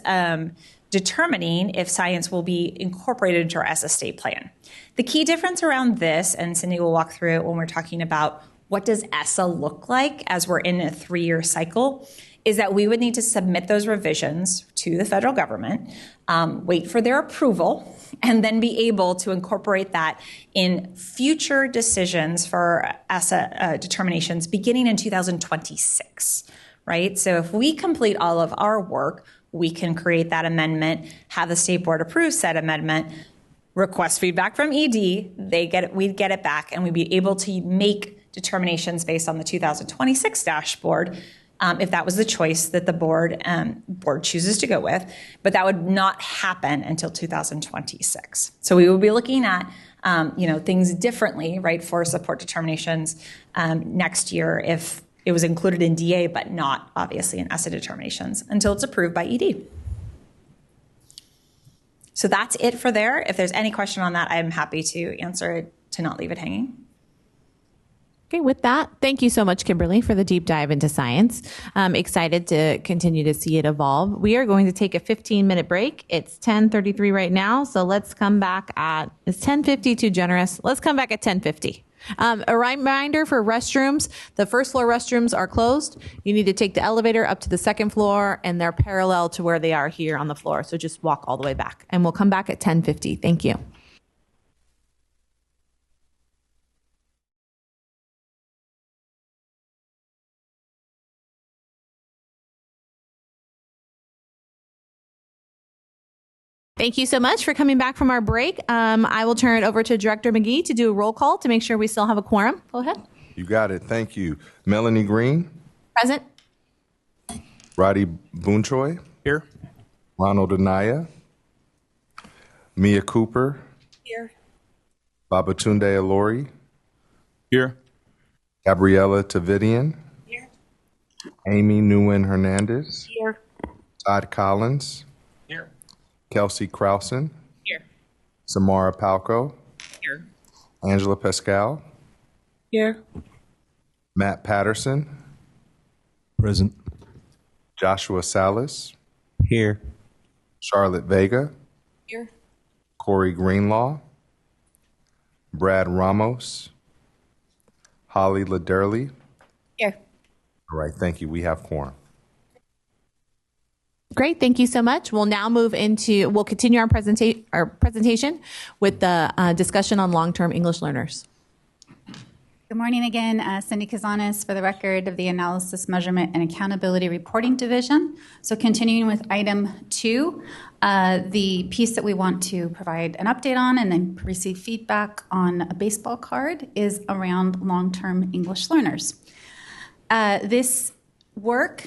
determining if science will be incorporated into our ESSA state plan. The key difference around this, and Cindy will walk through it when we're talking about what does ESSA look like as we're in a 3-year cycle, is that we would need to submit those revisions to the federal government, wait for their approval, and then be able to incorporate that in future decisions for ESSA determinations beginning in 2026, right? So if we complete all of our work, we can create that amendment, have the state board approve said amendment, request feedback from ED, we'd get it back, and we'd be able to make determinations based on the 2026 dashboard, if that was the choice that the board chooses to go with, but that would not happen until 2026. So we will be looking at things differently, right, for support determinations next year if it was included in DA, but not obviously in ESSA determinations until it's approved by ED. So that's it for there. If there's any question on that, I'm happy to answer it to not leave it hanging. Okay, with that, thank you so much, Kimberly, for the deep dive into science. I'm excited to continue to see it evolve. We are going to take a 15-minute break. It's 10:33 right now, so let's come back at, is 10:50 too generous? Let's come back at 10:50. A reminder for restrooms, the first floor restrooms are closed. You need to take the elevator up to the second floor, and they're parallel to where they are here on the floor. So just walk all the way back. And we'll come back at 10:50. Thank you. Thank you so much for coming back from our break. I will turn it over to Director McGee to do a roll call to make sure we still have a quorum. Go ahead. You got it. Thank you. Melanie Green. Present. Roddy Boonchoy. Here. Ronald Anaya. Mia Cooper. Here. Babatunde Alori. Here. Gabriella Tavidian. Here. Amy Nguyen Hernandez. Here. Todd Collins. Here. Kelsey Krausen. Here. Samara Palco. Here. Angela Pascal. Here. Matt Patterson. Present. Joshua Salas. Here. Charlotte Vega. Here. Corey Greenlaw. Brad Ramos. Holly Lederle. Here. All right, thank you. We have quorum. Great, thank you so much. We'll now we'll continue our presentation with the discussion on long-term English learners. Good morning again. Cindy Kazanis for the record of the Analysis, Measurement, and Accountability Reporting Division. So continuing with item 2, the piece that we want to provide an update on and then receive feedback on a baseball card is around long-term English learners. This work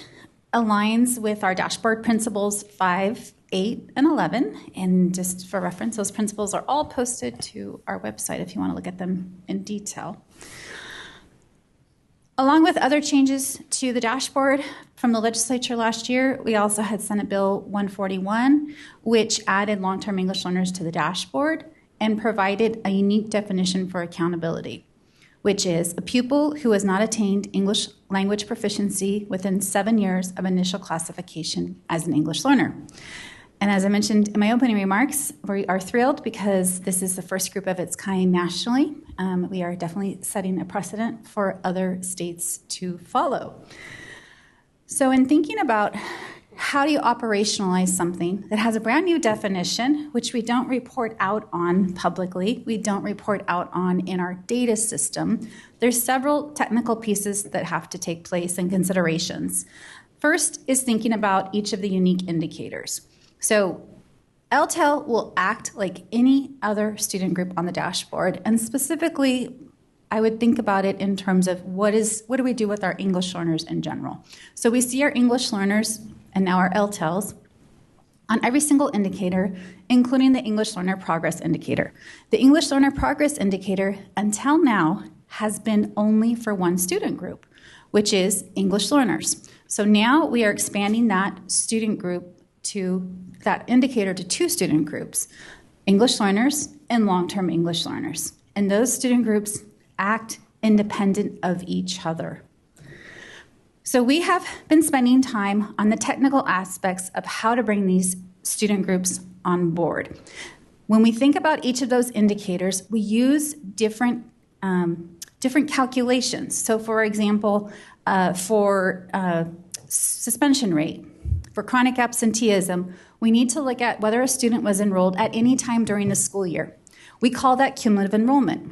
aligns with our dashboard principles 5, 8, and 11. And just for reference, those principles are all posted to our website if you want to look at them in detail. Along with other changes to the dashboard from the legislature last year, we also had Senate Bill 141, which added long-term English learners to the dashboard and provided a unique definition for accountability, which is a pupil who has not attained English language proficiency within 7 years of initial classification as an English learner. And as I mentioned in my opening remarks, we are thrilled because this is the first group of its kind nationally. We are definitely setting a precedent for other states to follow. So in thinking about how do you operationalize something that has a brand new definition, which we don't report out on publicly, we don't report out on in our data system, there's several technical pieces that have to take place and considerations. First is thinking about each of the unique indicators. So LTEL will act like any other student group on the dashboard, and specifically, I would think about it in terms of what do we do with our English learners in general. So we see our English learners and now our LTELs on every single indicator, including the English Learner Progress Indicator. The English Learner Progress Indicator, until now, has been only for one student group, which is English learners. So now we are expanding that student group to that indicator to 2 student groups, English learners and long-term English learners. And those student groups act independent of each other. So we have been spending time on the technical aspects of how to bring these student groups on board. When we think about each of those indicators, we use different calculations. So for example, for suspension rate, for chronic absenteeism, we need to look at whether a student was enrolled at any time during the school year. We call that cumulative enrollment.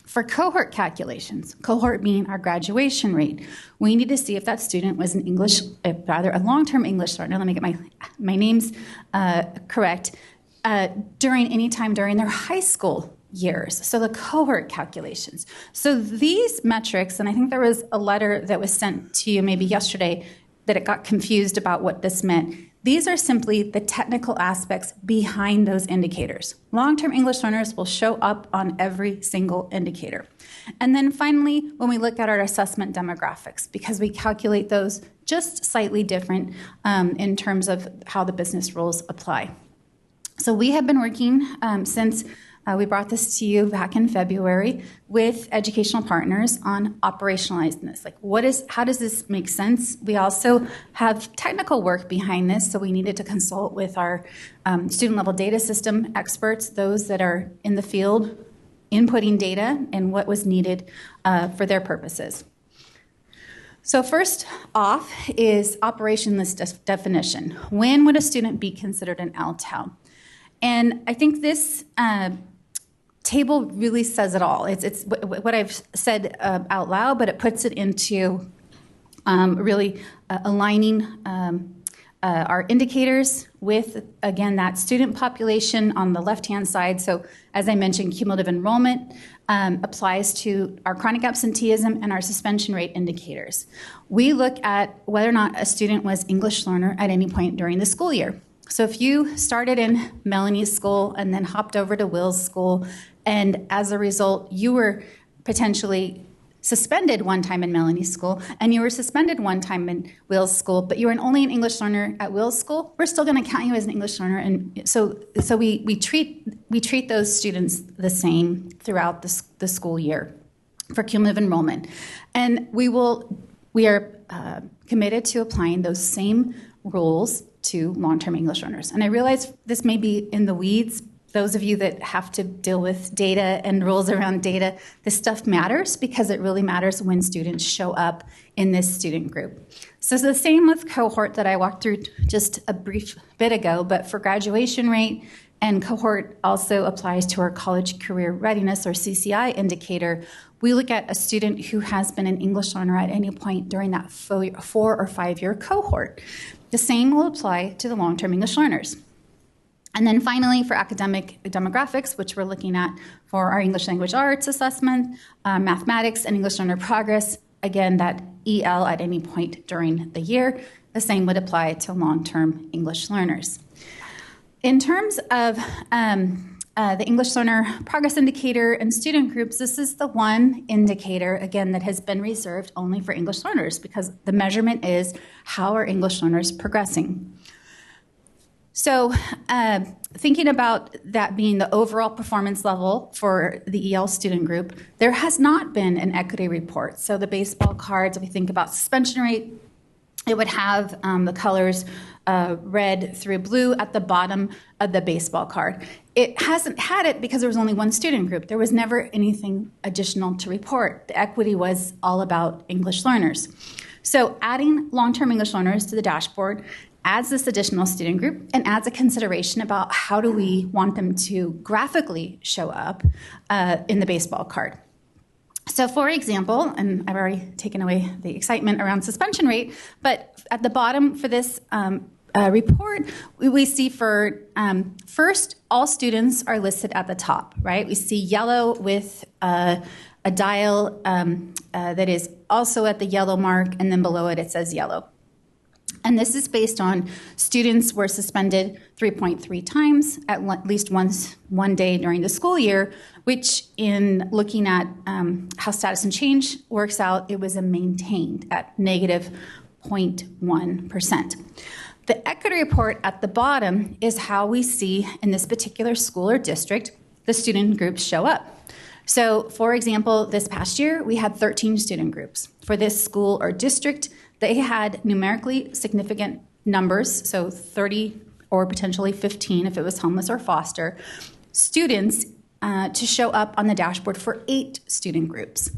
For cohort calculations, cohort being our graduation rate, we need to see if that student was a long-term English learner, let me get my names correct, during any time during their high school years. So the cohort calculations. So these metrics, and I think there was a letter that was sent to you maybe yesterday that it got confused about what this meant. These are simply the technical aspects behind those indicators. Long-term English learners will show up on every single indicator. And then finally, when we look at our assessment demographics, because we calculate those just slightly different in terms of how the business rules apply. So we have been working since we brought this to you back in February with educational partners on operationalizing this. Like, how does this make sense? We also have technical work behind this, so we needed to consult with our student level data system experts, those that are in the field inputting data and what was needed for their purposes. So first off is operation list definition. When would a student be considered an LTEL? And I think this table really says it all. It's what I've said out loud, but it puts it into really aligning our indicators with, again, that student population on the left-hand side. So as I mentioned, cumulative enrollment applies to our chronic absenteeism and our suspension rate indicators. We look at whether or not a student was English learner at any point during the school year. So if you started in Melanie's school and then hopped over to Will's school, and as a result, you were potentially suspended one time in Melanie's school, and you were suspended one time in Will's school, but you were only an English learner at Will's school, we're still going to count you as an English learner. And so we treat those students the same throughout the school year for cumulative enrollment. And we are committed to applying those same rules to long-term English learners. And I realize this may be in the weeds. Those of you that have to deal with data and rules around data, this stuff matters because it really matters when students show up in this student group. So it's the same with cohort that I walked through just a brief bit ago, but for graduation rate, and cohort also applies to our college career readiness or CCI indicator. We look at a student who has been an English learner at any point during that 4 or 5 year cohort. The same will apply to the long-term English learners. And then finally, for academic demographics, which we're looking at for our English language arts assessment, mathematics, and English learner progress, again, that EL at any point during the year, the same would apply to long-term English learners. In terms of the English learner progress indicator and student groups, this is the one indicator, again, that has been reserved only for English learners because the measurement is how are English learners progressing. So thinking about that being the overall performance level for the EL student group, there has not been an equity report. So the baseball cards, if we think about suspension rate, it would have the colors red through blue at the bottom of the baseball card. It hasn't had it because there was only one student group. There was never anything additional to report. The equity was all about English learners. So adding long-term English learners to the dashboard adds this additional student group and adds a consideration about how do we want them to graphically show up in the baseball card. So for example, and I've already taken away the excitement around suspension rate, but at the bottom for this report, we see for first, all students are listed at the top, right? We see yellow with a dial that is also at the yellow mark, and then below it, it says yellow. And this is based on students were suspended 3.3 times at least one day during the school year, which in looking at how status and change works out, it was maintained at negative 0.1%. The equity report at the bottom is how we see in this particular school or district the student groups show up. So for example, this past year, we had 13 student groups. For this school or district, they had numerically significant numbers, so 30 or potentially 15 if it was homeless or foster, students to show up on the dashboard for 8 student groups.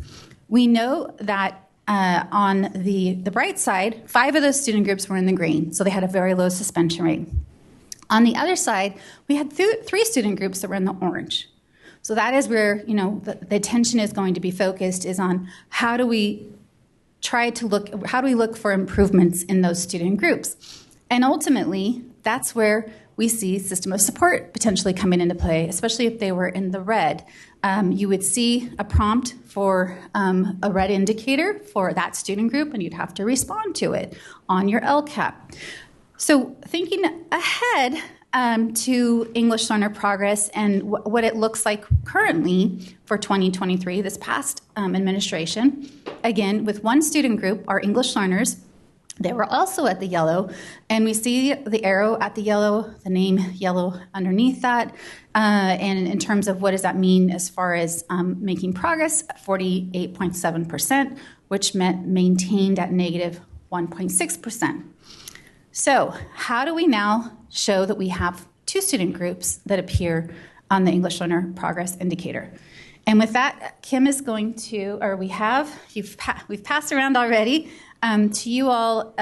We know that on the bright side, 5 of those student groups were in the green, so they had a very low suspension rate. On the other side, we had 3 student groups that were in the orange. So that is where the attention is going to be focused, is on how do we look for improvements in those student groups. And ultimately, that's where we see system of support potentially coming into play, especially if they were in the red. You would see a prompt for a red indicator for that student group, and you'd have to respond to it on your LCAP. So thinking ahead to English learner progress and what it looks like currently for 2023, this past administration, again, with one student group, our English learners, they were also at the yellow, and we see the arrow at the yellow, the name yellow underneath that, and in terms of what does that mean as far as making progress, 48.7%, which meant maintained at negative 1.6%. So how do we now show that we have 2 student groups that appear on the English learner progress indicator? And with that, Kim is going to, or we've passed around already to you all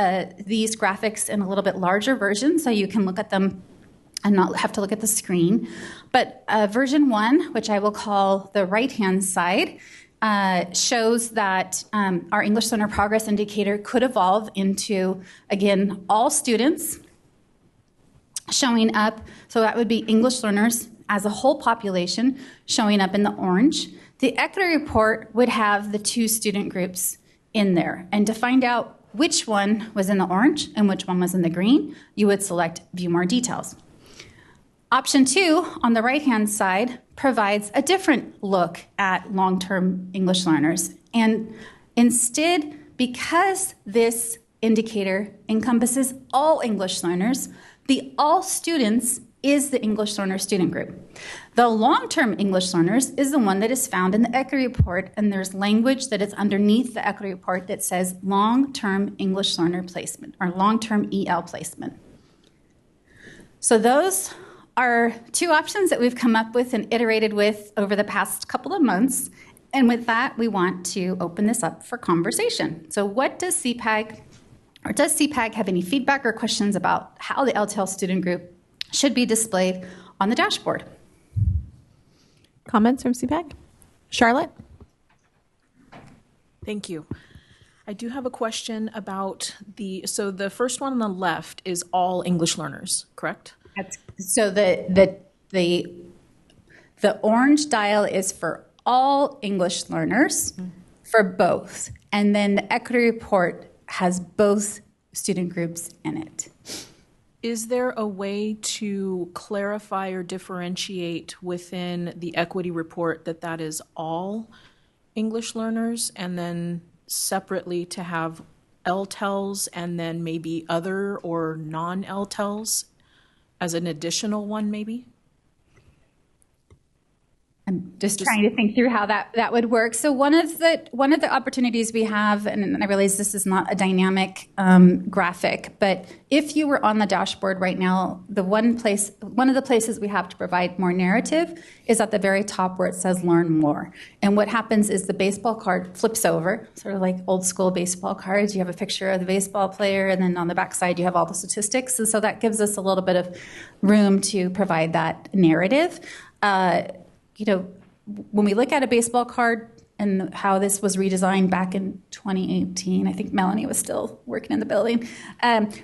these graphics in a little bit larger version so you can look at them and not have to look at the screen. But version 1, which I will call the right-hand side, shows that our English Learner Progress Indicator could evolve into, again, all students showing up. So that would be English learners as a whole population showing up in the orange. The equity report would have the 2 student groups in there. And to find out which one was in the orange and which one was in the green, you would select View More Details. Option 2 on the right-hand side provides a different look at long-term English learners. And instead, because this indicator encompasses all English learners, the all students is the English learner student group. The long-term English learners is the one that is found in the equity report, and there's language that is underneath the equity report that says long-term English learner placement or long-term EL placement. So those are 2 options that we've come up with and iterated with over the past couple of months. And with that, we want to open this up for conversation. So what does CPAG, or does CPAG have any feedback or questions about how the LTL student group should be displayed on the dashboard? Comments from CPAG? Charlotte? Thank you. I do have a question about so the first one on the left is all English learners, correct? So the orange dial is for all English learners for both. And then the equity report has both student groups in it. Is there a way to clarify or differentiate within the equity report that is all English learners, and then separately to have LTELs and then maybe other or non-LTELs as an additional one maybe? I'm just trying to think through how that would work. So one of the opportunities we have, and I realize this is not a dynamic graphic, but if you were on the dashboard right now, one of the places we have to provide more narrative is at the very top where it says Learn More. And what happens is the baseball card flips over, sort of like old school baseball cards. You have a picture of the baseball player, and then on the back side you have all the statistics. And so that gives us a little bit of room to provide that narrative. When we look at a baseball card and how this was redesigned back in 2018, I think Melanie was still working in the building,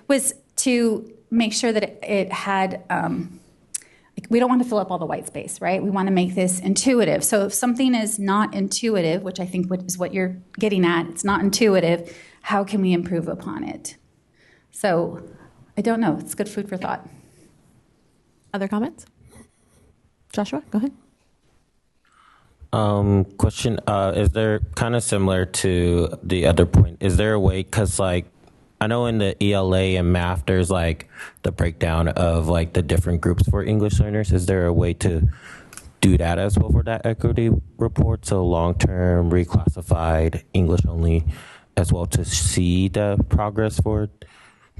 was to make sure that it had, we don't want to fill up all the white space, right? We want to make this intuitive. So if something is not intuitive, which I think is what you're getting at, it's not intuitive, how can we improve upon it? So I don't know. It's good food for thought. Other comments? Joshua, go ahead. Question, is there, kind of similar to the other point, is there a way, because I know in the ELA and math there's the breakdown of the different groups for English learners. Is there a way to do that as well for that equity report? So long-term, reclassified, English only, as well, to see the progress for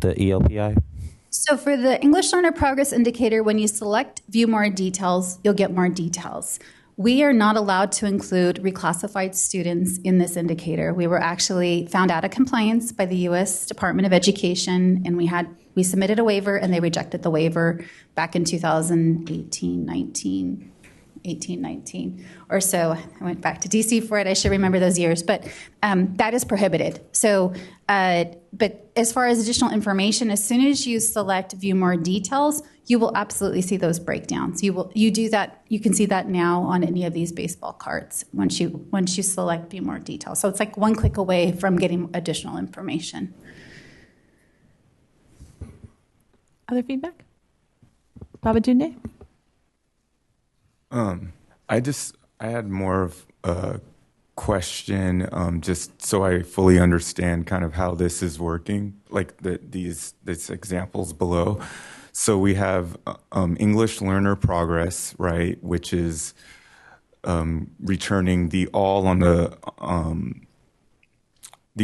the ELPI? So for the English Learner Progress Indicator, when you select View More Details, you'll get more details. We are not allowed to include reclassified students in this indicator. We were actually found out of compliance by the U.S. Department of Education, and we submitted a waiver, and they rejected the waiver back in 2018, 19 or so. I went back to DC for it. I should remember those years, but that is prohibited. So, but as far as additional information, as soon as you select View More Details, you will absolutely see those breakdowns. You do that. You can see that now on any of these baseball cards once you select View More Details. So it's like one click away from getting additional information. Other feedback? Babatunde? I had more of a question, just so I fully understand kind of how this is working, like these examples below. So we have English learner progress, right, which is returning the all on the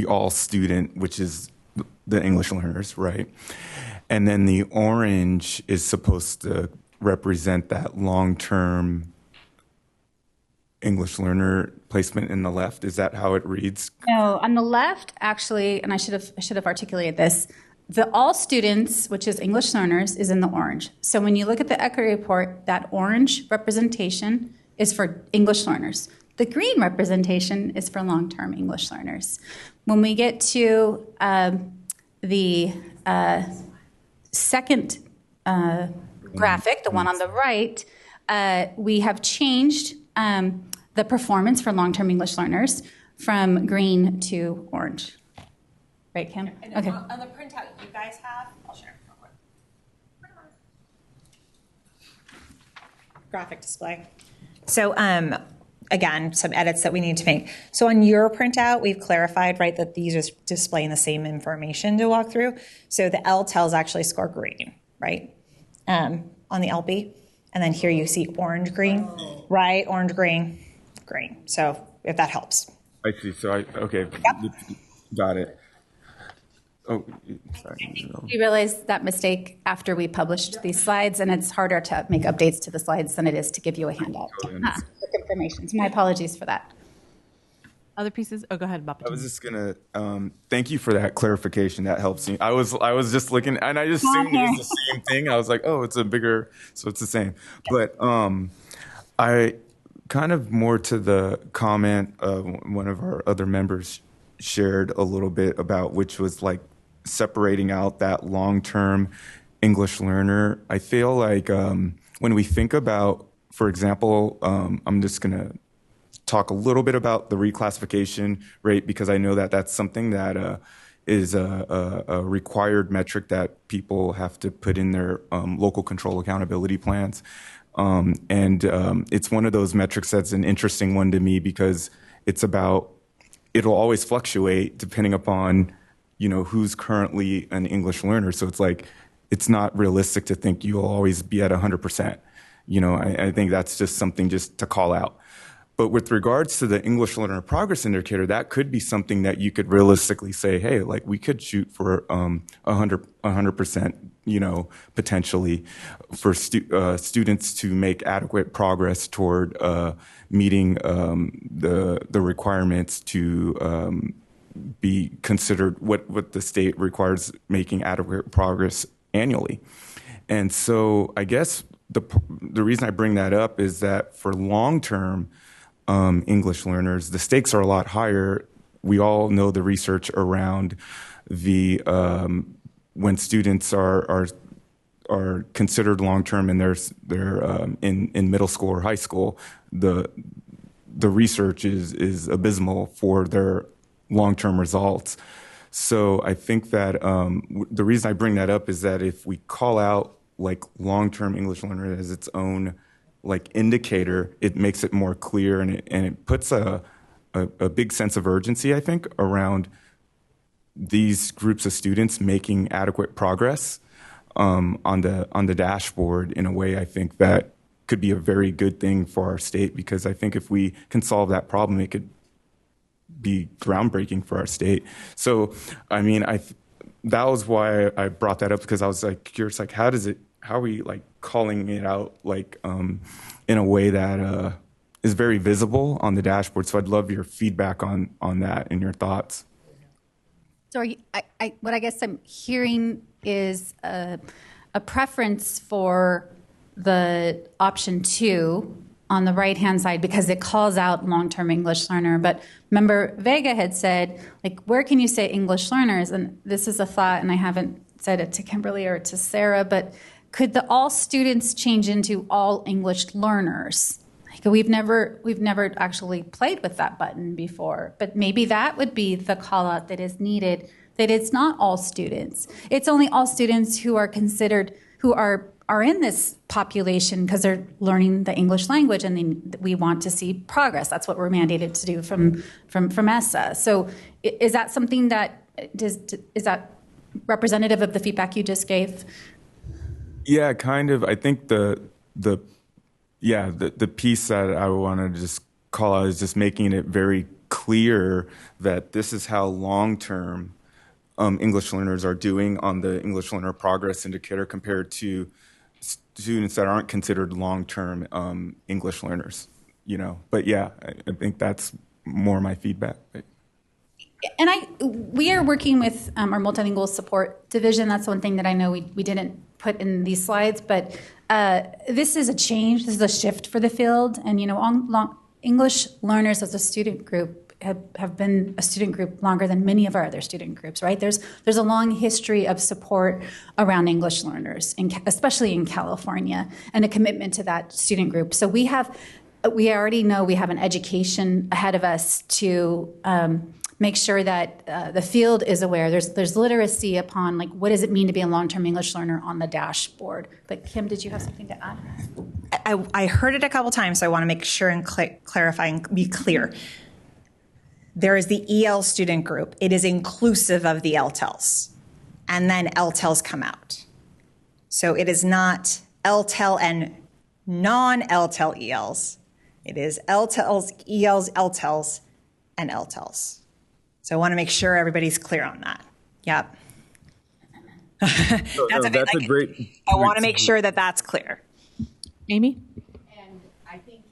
all student, which is the English learners, right? And then the orange is supposed to represent that long-term English learner placement in the left. Is that how it reads? No, on the left, actually, and I should have articulated this. The all students, which is English learners, is in the orange. So when you look at the equity report, that orange representation is for English learners. The green representation is for long-term English learners. When we get to the second graphic, the one on the right, we have changed the performance for long-term English learners from green to orange. Right, Kim? Okay. On the printout you guys have, I'll share it real quick. Graphic display. So again, some edits that we need to make. So on your printout, we've clarified, right, that these are displaying the same information to walk through. So the L tells actually score green, right, on the LB. And then here you see orange, green, right, orange, green, green. So if that helps. I see. So okay, yep. Got it. Oh, sorry. We realized that mistake after we published these slides, and it's harder to make updates to the slides than it is to give you a handout with information. So my apologies for that. Other pieces? Oh, go ahead, Bob. I was just gonna thank you for that clarification. That helps me. I was just looking, and I just assumed it was the same thing. I was like, oh, it's a bigger, so it's the same. But I kind of more to the comment one of our other members shared a little bit about, which was like separating out that long-term English learner. I feel like when we think about, for example, I'm just gonna talk a little bit about the reclassification rate, because I know that that's something that is a required metric that people have to put in their local control accountability plans. And it's one of those metrics that's an interesting one to me, because it's about, it'll always fluctuate depending upon, who's currently an English learner. So it's like, it's not realistic to think you'll always be at 100%. I think that's just something just to call out. But with regards to the English learner progress indicator, that could be something that you could realistically say, hey, like we could shoot for 100%, potentially for students to make adequate progress toward meeting the requirements to be considered what the state requires, making adequate progress annually. And so I guess the reason I bring that up is that for long-term English learners, the stakes are a lot higher. We all know the research around the when students are considered long-term and they're in middle school or high school, the research is abysmal for their long-term results. So I think that the reason I bring that up is that if we call out like long-term English learner as its own like indicator, it makes it more clear, and it puts a big sense of urgency, I think, around these groups of students making adequate progress on the dashboard in a way I think that could be a very good thing for our state, because I think if we can solve that problem, it could be groundbreaking for our state. So, I mean, that was why I brought that up, because I was like curious, like how are we like calling it out like in a way that is very visible on the dashboard? So I'd love your feedback on that and your thoughts. So what I guess I'm hearing is a preference for the option 2 on the right-hand side, because it calls out long-term English learner. But remember, Vega had said, like, where can you say English learners? And this is a thought, and I haven't said it to Kimberly or to Sarah, but could the all students change into all English learners? Like, we've never actually played with that button before, but maybe that would be the call out that is needed, that it's not all students. It's only all students who are considered, who are in this population because they're learning the English language, and we want to see progress. That's what we're mandated to do from ESSA. So is that something that is that representative of the feedback you just gave? Yeah, kind of. I think the piece that I want to just call out is just making it very clear that this is how long-term English learners are doing on the English learner progress indicator compared to students that aren't considered long-term English learners. But yeah, I think that's more my feedback. And we are working with our multilingual support division. That's one thing that I know we didn't put in these slides, but this is a change. This is a shift for the field. And, English learners as a student group have been a student group longer than many of our other student groups, right? There's a long history of support around English learners, especially in California, and a commitment to that student group. So we already know we have an education ahead of us to make sure that the field is aware. There's literacy upon what does it mean to be a long-term English learner on the dashboard. But Kim, did you have something to add? I heard it a couple times, so I want to make sure and clarify and be clear. There is the EL student group. It is inclusive of the LTELs. And then LTELs come out. So it is not LTEL and non-LTEL ELs. It is LTELs, ELs, LTELs, and LTELs. So I want to make sure everybody's clear on that. Yep. That's a great. I want to make sure that that's clear. Amy? And I think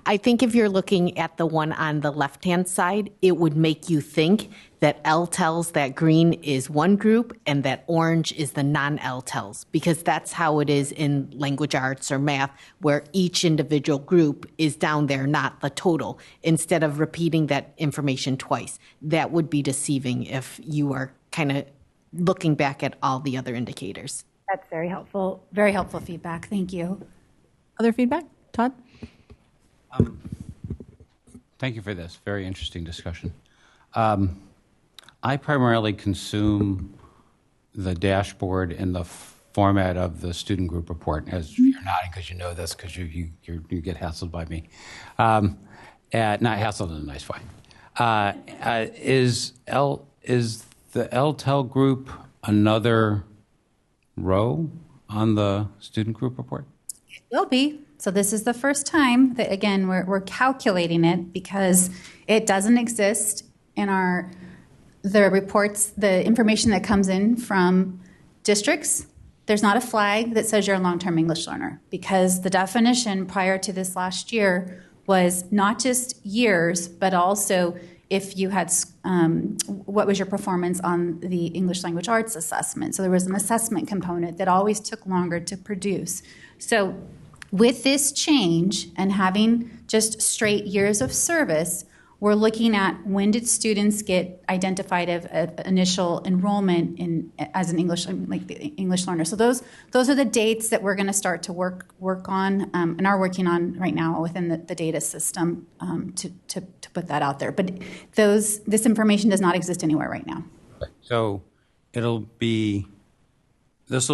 I think if you're looking at the one on the left-hand side, it would make you think that LTELs, that green is one group, and that orange is the non-LTELs, because that's how it is in language arts or math, where each individual group is down there, not the total, instead of repeating that information twice. That would be deceiving if you are kind of looking back at all the other indicators. That's very helpful feedback. Thank you. Other feedback? Todd? Thank you for this. Very interesting discussion. I primarily consume the dashboard in the format of the student group report, as you're nodding because you know this because you get hassled by me. Not hassled in a nice way. Is the LTEL group another row on the student group report? It will be. So this is the first time that, again, we're calculating it because it doesn't exist in the reports, the information that comes in from districts. There's not a flag that says you're a long-term English learner, because the definition prior to this last year was not just years, but also if you had, what was your performance on the English language arts assessment. So there was an assessment component that always took longer to produce. So with this change and having just straight years of service, we're looking at when did students get identified of initial enrollment as an English, like the English learner. So those are the dates that we're going to start to work on and are working on right now within the data system to put that out there. But this information does not exist anywhere right now. So this will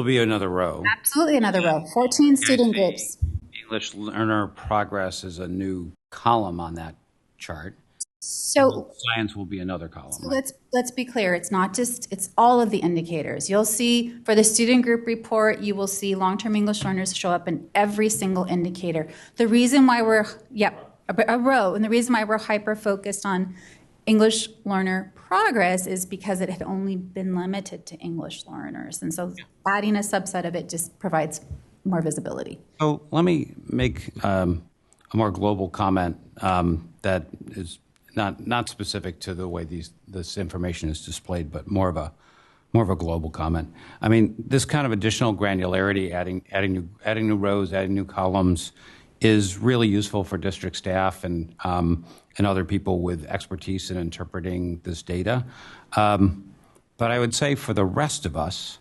be another row. Absolutely another row. 14 student groups. English learner progress is a new column on that chart. So science will be another column. So let's be clear. It's not just, it's all of the indicators. You'll see for the student group report, you will see long-term English learners show up in every single indicator. The reason why a row, and the reason why we're hyper-focused on English learner progress is because it had only been limited to English learners. And so adding a subset of it just provides more visibility. So let me make a more global comment that is not specific to the way this information is displayed, but more of a global comment. I mean, this kind of additional granularity, adding new rows, adding new columns, is really useful for district staff and other people with expertise in interpreting this data. But I would say for the rest of us,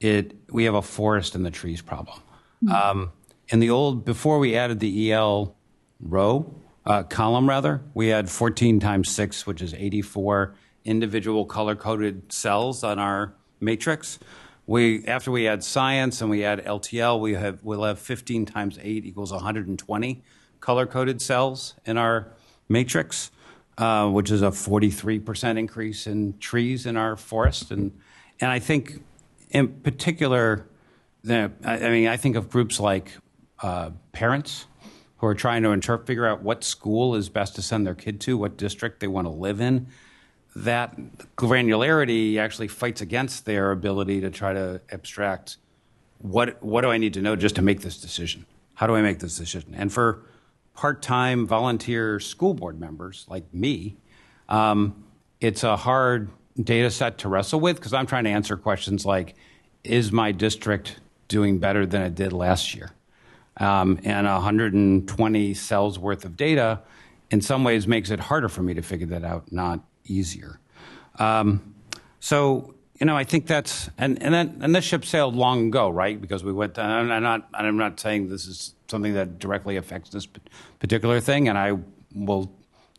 we have a forest in the trees problem. Before we added the EL column rather, we had 14 times 6, which is 84 individual color-coded cells on our matrix. After we add science and we add LTL, we'll have 15 times 8 equals 120 color-coded cells in our matrix, which is a 43% increase in trees in our forest. And I think in particular, I think of groups like parents who are trying to figure out what school is best to send their kid to, what district they want to live in. That granularity actually fights against their ability to try to abstract what do I need to know just to make this decision. how do I make this decision? And for part-time volunteer school board members like me, it's a hard data set to wrestle with because I'm trying to answer questions like, is my district doing better than it did last year? And 120 cells worth of data in some ways makes it harder for me to figure that out, not easier. So, I think that's, and this ship sailed long ago, right? Because we went, I'm not saying this is something that directly affects this particular thing, and I will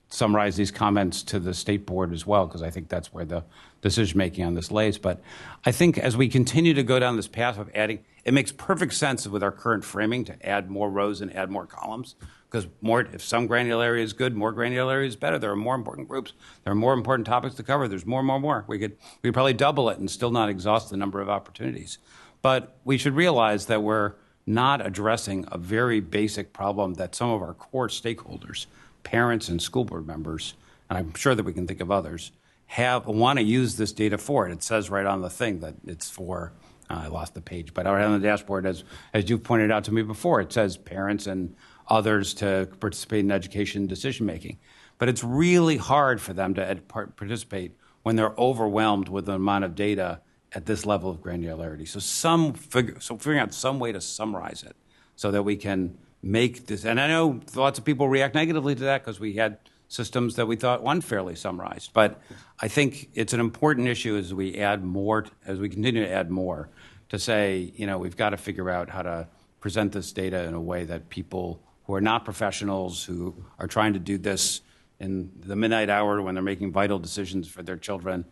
summarize these comments to the state board as well, because I think that's where the decision-making on this lays. But I think as we continue to go down this path of adding, it makes perfect sense with our current framing to add more rows and add more columns, because if some granularity is good, more granularity is better. There are more important groups. There are more important topics to cover. There's more. We could probably double it and still not exhaust the number of opportunities. But we should realize that we're not addressing a very basic problem that some of our core stakeholders, parents and school board members, and I'm sure that we can think of others, want to use this data for it. It says right on the thing that it's for, I lost the page, but right on the dashboard, as you pointed out to me before, it says parents and others to participate in education decision-making. But it's really hard for them to participate when they're overwhelmed with the amount of data at this level of granularity. So figuring out some way to summarize it so that we can make this, and I know lots of people react negatively to that because we had systems that we thought unfairly summarized. But I think it's an important issue as we continue to add more, to say, we've got to figure out how to present this data in a way that people who are not professionals, who are trying to do this in the midnight hour when they're making vital decisions for their children,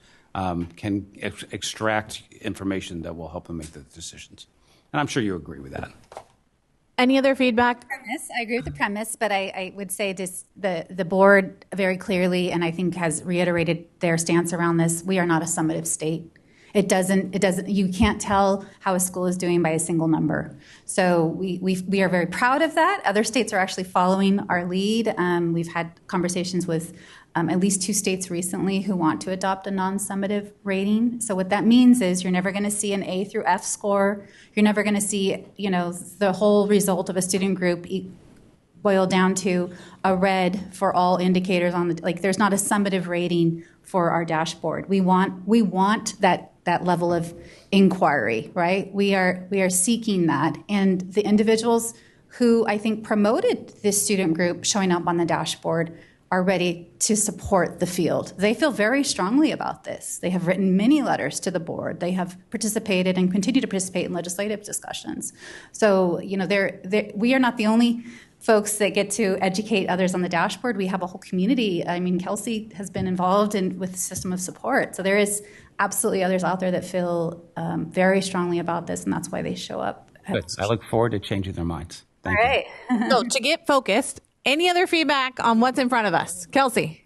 can extract information that will help them make the decisions. And I'm sure you agree with that. Any other feedback? I agree with the premise, but I would say the board very clearly, and I think has reiterated their stance around this, we are not a summative state. It doesn't, you can't tell how a school is doing by a single number. So we are very proud of that. Other states are actually following our lead. We've had conversations with at least 2 states recently who want to adopt a non-summative rating. So what that means is you're never going to see an A through F score. You're never going to see, the whole result of a student group boil down to a red for all indicators on there's not a summative rating for our dashboard. We want that level of inquiry, right? We are seeking that. And the individuals who I think promoted this student group showing up on the dashboard are ready to support the field. They feel very strongly about this. They have written many letters to the board. They have participated and continue to participate in legislative discussions. So, we are not the only folks that get to educate others on the dashboard. We have a whole community. I mean, Kelsey has been involved with the system of support. So there is absolutely others out there that feel very strongly about this, and that's why they show up. Good. I look forward to changing their minds. Thank All right. So to get focused, any other feedback on what's in front of us? Kelsey,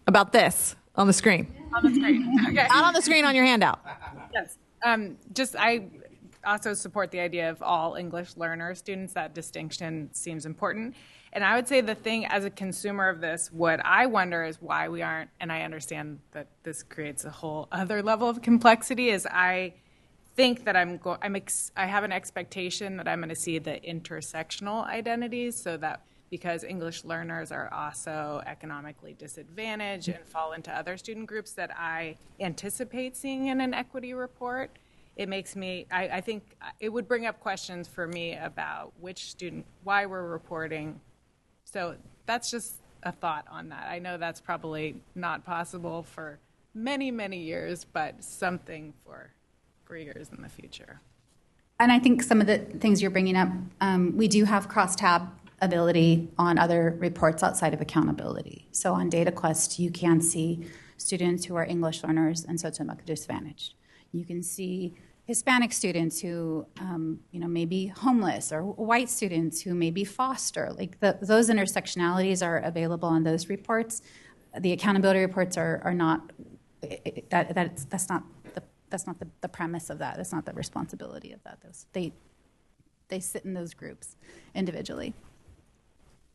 about this on the screen. On the screen. Okay. Not on the screen on your handout. Yes. I also support the idea of all English learner students. That distinction seems important. And I would say the thing as a consumer of this, what I wonder is why we aren't, and I understand that this creates a whole other level of complexity, is I think that I have an expectation that I'm going to see the intersectional identities, so that because English learners are also economically disadvantaged and fall into other student groups that I anticipate seeing in an equity report, it makes me, I think it would bring up questions for me about why we're reporting. So that's just a thought on that. I know that's probably not possible for many, many years, but something for years in the future. And I think some of the things you're bringing up, we do have cross-tab ability on other reports outside of accountability. So on DataQuest, you can see students who are English learners and socioeconomic disadvantaged. You can see Hispanic students who, may be homeless, or white students who may be foster. Those intersectionalities are available on those reports. The accountability reports are not. That's not the premise of that. That's not the responsibility of that. They sit in those groups individually.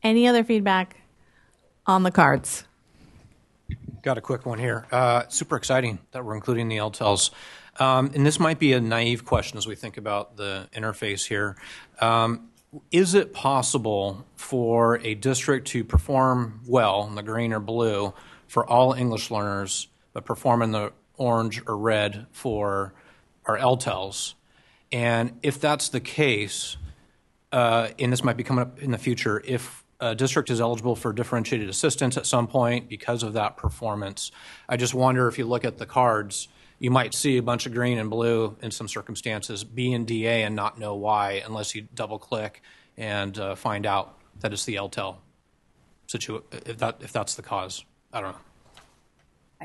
Any other feedback on the cards? Got a quick one here. Super exciting that we're including the LTELs. And this might be a naive question as we think about the interface here. is it possible for a district to perform well in the green or blue for all English learners, but perform in the orange or red for our LTELs? And if that's the case, and this might be coming up in the future, if a district is eligible for differentiated assistance at some point because of that performance, I just wonder if you look at the cards, you might see a bunch of green and blue in some circumstances, B and DA, and not know why unless you double click and find out that it's the LTEL if that's the cause. I don't know.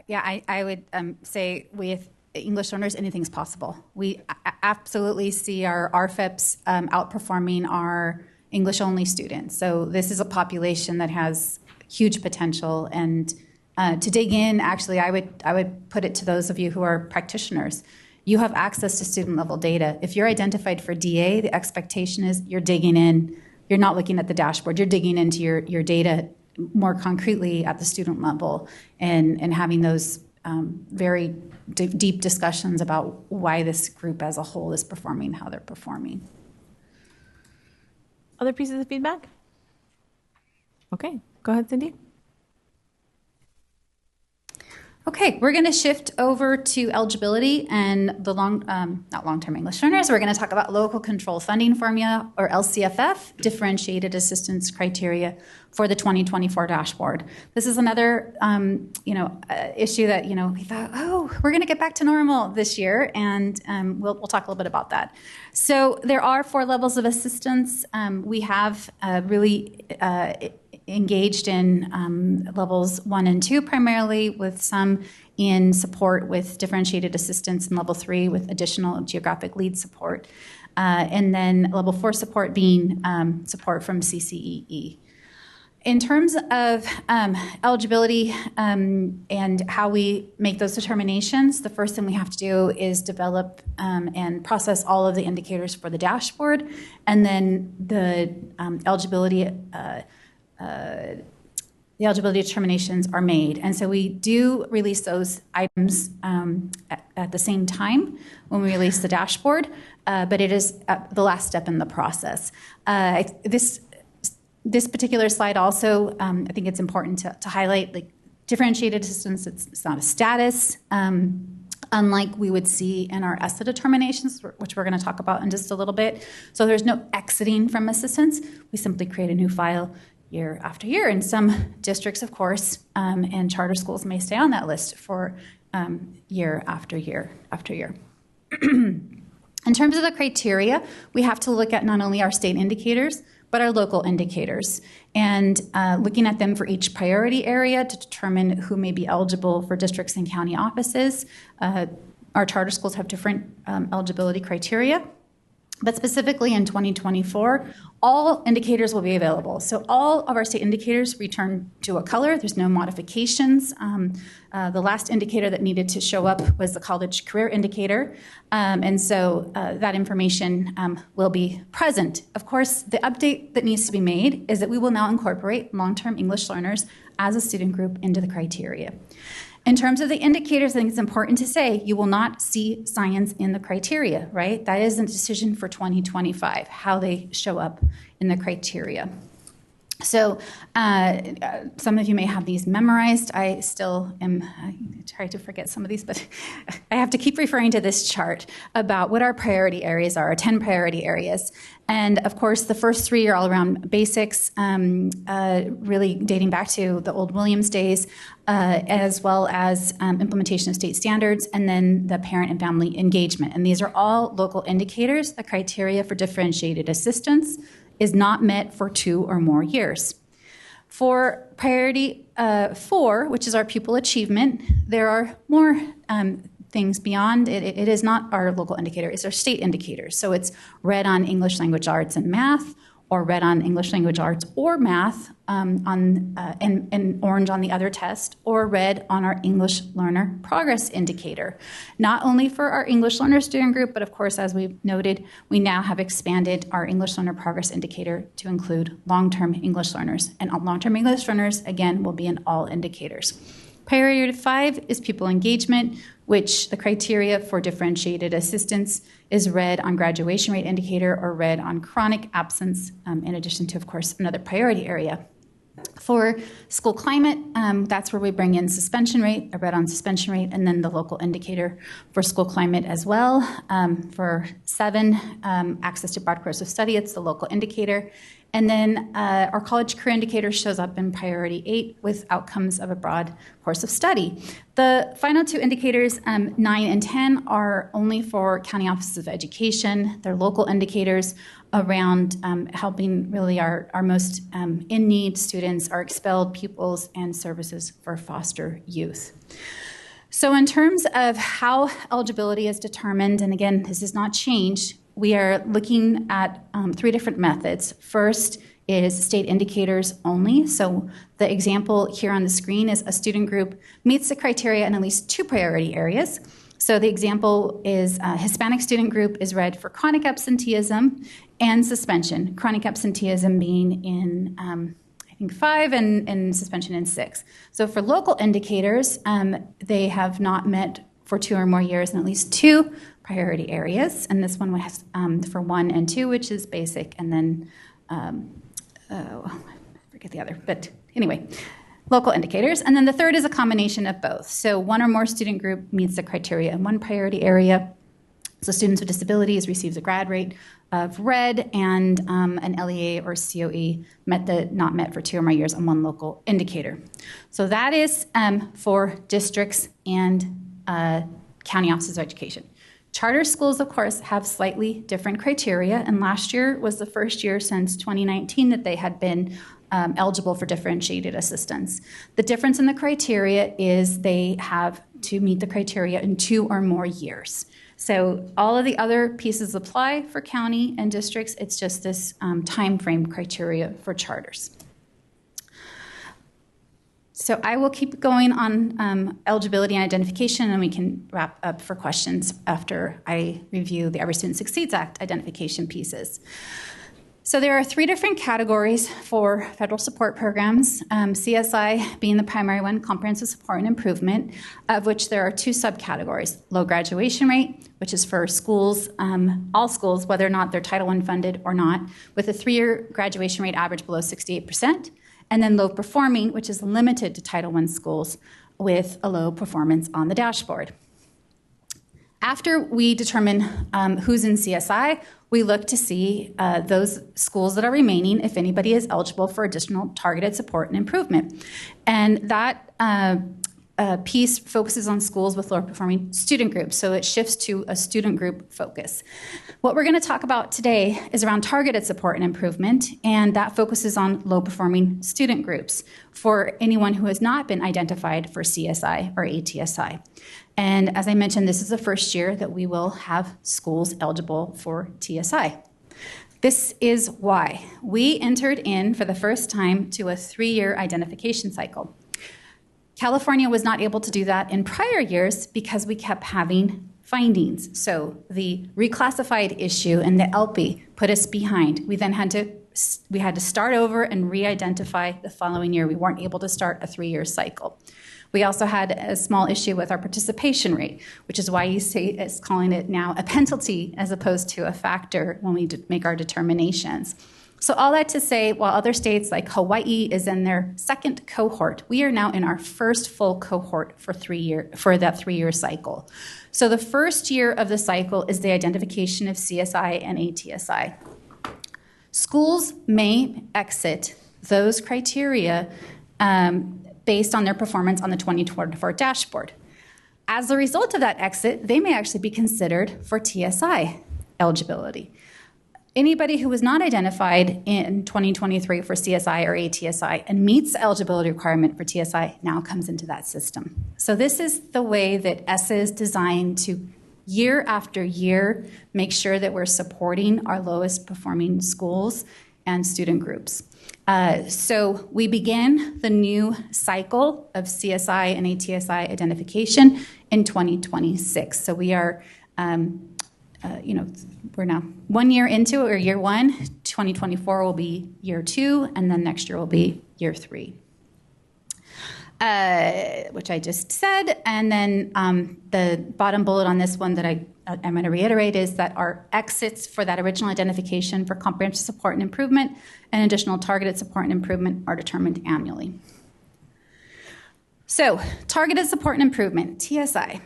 Yeah, I would say with English learners, anything's possible. We absolutely see our RFIPs outperforming our English-only students. So this is a population that has huge potential. And to dig in, actually, I would put it to those of you who are practitioners. You have access to student-level data. If you're identified for DA, the expectation is you're digging in. You're not looking at the dashboard. You're digging into your data more concretely at the student level and having those very deep discussions about why this group as a whole is performing how they're performing. Other pieces of feedback? Okay, go ahead, Cindy. Okay, we're going to shift over to eligibility and the not long-term English learners. We're going to talk about local control funding formula, or LCFF, differentiated assistance criteria for the 2024 dashboard. This is another, issue that, we thought, we're going to get back to normal this year, and we'll talk a little bit about that. So there are 4 levels of assistance. We have really engaged in levels 1 and 2 primarily, with some in support with differentiated assistance, and level 3 with additional geographic lead support. And then level 4 support being support from CCEE. In terms of eligibility and how we make those determinations, the first thing we have to do is develop and process all of the indicators for the dashboard, and then the eligibility determinations are made. And so we do release those items at the same time when we release the dashboard, but it is the last step in the process. This particular slide also, I think it's important to highlight, like, differentiated assistance, it's not a status, unlike we would see in our ESSA determinations, which we're going to talk about in just a little bit. So there's no exiting from assistance. We simply create a new file year after year. And some districts, of course, and charter schools may stay on that list for year after year after year. In terms of the criteria, we have to look at not only our state indicators, but our local indicators, and looking at them for each priority area to determine who may be eligible for districts and county offices. Our charter schools have different eligibility criteria, but specifically in 2024, all indicators will be available. So all of our state indicators return to a color. There's no modifications. The last indicator that needed to show up was the college career indicator. And so that information will be present. Of course, the update that needs to be made is that we will now incorporate long-term English learners as a student group into the criteria. In terms of the indicators, I think it's important to say you will not see science in the criteria, right? That is a decision for 2025, how they show up in the criteria. So some of you may have these memorized. I still am trying to forget some of these, but I have to keep referring to this chart about what our priority areas are, our 10 priority areas. And of course, the first 3 are all around basics, really dating back to the old Williams days, as well as implementation of state standards, and then the parent and family engagement. And these are all local indicators. The criteria for differentiated assistance is not met for 2 or more years. For priority 4, which is our pupil achievement, there are more things beyond it. It is not our local indicator, it's our state indicators. So it's red on English language arts and math, or red on English language arts or math, and orange on the other test, or red on our English learner progress indicator. Not only for our English learner student group, but of course, as we've noted, we now have expanded our English learner progress indicator to include long-term English learners. And long-term English learners, again, will be in all indicators. Priority 5 is pupil engagement, which the criteria for differentiated assistance is red on graduation rate indicator or red on chronic absence, in addition to, of course, another priority area. For school climate, that's where we bring in suspension rate, a red on suspension rate, and then the local indicator for school climate as well. For 7, access to broad course of study, it's the local indicator. And then our college career indicator shows up in priority 8 with outcomes of a broad course of study. The final 2 indicators, 9 and 10, are only for county offices of education. They're local indicators around helping really our most in-need students, our expelled pupils, and services for foster youth. So in terms of how eligibility is determined, and again, this has not changed, we are looking at 3 different methods. First is state indicators only. So the example here on the screen is a student group meets the criteria in at least 2 priority areas. So the example is Hispanic student group is red for chronic absenteeism and suspension. Chronic absenteeism being in, I think, 5 and suspension in 6. So for local indicators, they have not met for 2 or more years in at least 2 priority areas. And this one has for 1 and 2, which is basic, and then, I forget the other, but anyway, local indicators. And then the third is a combination of both. So 1 or more student group meets the criteria in 1 priority area. So students with disabilities receives a grad rate of red, and an LEA or COE not met for 2 or more years on 1 local indicator. So that is for districts and county offices of education. Charter schools, of course, have slightly different criteria, and last year was the first year since 2019 that they had been eligible for differentiated assistance. The difference in the criteria is they have to meet the criteria in 2 or more years. So all of the other pieces apply for county and districts. It's just this time frame criteria for charters. So I will keep going on eligibility and identification, and we can wrap up for questions after I review the Every Student Succeeds Act identification pieces. So there are 3 different categories for federal support programs, CSI being the primary one, comprehensive support and improvement, of which there are 2 subcategories: low graduation rate, which is for schools, all schools, whether or not they're Title I funded or not, with a 3-year graduation rate average below 68%, and then low performing, which is limited to Title I schools with a low performance on the dashboard. After we determine who's in CSI, we look to see those schools that are remaining, if anybody is eligible for additional targeted support and improvement. And that piece focuses on schools with lower performing student groups, so it shifts to a student group focus. What we're going to talk about today is around targeted support and improvement, and that focuses on low performing student groups for anyone who has not been identified for CSI or ATSI. And as I mentioned, this is the first year that we will have schools eligible for TSI. This is why we entered in for the first time to a 3-year identification cycle. California was not able to do that in prior years because we kept having findings. So the reclassified issue and the LP put us behind. We then had to start over and re-identify the following year. We weren't able to start a 3-year cycle. We also had a small issue with our participation rate, which is why you see it's calling it now a penalty as opposed to a factor when we make our determinations. So all that to say, while other states like Hawaii is in their 2nd cohort, we are now in our first full cohort for that 3-year cycle. So the first year of the cycle is the identification of CSI and ATSI. Schools may exit those criteria based on their performance on the 2024 dashboard. As a result of that exit, they may actually be considered for TSI eligibility. Anybody who was not identified in 2023 for CSI or ATSI and meets the eligibility requirement for TSI now comes into that system. So this is the way that ESSA is designed to, year after year, make sure that we're supporting our lowest performing schools and student groups. So we begin the new cycle of CSI and ATSI identification in 2026. So we are, we're now 1 year into it, or year 1. 2024 will be year 2, and then next year will be year 3. which I just said. And then the bottom bullet on this one that I'm going to reiterate is that our exits for that original identification for comprehensive support and improvement and additional targeted support and improvement are determined annually. So, targeted support and improvement, TSI.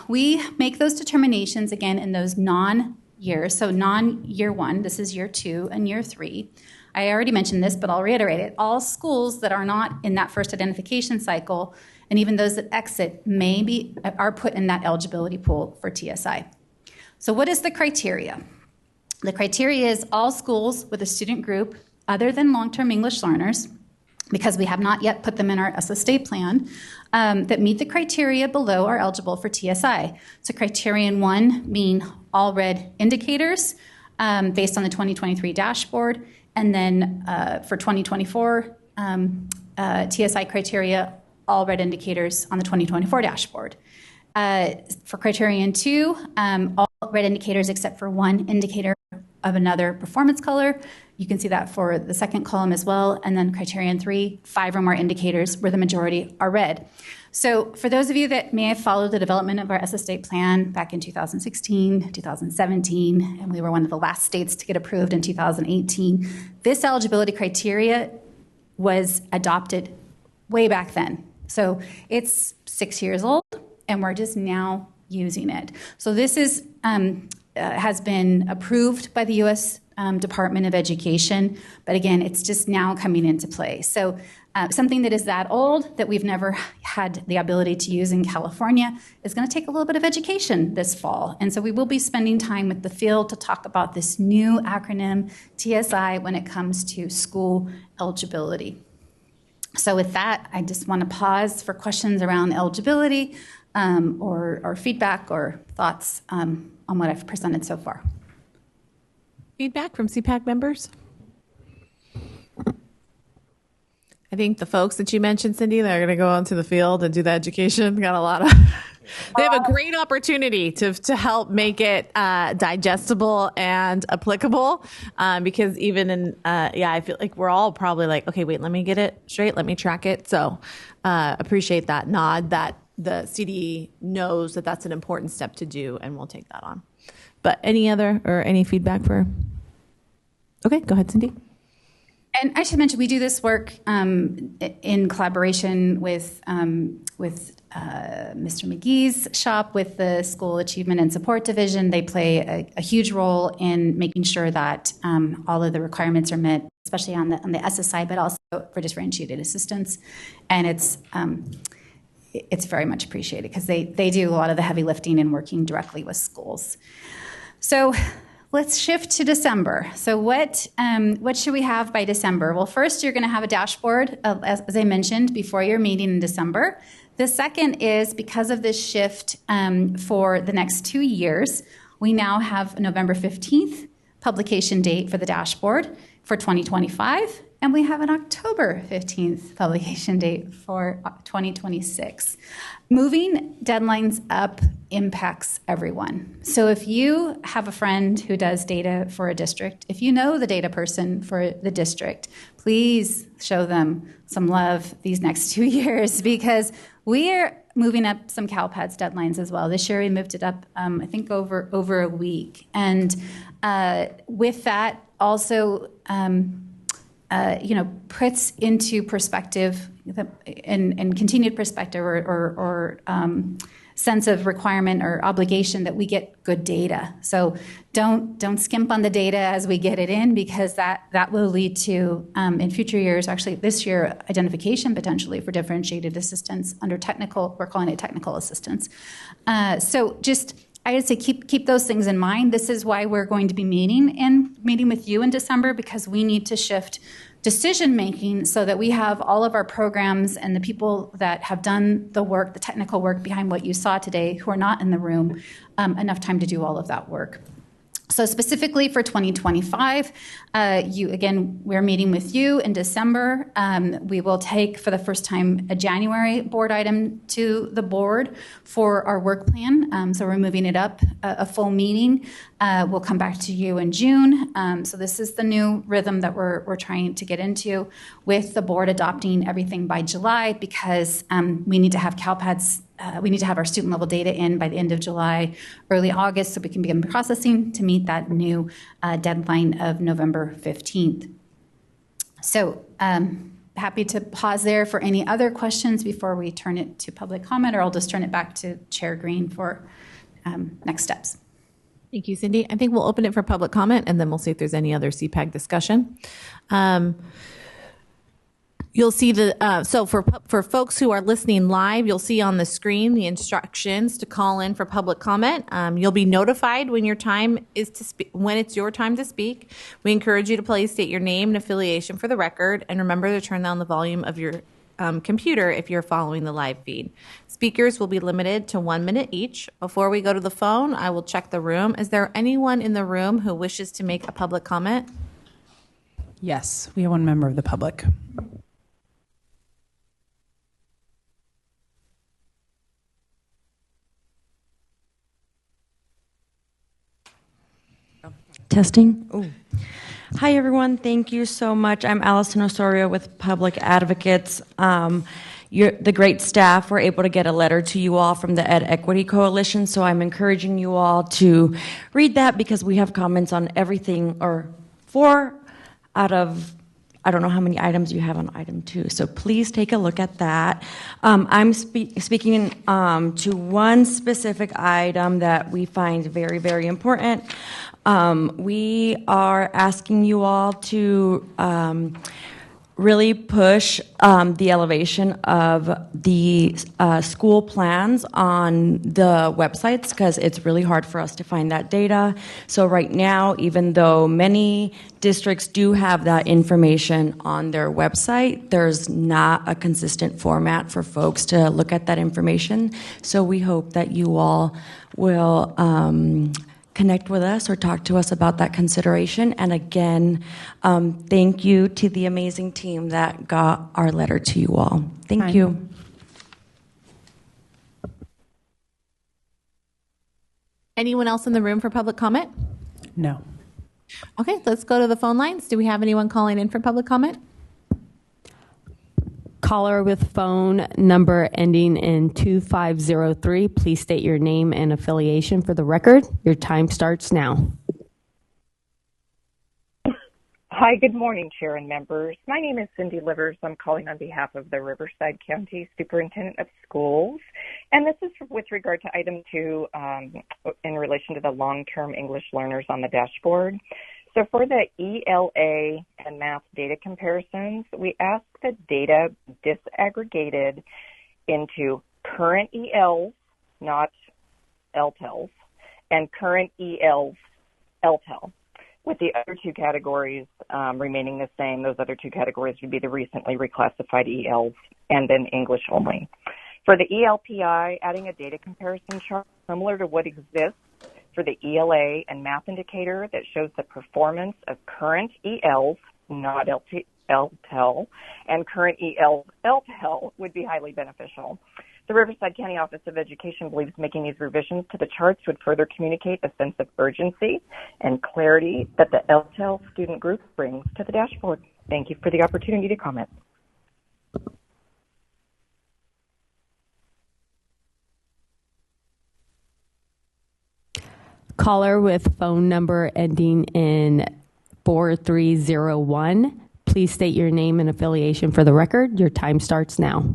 We make those determinations again in those non-years. So, non-year 1, this is year 2 and year 3. I already mentioned this, but I'll reiterate it. All schools that are not in that first identification cycle, and even those that exit, are put in that eligibility pool for TSI. So what is the criteria? The criteria is all schools with a student group other than long-term English learners, because we have not yet put them in our SSA plan, that meet the criteria below are eligible for TSI. So criterion 1 being all red indicators based on the 2023 dashboard. And then for 2024, TSI criteria, all red indicators on the 2024 dashboard. For criterion 2, all red indicators except for one indicator of another performance color. You can see that for the second column as well. And then criterion 3, 5 or more indicators where the majority are red. So for those of you that may have followed the development of our SSA plan back in 2016, 2017, and we were one of the last states to get approved in 2018, this eligibility criteria was adopted way back then. So it's 6 years old, and we're just now using it. So this is has been approved by the U.S. Department of Education, but again, it's just now coming into play. So something that is that old that we've never had the ability to use in California is going to take a little bit of education this fall. And so we will be spending time with the field to talk about this new acronym, TSI, when it comes to school eligibility. So with that, I just want to pause for questions around eligibility or feedback or thoughts on what I've presented so far. Feedback from CPAG members? I think the folks that you mentioned, Cindy, that are going to go onto the field and do the education, got a lot of, they have a great opportunity to help make it digestible and applicable because even in, I feel like we're all probably like, okay, wait, let me get it straight. Let me track it. So appreciate that nod that the CD knows that that's an important step to do, and we'll take that on. But any feedback for? Okay, go ahead, Cindy. And I should mention, we do this work in collaboration with Mr. McGee's shop, with the School Achievement and Support Division. They play a huge role in making sure that all of the requirements are met, especially on the SSI, but also for differentiated assistance. And it's very much appreciated because they do a lot of the heavy lifting and working directly with schools. So let's shift to December. So what should we have by December? Well, first, you're going to have a dashboard, as I mentioned, before your meeting in December. The second is, because of this shift for the next 2 years, we now have a November 15th publication date for the dashboard for 2025, and we have an October 15th publication date for 2026. Moving deadlines up impacts everyone. So if you have a friend who does data for a district, if you know the data person for the district, please show them some love these next 2 years, because we are moving up some CalPADS deadlines as well. This year we moved it up, I think, over a week. And with that also, puts into perspective and continued perspective or sense of requirement or obligation that we get good data. So don't skimp on the data as we get it in, because that will lead to, in future years, actually this year, identification potentially for differentiated assistance under technical, we're calling it technical assistance. So just, I would say keep those things in mind. This is why we're going to be meeting with you in December, because we need to shift decision making so that we have all of our programs and the people that have done the work, the technical work behind what you saw today, who are not in the room, enough time to do all of that work. So specifically for 2025, we're meeting with you in December. We will take for the first time a January board item to the board for our work plan. So we're moving it up a full meeting. We'll come back to you in June. So this is the new rhythm that we're trying to get into with the board adopting everything by July, because we need to have CalPADs. We need to have our student level data in by the end of July, early August, so we can begin processing to meet that new deadline of November 15th. So happy to pause there for any other questions before we turn it to public comment, or I'll just turn it back to Chair Green for next steps. Thank you, Cindy. I think we'll open it for public comment, and then we'll see if there's any other CPAG discussion. You'll see so for folks who are listening live, you'll see on the screen the instructions to call in for public comment. You'll be notified when your time is to speak, when it's your time to speak. We encourage you to please state your name and affiliation for the record, and remember to turn down the volume of your computer if you're following the live feed. Speakers will be limited to 1 minute each. Before we go to the phone, I will check the room. Is there anyone in the room who wishes to make a public comment? Yes, we have one member of the public. Testing. Ooh. Hi, everyone. Thank you so much. I'm Allison Osorio with Public Advocates. The great staff were able to get a letter to you all from the Ed Equity Coalition, so I'm encouraging you all to read that, because we have comments on everything, or 4 out of, I don't know how many items you have on item 2, so please take a look at that. I'm speaking to one specific item that we find very, very important. We are asking you all to really push the elevation of the school plans on the websites, because it's really hard for us to find that data. So right now, even though many districts do have that information on their website, there's not a consistent format for folks to look at that information. So we hope that you all will connect with us or talk to us about that consideration. And again, thank you to the amazing team that got our letter to you all. Thank you. Anyone else in the room for public comment? No. Okay, let's go to the phone lines. Do we have anyone calling in for public comment? Caller with phone number ending in 2503, please state your name and affiliation for the record. Your time starts now. Hi, good morning, Chair and members. My name is Cindy Livers. I'm calling on behalf of the Riverside County Superintendent of Schools. And this is with regard to item 2 in relation to the long-term English learners on the dashboard. So for the ELA and math data comparisons, we ask the data disaggregated into current ELs, not LTELs, and current ELs, LTEL, with the other 2 categories remaining the same. Those other 2 categories would be the recently reclassified ELs and then English only. For the ELPI, adding a data comparison chart similar to what exists for the ELA and math indicator that shows the performance of current ELs, not LTEL, and current ELs, LTEL would be highly beneficial. The Riverside County Office of Education believes making these revisions to the charts would further communicate a sense of urgency and clarity that the LTEL student group brings to the dashboard. Thank you for the opportunity to comment. Caller with phone number ending in 4301, please state your name and affiliation for the record. Your time starts now.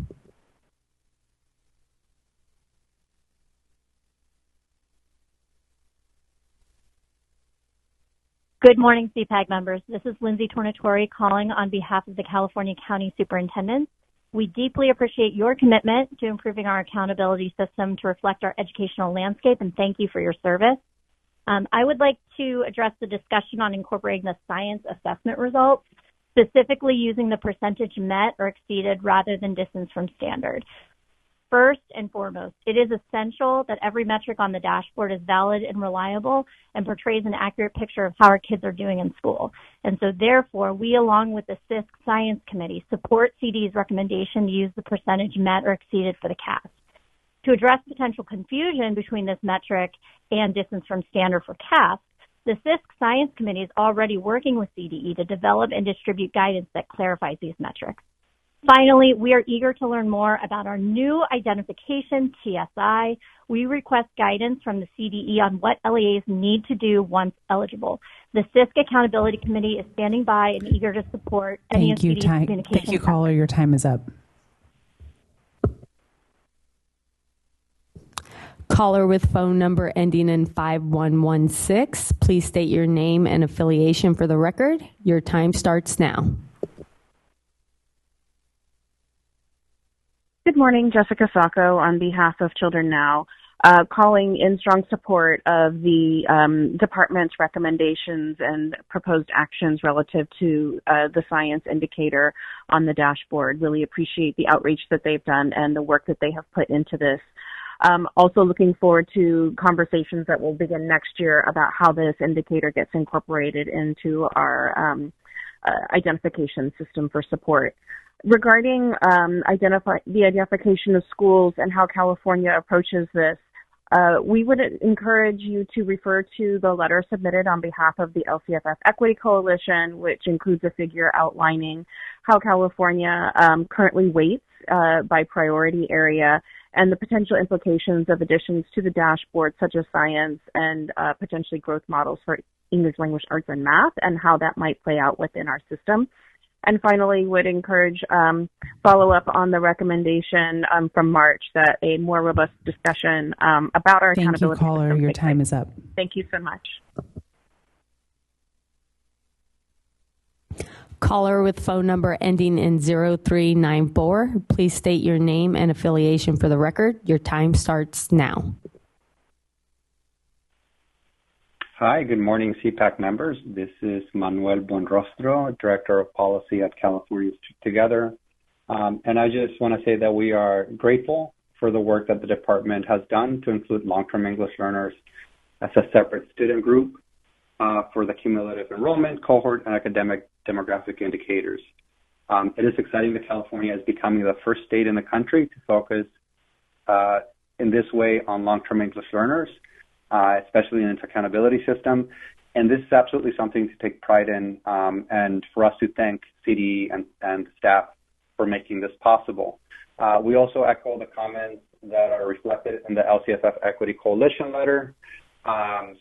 Good morning, CPAG members. This is Lindsay Tornatori calling on behalf of the California County Superintendents. We deeply appreciate your commitment to improving our accountability system to reflect our educational landscape, and thank you for your service. I would like to address the discussion on incorporating the science assessment results, specifically using the percentage met or exceeded rather than distance from standard. First and foremost, it is essential that every metric on the dashboard is valid and reliable and portrays an accurate picture of how our kids are doing in school. And so therefore, we, along with the CISC Science Committee, support CD's recommendation to use the percentage met or exceeded for the CAST. To address potential confusion between this metric and distance from standard for CAST, the CISC Science Committee is already working with CDE to develop and distribute guidance that clarifies these metrics. Finally, we are eager to learn more about our new identification, TSI. We request guidance from the CDE on what LEAs need to do once eligible. The CISC Accountability Committee is standing by and eager to support any of CDE's communication. Thank you, caller. Your time is up. Caller with phone number ending in 5116, please state your name and affiliation for the record. Your time starts now. Good morning, Jessica Sacco on behalf of Children Now, calling in strong support of the department's recommendations and proposed actions relative to the science indicator on the dashboard. Really appreciate the outreach that they've done and the work that they have put into this. Also looking forward to conversations that will begin next year about how this indicator gets incorporated into our identification system for support. Regarding the identification of schools and how California approaches this, we would encourage you to refer to the letter submitted on behalf of the LCFF Equity Coalition, which includes a figure outlining how California currently weights by priority area and the potential implications of additions to the dashboard, such as science and potentially growth models for English language arts and math, and how that might play out within our system. And finally, would encourage follow-up on the recommendation from March that a more robust discussion about our accountability. Thank you, caller. Your time is up. Thank you so much. Caller with phone number ending in 0394, please state your name and affiliation for the record. Your time starts now. Hi, good morning, CPAC members. This is Manuel Buenrostro, Director of Policy at California Together. And I just want to say that we are grateful for the work that the department has done to include long-term English learners as a separate student group for the cumulative enrollment, cohort, and academic demographic indicators. It is exciting that California is becoming the first state in the country to focus in this way on long-term English learners, especially in its accountability system. And this is absolutely something to take pride in, and for us to thank CDE and staff for making this possible. We also echo the comments that are reflected in the LCFF Equity Coalition letter,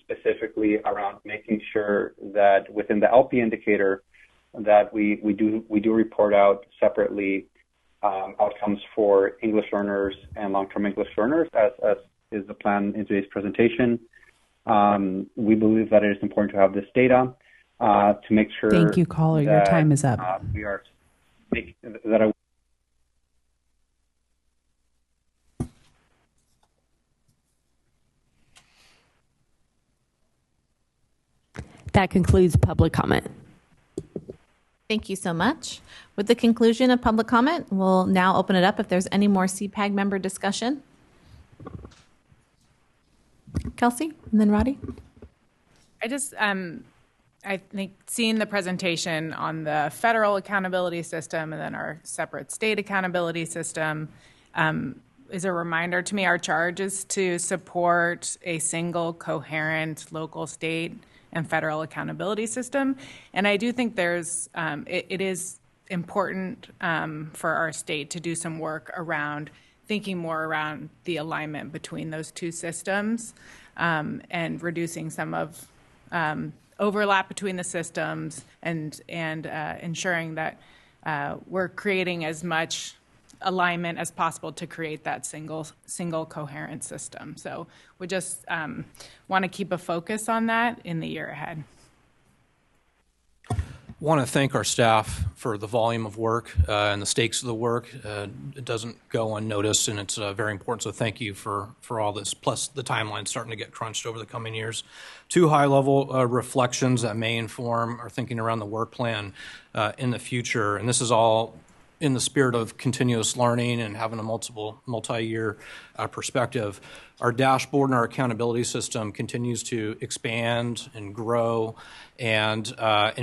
specifically around making sure that within the LP indicator that we do report out separately outcomes for English learners and long-term English learners, as is the plan in today's presentation. We believe that it is important to have this data to make sure. Thank you, caller. Your time is up. We are that. That concludes public comment. Thank you so much. With the conclusion of public comment, we'll now open it up if there's any more CPAG member discussion. Kelsey, and then Roddy. I think seeing the presentation on the federal accountability system and then our separate state accountability system is a reminder to me. Our charge is to support a single, coherent local, state, and federal accountability system. And I do think it is important for our state to do some work around thinking more around the alignment between those two systems and reducing some of overlap between the systems and ensuring that we're creating as much alignment as possible to create that single coherent system. So we just want to keep a focus on that in the year ahead. Want to thank our staff for the volume of work and the stakes of the work. It doesn't go unnoticed, and it's very important. So thank you for all this, plus the timeline starting to get crunched over the coming years. Two high-level reflections that may inform our thinking around the work plan in the future, and this is all in the spirit of continuous learning and having a multi-year perspective, our dashboard and our accountability system continues to expand and grow and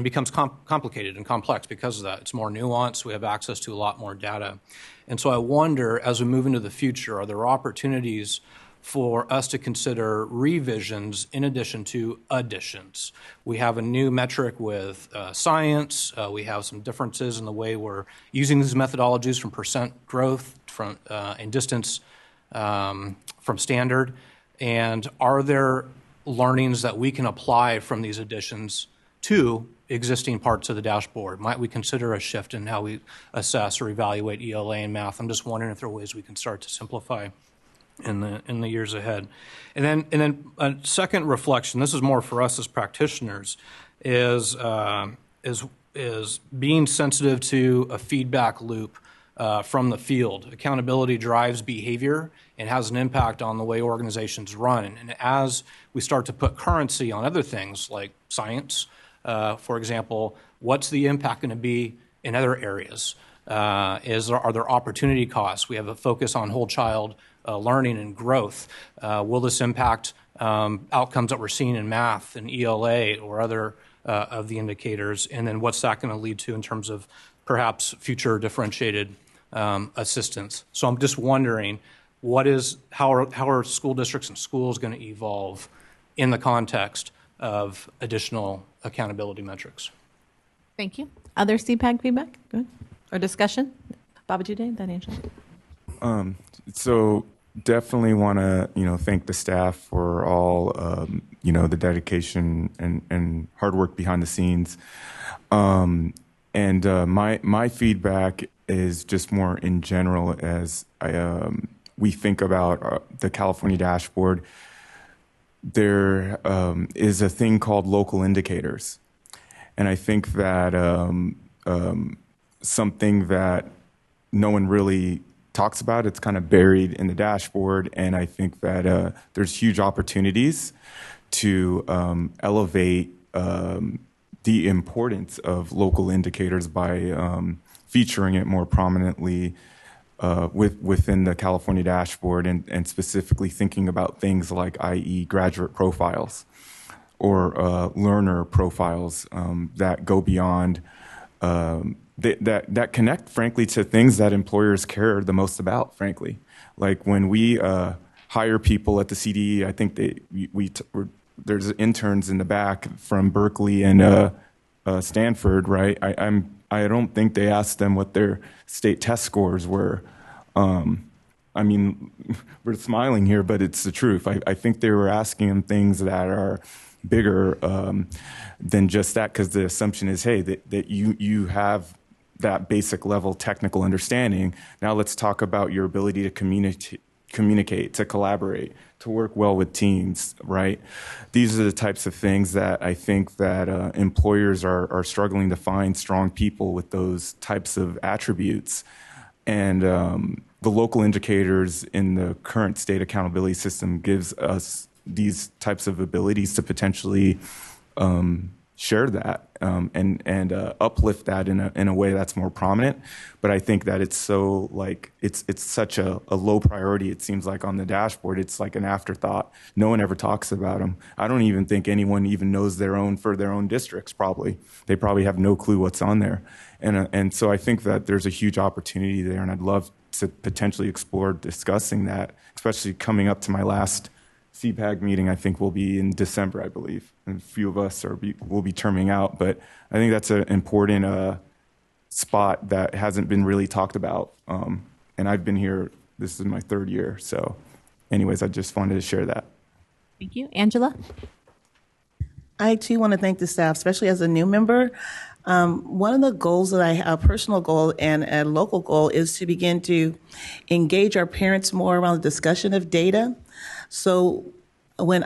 becomes complicated and complex because of that. It's more nuanced. We have access to a lot more data. And so I wonder, as we move into the future, are there opportunities for us to consider revisions in addition to additions? We have a new metric with science. We have some differences in the way we're using these methodologies from percent growth from and distance from standard. And are there learnings that we can apply from these additions to existing parts of the dashboard? Might we consider a shift in how we assess or evaluate ELA and math? I'm just wondering if there are ways we can start to simplify in the years ahead. And then a second reflection, this is more for us as practitioners, is being sensitive to a feedback loop from the field. Accountability drives behavior and has an impact on the way organizations run. And as we start to put currency on other things like science, for example, what's the impact going to be in other areas? Are there opportunity costs? We have a focus on whole child learning and growth. Will this impact outcomes that we're seeing in math and ELA or other of the indicators? And then what's that going to lead to in terms of perhaps future differentiated assistance? So I'm just wondering, how are school districts and schools going to evolve in the context of additional accountability metrics? Thank you. Other CPAG feedback? Go ahead. Or discussion? Babajude, then Angela. So definitely want to, thank the staff for all, the dedication and hard work behind the scenes. My feedback is just more in general as we think about the California dashboard. There is a thing called local indicators. And I think that something that no one really talks about, it's kind of buried in the dashboard. And I think that there's huge opportunities to elevate the importance of local indicators by featuring it more prominently within the California dashboard and specifically thinking about things like, i.e. graduate profiles or learner profiles that go beyond that connect, frankly, to things that employers care the most about, frankly. Like when we hire people at the CDE, I think there's interns in the back from Berkeley and Stanford, right? I don't think they asked them what their state test scores were. I mean, we're smiling here, but it's the truth. I think they were asking them things that are bigger than just that, because the assumption is, hey, that you have that basic level technical understanding. Now let's talk about your ability to communicate, to collaborate, to work well with teams, right? These are the types of things that I think that employers are struggling to find strong people with those types of attributes. And the local indicators in the current state accountability system gives us these types of abilities to potentially share that and uplift that in a way that's more prominent. But I think that it's so it's such a low priority. It seems like on the dashboard, it's like an afterthought. No one ever talks about them. I don't even think anyone even knows their own districts. Probably they probably have no clue what's on there. And so I think that there's a huge opportunity there, and I'd love to potentially explore discussing that, especially coming up to my last CPAG meeting. I think will be in December, I believe. And a few of us will be terming out, but I think that's an important spot that hasn't been really talked about. And I've been here, this is my third year. So anyways, I just wanted to share that. Thank you. Angela? I too want to thank the staff, especially as a new member. One of the goals that I have, a personal goal and a local goal, is to begin to engage our parents more around the discussion of data. So when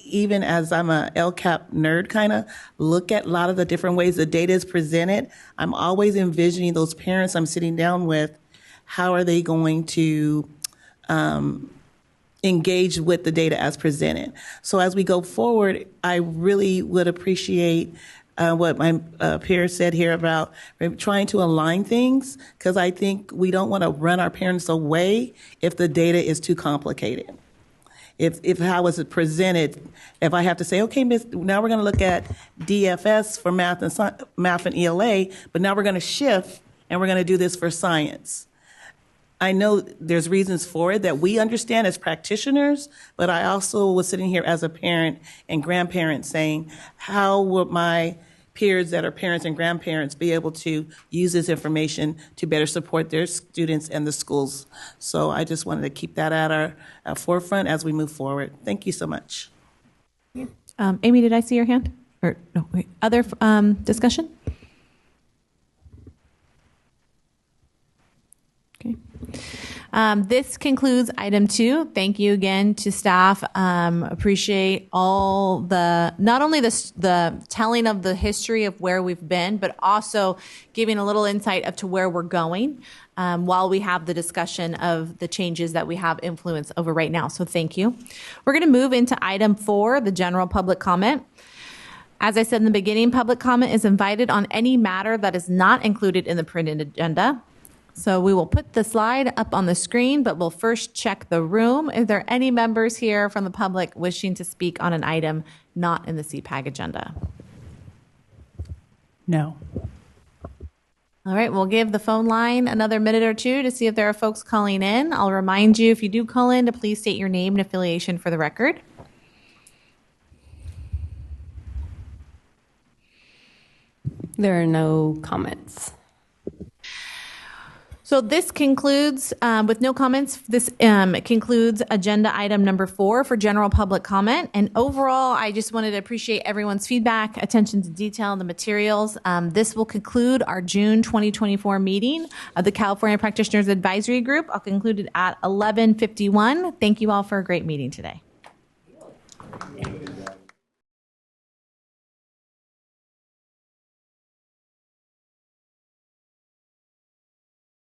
even as I'm a LCAP nerd, kind of look at a lot of the different ways the data is presented, I'm always envisioning those parents I'm sitting down with, how are they going to engage with the data as presented? So as we go forward, I really would appreciate what my peers said here about trying to align things, because I think we don't want to run our parents away if the data is too complicated. If how is it presented, if I have to say, okay, Miss, now we're going to look at DFS for math and ELA, but now we're going to shift and we're going to do this for science. I know there's reasons for it that we understand as practitioners, but I also was sitting here as a parent and grandparent saying, how would my peers that are parents and grandparents be able to use this information to better support their students and the schools? So I just wanted to keep that at our forefront as we move forward. Thank you so much. Amy, did I see your hand? Or no, wait. Other discussion? Okay. This concludes item 2. Thank you again to staff. Appreciate all not only the telling of the history of where we've been, but also giving a little insight of to where we're going while we have the discussion of the changes that we have influence over right now. So thank you. We're going to move into item 4, the general public comment. As I said in the beginning, public comment is invited on any matter that is not included in the printed agenda. So we will put the slide up on the screen, but we'll first check the room. Is there any members here from the public wishing to speak on an item not in the CPAG agenda? No. All right, we'll give the phone line another minute or two to see if there are folks calling in. I'll remind you, if you do call in, to please state your name and affiliation for the record. There are no comments. So this concludes, with no comments, this concludes agenda item number 4 for general public comment. And overall, I just wanted to appreciate everyone's feedback, attention to detail, and the materials. This will conclude our June 2024 meeting of the California Practitioners Advisory Group. I'll conclude it at 11:51. Thank you all for a great meeting today.